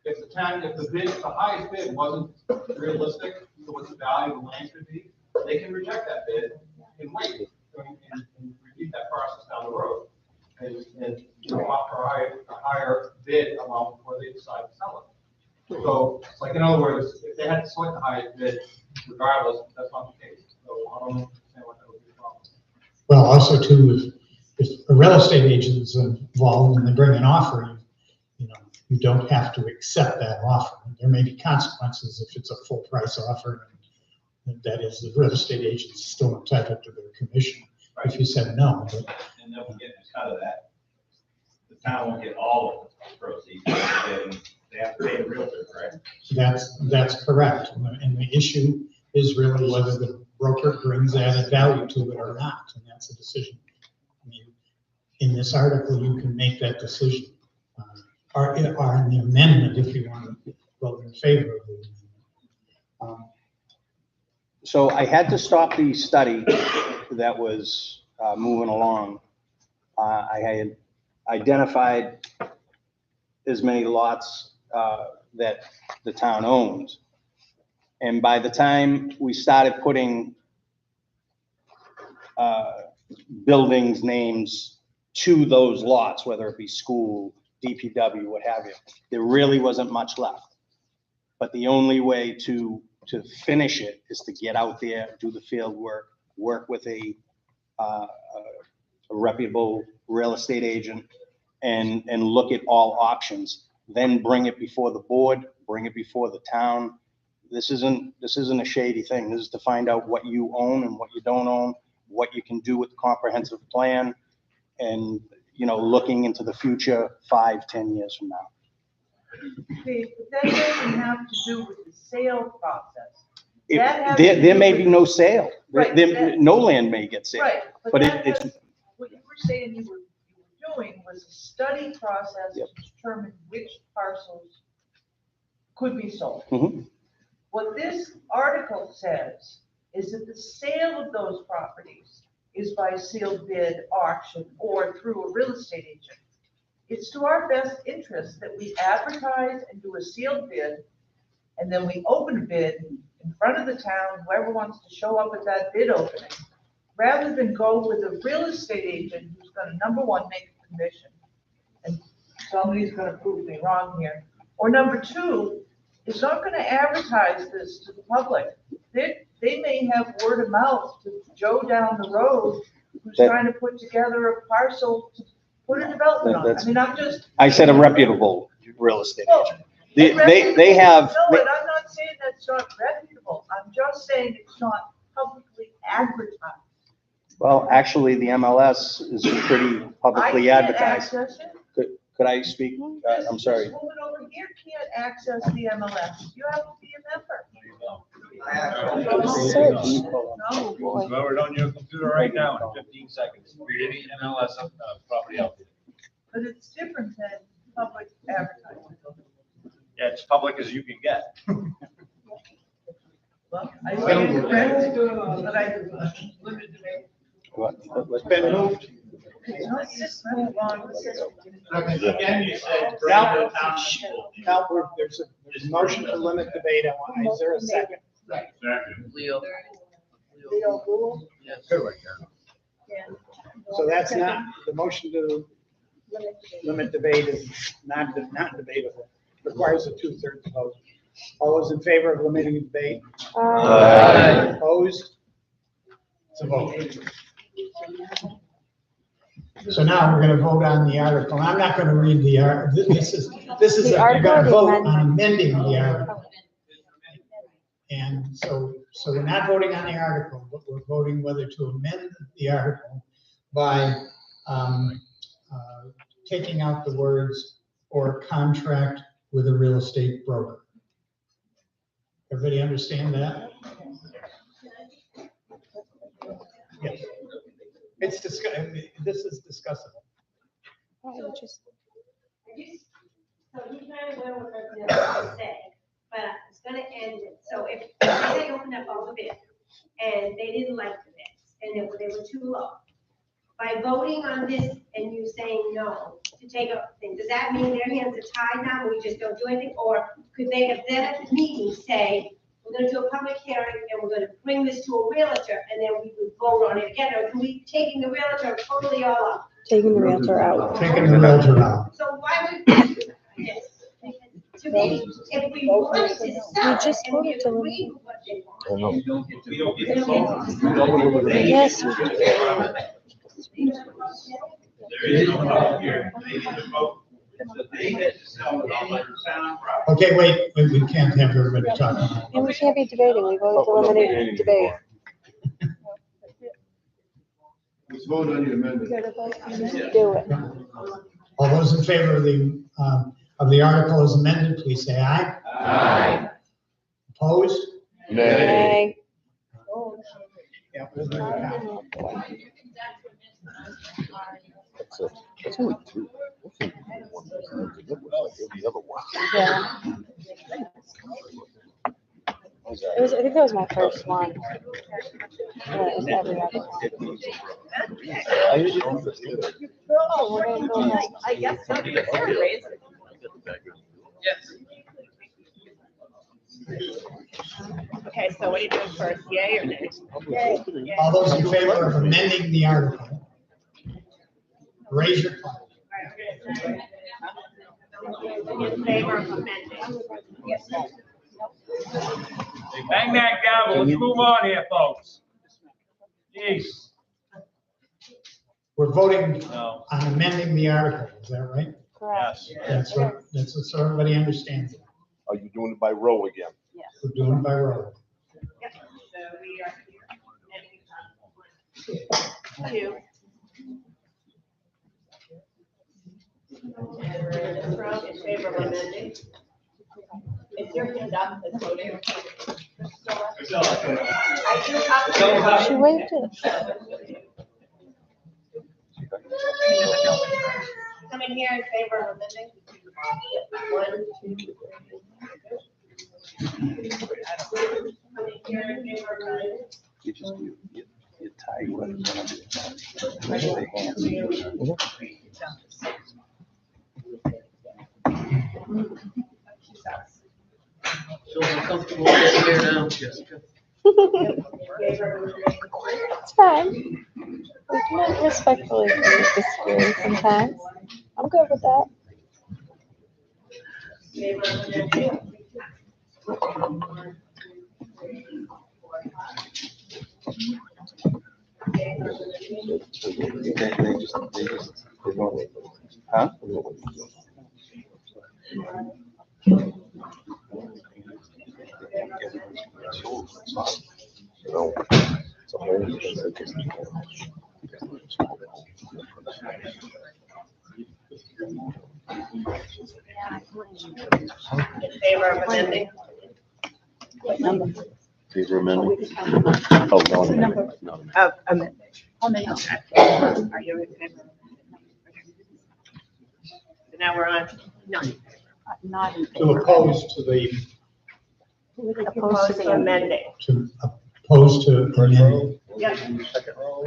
if the highest bid wasn't realistic to what the value of the land could be, they can reject that bid and wait and repeat that process down the road. And offer a higher bid amount before they decide to sell it. So, like in other words, if they had to select the highest bid regardless, that's not the case. So I don't understand what that would be a problem. Well, also too, if a real estate agent is involved and they bring an offer, you don't have to accept that offer. There may be consequences if it's a full price offer. And that is, the real estate agent is still entitled to their commission if you said no. But And they'll be getting a cut of that. The town won't get all of the proceeds. They have to pay the realtor, correct? that's correct. And the issue is really whether the broker brings added value to it or not, and that's a decision. I mean, in this article, you can make that decision. Or in the amendment, if you want to vote in favor of the amendment. So I had to stop the study that was moving along. I had identified as many lots that the town owns. And by the time we started putting buildings names to those lots, whether it be school, DPW, what have you, there really wasn't much left. But the only way to finish it is to get out there, do the field work with a reputable real estate agent and look at all options, then bring it before the board, bring it before the town. This isn't a shady thing. This is to find out what you own and what you don't own, what you can do with the comprehensive plan, and, you know, looking into the future 5-10 years from now. Okay, but that doesn't have to do with the sale process. If, That has to there do may with- be no sale. Right, There- that- no land may get sold. Right, But but it's, what you were saying you were doing was a study process to Yep. determine which parcels could be sold. Mhm. What this article says is that the sale of those properties is by sealed bid, auction, or through a real estate agent. It's to our best interest that we advertise and do a sealed bid, and then we open a bid in front of the town, whoever wants to show up at that bid opening, rather than go with a real estate agent who's gonna, number one, make a commission, and somebody's gonna prove me wrong here, or number two, is not gonna advertise this to the public. They may have word of mouth to Joe down the road who's That- trying to put together a parcel to put a development on. I That's- mean, I'm just. I said a reputable real estate Well, agent. They have, No, and I'm not saying that's not reputable. I'm just saying it's not publicly advertised. well, actually, the MLS is pretty publicly I can't advertised. access it. Could I speak? I'm sorry. This woman over here can't access the MLS. You have to be a member. Oh, boy. Well, we're on your computer right now in 15 seconds. Read any MLS property out there. But it's different than public advertising. Yeah, it's public as you can get. Well, I say it's correct, but I. It's been moved. It's just not long. Again, you said bring Now, the town people. now, there's a motion to limit debate. Is there a second? Leo. Leo Rule? Yes. So that's not, the motion to limit debate is not debatable. Requires a 2/3 vote. All those in favor of limiting debate? Opposed? It's a vote. So now we're gonna vote on the article. I'm not gonna read the this is, The you're article gonna or the vote amendment? on amending the article. And so we're not voting on the article, but we're voting whether to amend the article by taking out the words "or contract with a real estate broker." Everybody understand that? Yes. It's this is discussable. Oh, just- So he kind of went with what I was gonna say, but I was gonna end it. So if they opened up all the bids and they didn't like the bids and they were too low, by voting on this and you saying no to take a thing, does that mean their hands are tied now and we just don't do anything? Or could they have then at the meeting say, we're gonna do a public hearing and we're gonna bring this to a realtor and then we would vote on it again? Or can we taking the realtor totally all out? Taking the realtor out. Taking the realtor out. So why would, yes, to me, if we wanted to sell it just and we voted to agreed with what they wanted. We don't get to vote. Yes. There is no public hearing. They need to vote. They get to sell it on their town property. Okay, wait, we can't have everybody talking. And we can't be debating. We voted to eliminate debate. Let's vote on the amendment. Do it. All those in favor of the article as amended, please say aye. Aye. Opposed? Nay. Yeah, we'll bring it down. That's only two. The other one. Yeah. I think that was my first one. Yeah, it was every other one. Oh, we're gonna go next. I guess so. Yes. Okay, so what are you doing first, yay or nay? Yay. All those in favor of amending the article? Raise your flag. In favor of amending. Yes. Bang that gavel, let's move on here, folks. Jeez. We're voting No. on amending the article, is that right? Yes. That's so everybody understands it. Are you doing it by row again? We're doing it by row. Yep, so we are here. Two. In favor of amending. Is your hand up as voting? She waved it. Come in here in favor of amending. 1, 2, 3. Come in here in favor of amending. You tie with the hand. Feel more comfortable sitting there now, Jessica? It's fine. We can respectfully disagree sometimes. I'm good with that. Huh? No. In favor of amending. Favor amendment? Oh, no, no. Of amendment. How many? Are you in favor? So now we're on. None. Not in To favor. oppose to the, Opposed to amending. to oppose to amending. Yep. Second row.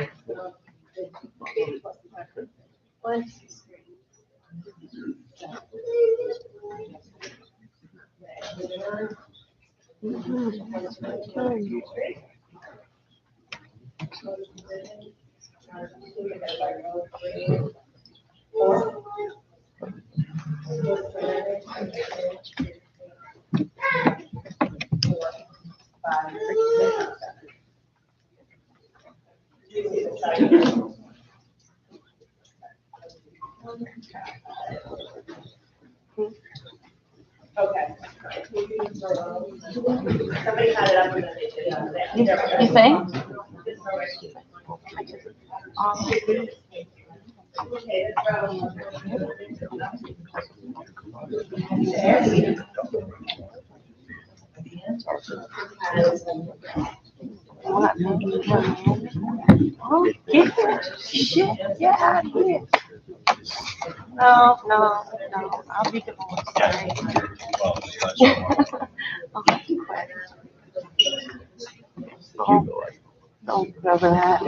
1, 4. Okay. Somebody had it up and then they did it. You think? Okay, Oh, shit, get out of here. No, I'll be divorced. Don't go over that.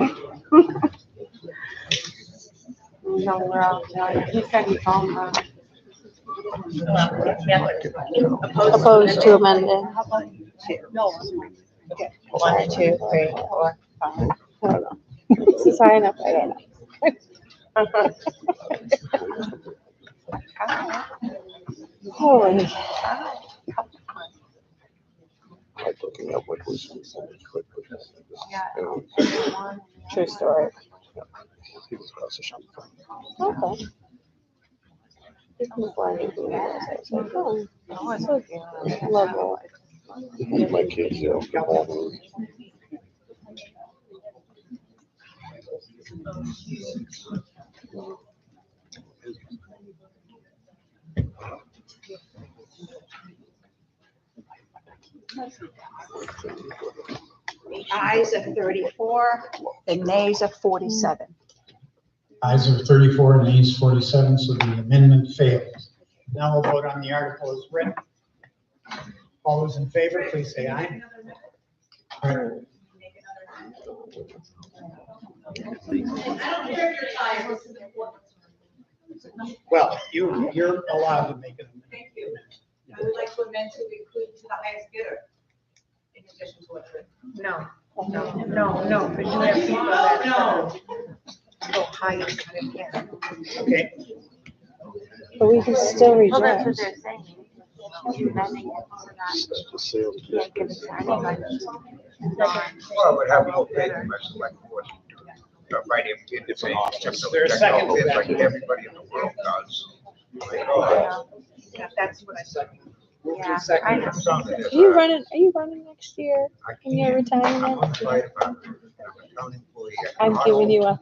No, we're out. He said he's home now. Opposed to amending. No. Okay. 1, 2, 3, 4, 5. I don't know. It's a sign up, I don't know. Holy. Like looking up what was. True story. He was across the street. Okay. Before I knew who he was, I was like, oh, so level. My kids, you know, come home. The ayes are 34, the nays are 47. Ayes are 34 and nays 47, so the amendment fails. Now we'll vote on the article as written. All those in favor, please say aye. All right. Well, you're allowed to make it. Thank you. I would like to amend to include to the highest bidder in addition to what's written. No, because you have people that go higher. Okay. But we can still Well, that's what reject. they're saying. Well, I would have no faith in my select board. Right, if it's There's a second to that. like everybody in the world does. Yeah, that's what I said. Yeah, Second. I know. Are you running next year in your retirement? I'm giving you a.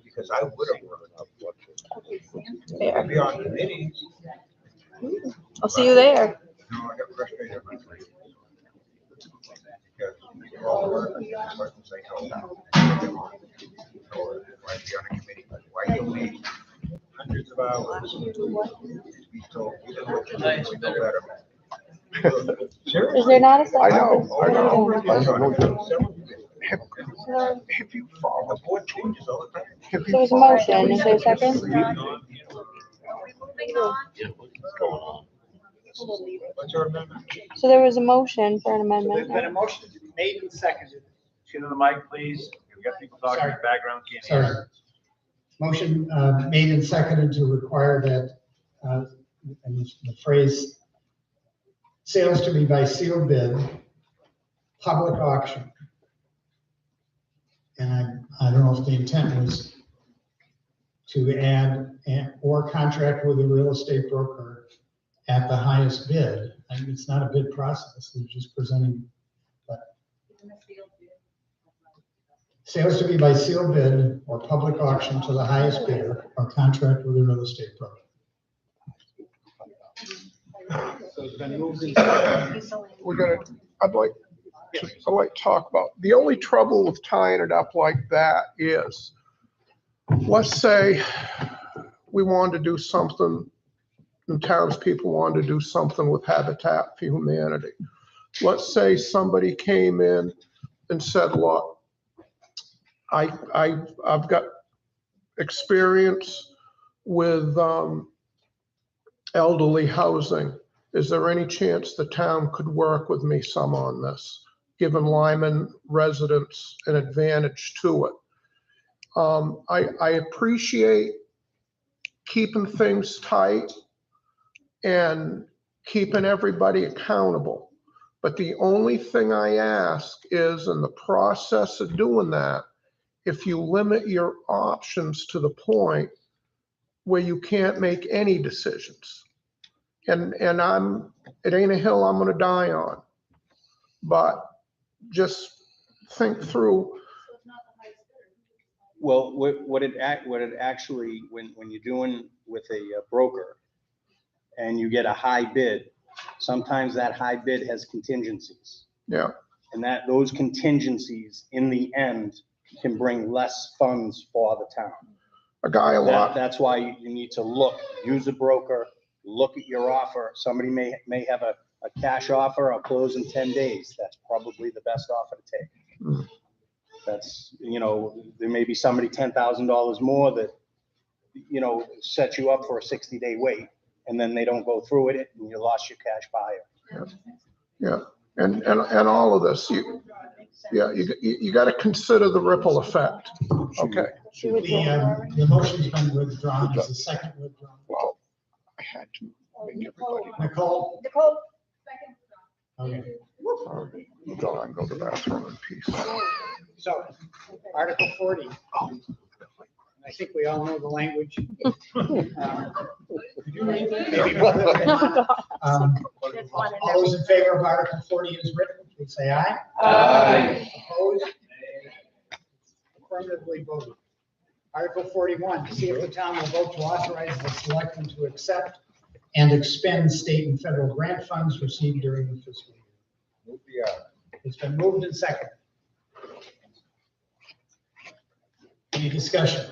Because I would have worked. Fair. I'd be on committees. I'll see you there. No, I got frustrated at my place. Because you all work, and the person say no. Or why be on a committee? Why you need hundreds of hours? Be told, you didn't look at it, we know better. Is there not a second? I know. Have you followed? The board changes all the time. There's a motion. Is there a second? What's your amendment? So there was a motion for an There's amendment. been a motion made and seconded. Get to the mic, please. We've got people talking in the background, can't hear. Sorry. Motion made and seconded to require that, and the phrase, sales to be by sealed bid, public auction. And I don't know if the intent was to add or contract with a real estate broker at the highest bid. I mean, it's not a bid process, they're just presenting. Sales to be by sealed bid or public auction to the highest bidder or contract with a real estate broker. So it's been moved and seconded. I'd like to talk about, the only trouble with tying it up like that is, let's say we wanted to do something, the townspeople wanted to do something with Habitat for Humanity. Let's say somebody came in and said, look, I've got experience with elderly housing. Is there any chance the town could work with me some on this, giving Lyman residents an advantage to it? I appreciate keeping things tight and keeping everybody accountable. But the only thing I ask is, in the process of doing that, if you limit your options to the point where you can't make any decisions. And it ain't a hill I'm gonna die on. But just think through. Well, what it actually, when you're doing with a broker and you get a high bid, sometimes that high bid has contingencies. Yeah. And those contingencies in the end can bring less funds for the town. That's why you need to use a broker, look at your offer. Somebody may have a cash offer, I'll close in 10 days. That's probably the best offer to take. That's, there may be somebody $10,000 more that, sets you up for a 60-day wait, and then they don't go through it and you lost your cash buyer. Yeah, and all of this, you got to consider the ripple effect. Okay. The motion's been withdrawn. Is the second withdrawn? Well, I had to make everybody. Nicole? Okay. Go to the bathroom in peace. So, Article 40. I think we all know the language. All those in favor of Article 40 as written, please say aye. Aye. Opposed? Affirmatively voted. Article 41, to see if the town will vote to authorize the selectmen to accept and expend state and federal grant funds received during the fiscal year. It's been moved and seconded. Any discussion?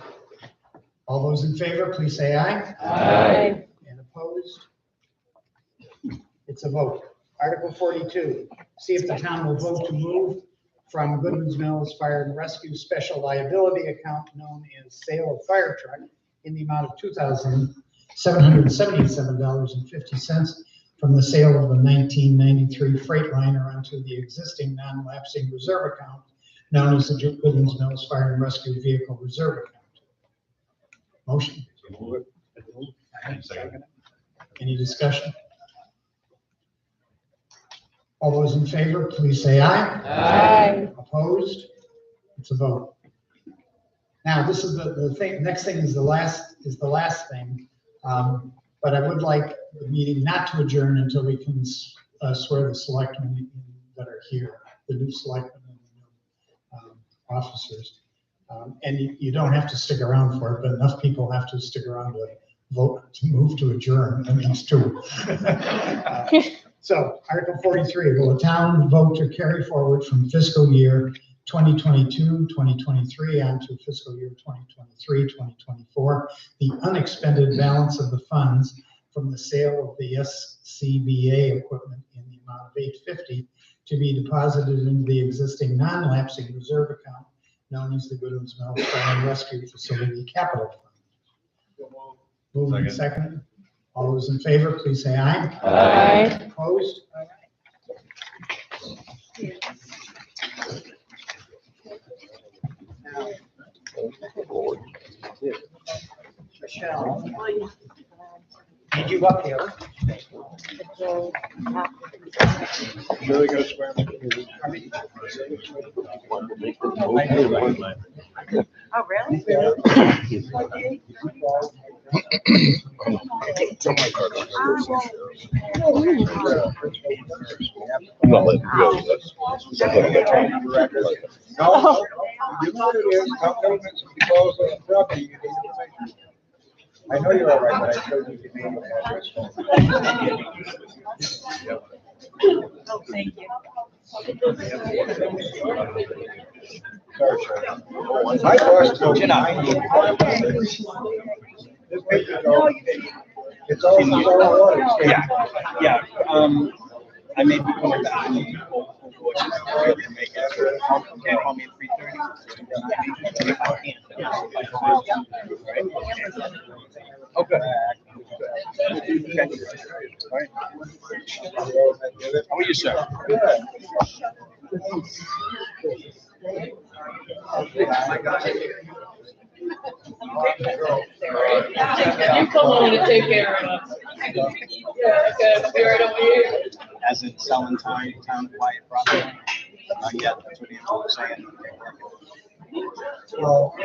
All those in favor, please say aye. Aye. And opposed? It's a vote. Article 42, see if the town will vote to move from Goodman's Mills Fire and Rescue Special Liability Account known as Sale of Fire Truck in the amount of $2,777.50 from the sale of the 1993 Freightliner onto the existing non-lapsing reserve account known as the Goodman's Mills Fire and Rescue Vehicle Reserve Account. Motion. Any discussion? All those in favor, please say aye. Aye. Opposed? It's a vote. Now, this is the thing, next thing is the last thing. But I would like the meeting not to adjourn until we can swear the selectmen that are here, the new selectmen and the new officers. And you don't have to stick around for it, but enough people have to stick around to vote to move to adjourn, at least two. So Article 43, will the town vote to carry forward from fiscal year 2022, 2023 on to fiscal year 2023, 2024, the unexpended balance of the funds from the sale of the SCBA equipment in the amount of $850 to be deposited into the existing non-lapsing reserve account known as the Goodwin's Mill Fire and Rescue Facility Capital Fund. Moved and seconded. All those in favor, please say aye. Aye. Opposed? Michelle, need you up here. Really gonna swear me? Oh, really? I'm not letting you go. No, you know what it is, compliments because of the property, you need information. I know you're all right, but I still need your name and address. Oh, thank you. Sorry, sir. My boss told me I need this picture, it's all water. Yeah, I may be going back to people who are able to make it. Okay, call me at 3:30. If I can't. Okay. All right. How are you, sir? You come on and take care of us. Yeah, okay, be right over here. As in selling town quiet property? Not yet, that's what Andrew was saying. Well, I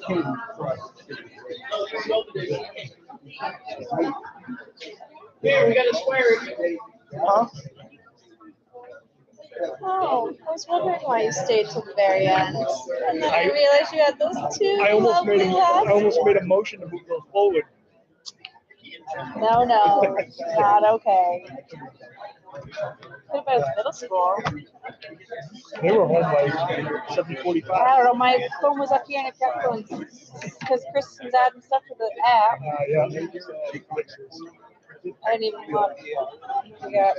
came Here, we got a swear. Huh? Oh, I was wondering why you stayed till the very end. And then I realized you had those two I almost made lovely a motion to move those forward. No, not okay. Could have been middle school. They were home by 7:45. I don't know, my phone was up here and it kept going, because Chris was adding stuff to the app. Yeah. I didn't even look. Yeah.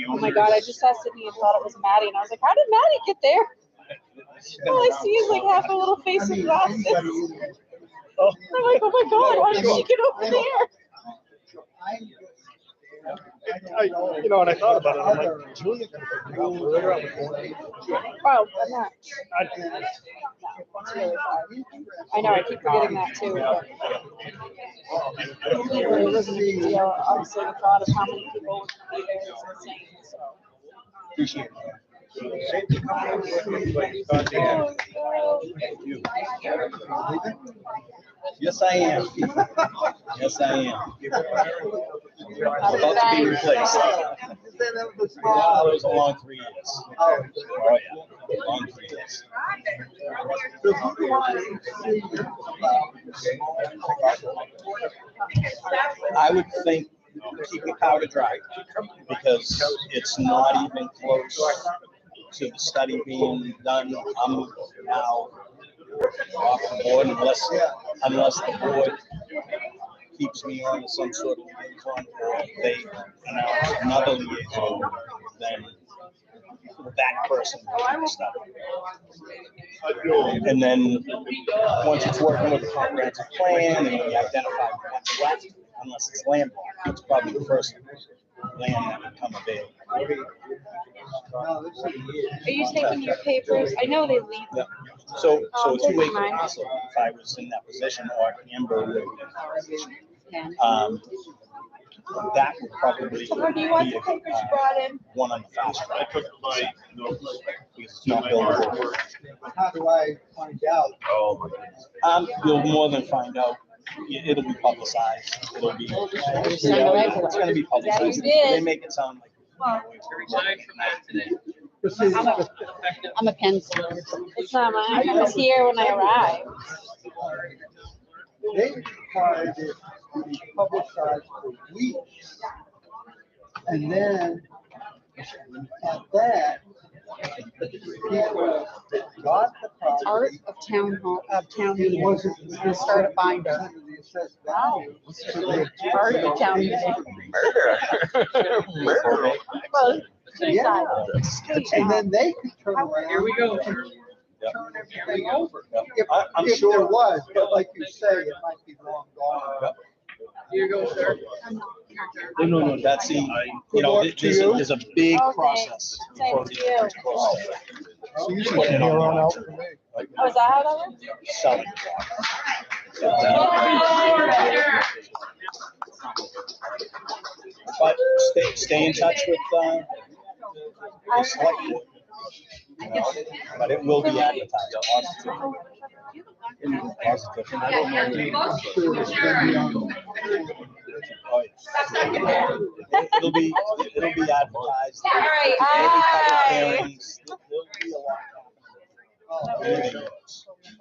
Oh my God, I just saw Sydney and thought it was Maddie, and I was like, how did Maddie get there? All I see is like half a little face of glasses. I'm like, oh my God, why did she get over there? And I thought about it. I'm like, Julia, Oh, I'm not. It's really fun. I know, I keep forgetting that too. But it wasn't a big deal. Obviously, the thought of how many people would be there is insane. So. Appreciate it. Yes, I am. Yes, I am. About to be replaced. It was a long 3 years. Oh, yeah, long 3 years. I would think keep your powder dry because it's not even close to the study being done. I'm now off the board unless the board keeps me on as some sort of liaison, or they announce another liaison, then that person will do the study. And then once it's working with the comprehensive plan and we identify what's left, unless it's landlocked, it's probably the first land that would come available. Are you taking your papers? I know they leave them So a two-acre parcel, if I was in that position, or Amber would, that would probably So do you want be the papers brought in? one on the fast track. I took my notebook. Because it's not buildable. How do I find out? Oh, my goodness. You'll more than find out. It'll be publicized. It'll be, it's gonna be publicized. They make it sound like. I'm a pencil. It's not mine. I was here when I arrived. They required it to be publicized for weeks. And then at that, people that got the Art property. of town hall, of town It meeting. wasn't. You start a binder. Art of town meeting. Murder. Well, Yeah. suicide. And then they could turn around. Here we go. and turn everything over. If, I'm if sure- there was, but like you say, it might be long gone. Here you go, sir. No, that's the, you know, there's a big Okay. process. Same to you. So you should hear on out for me. Oh, is that how that works? Selling. But stay in touch with, the select board. You know, but it will be advertised positive. Oh, yeah. It'll be advertised. All right. There'll be public Bye. hearings. There'll be a lot. Oh,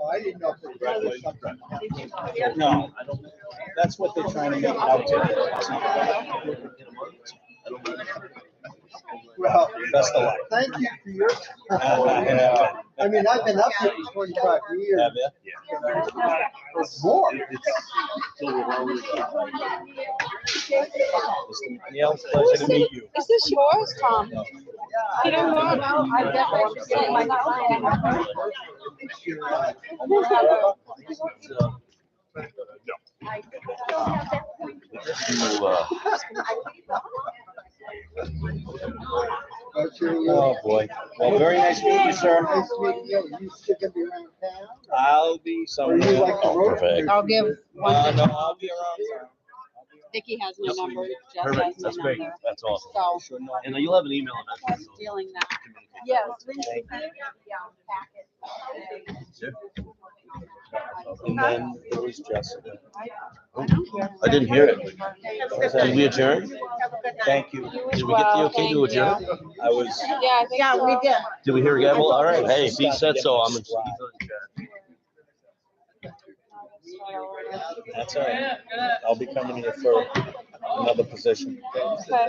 I didn't know if it was something. No, that's what they're trying to make it out to. It's not. Well, Best of luck. thank you for your time. I mean, I've been up here for 25 years. Have you? More. Mr. Neal, pleasure to meet you. Is this yours, Tom? You don't know, no, I definitely say my Oh, boy. Well, very nice meeting you, sir. Nice meeting you. You still gonna be around town? I'll be Or somewhere. you like the road? I'll give No, one. I'll be around, sir. Vicky has my number, Jeff has Perfect, my that's great, number. that's awesome. So, Sure, no. And you'll have an email I'm stealing that. Yes. And then there was Jessica. I didn't hear it. Did we adjourn? Thank you. Did we get the okay to adjourn? I was. Yeah, I think so. We did. Did we hear a gavel? All right, hey, if he said so, I'm in. That's all right. I'll be coming here for another position. Okay.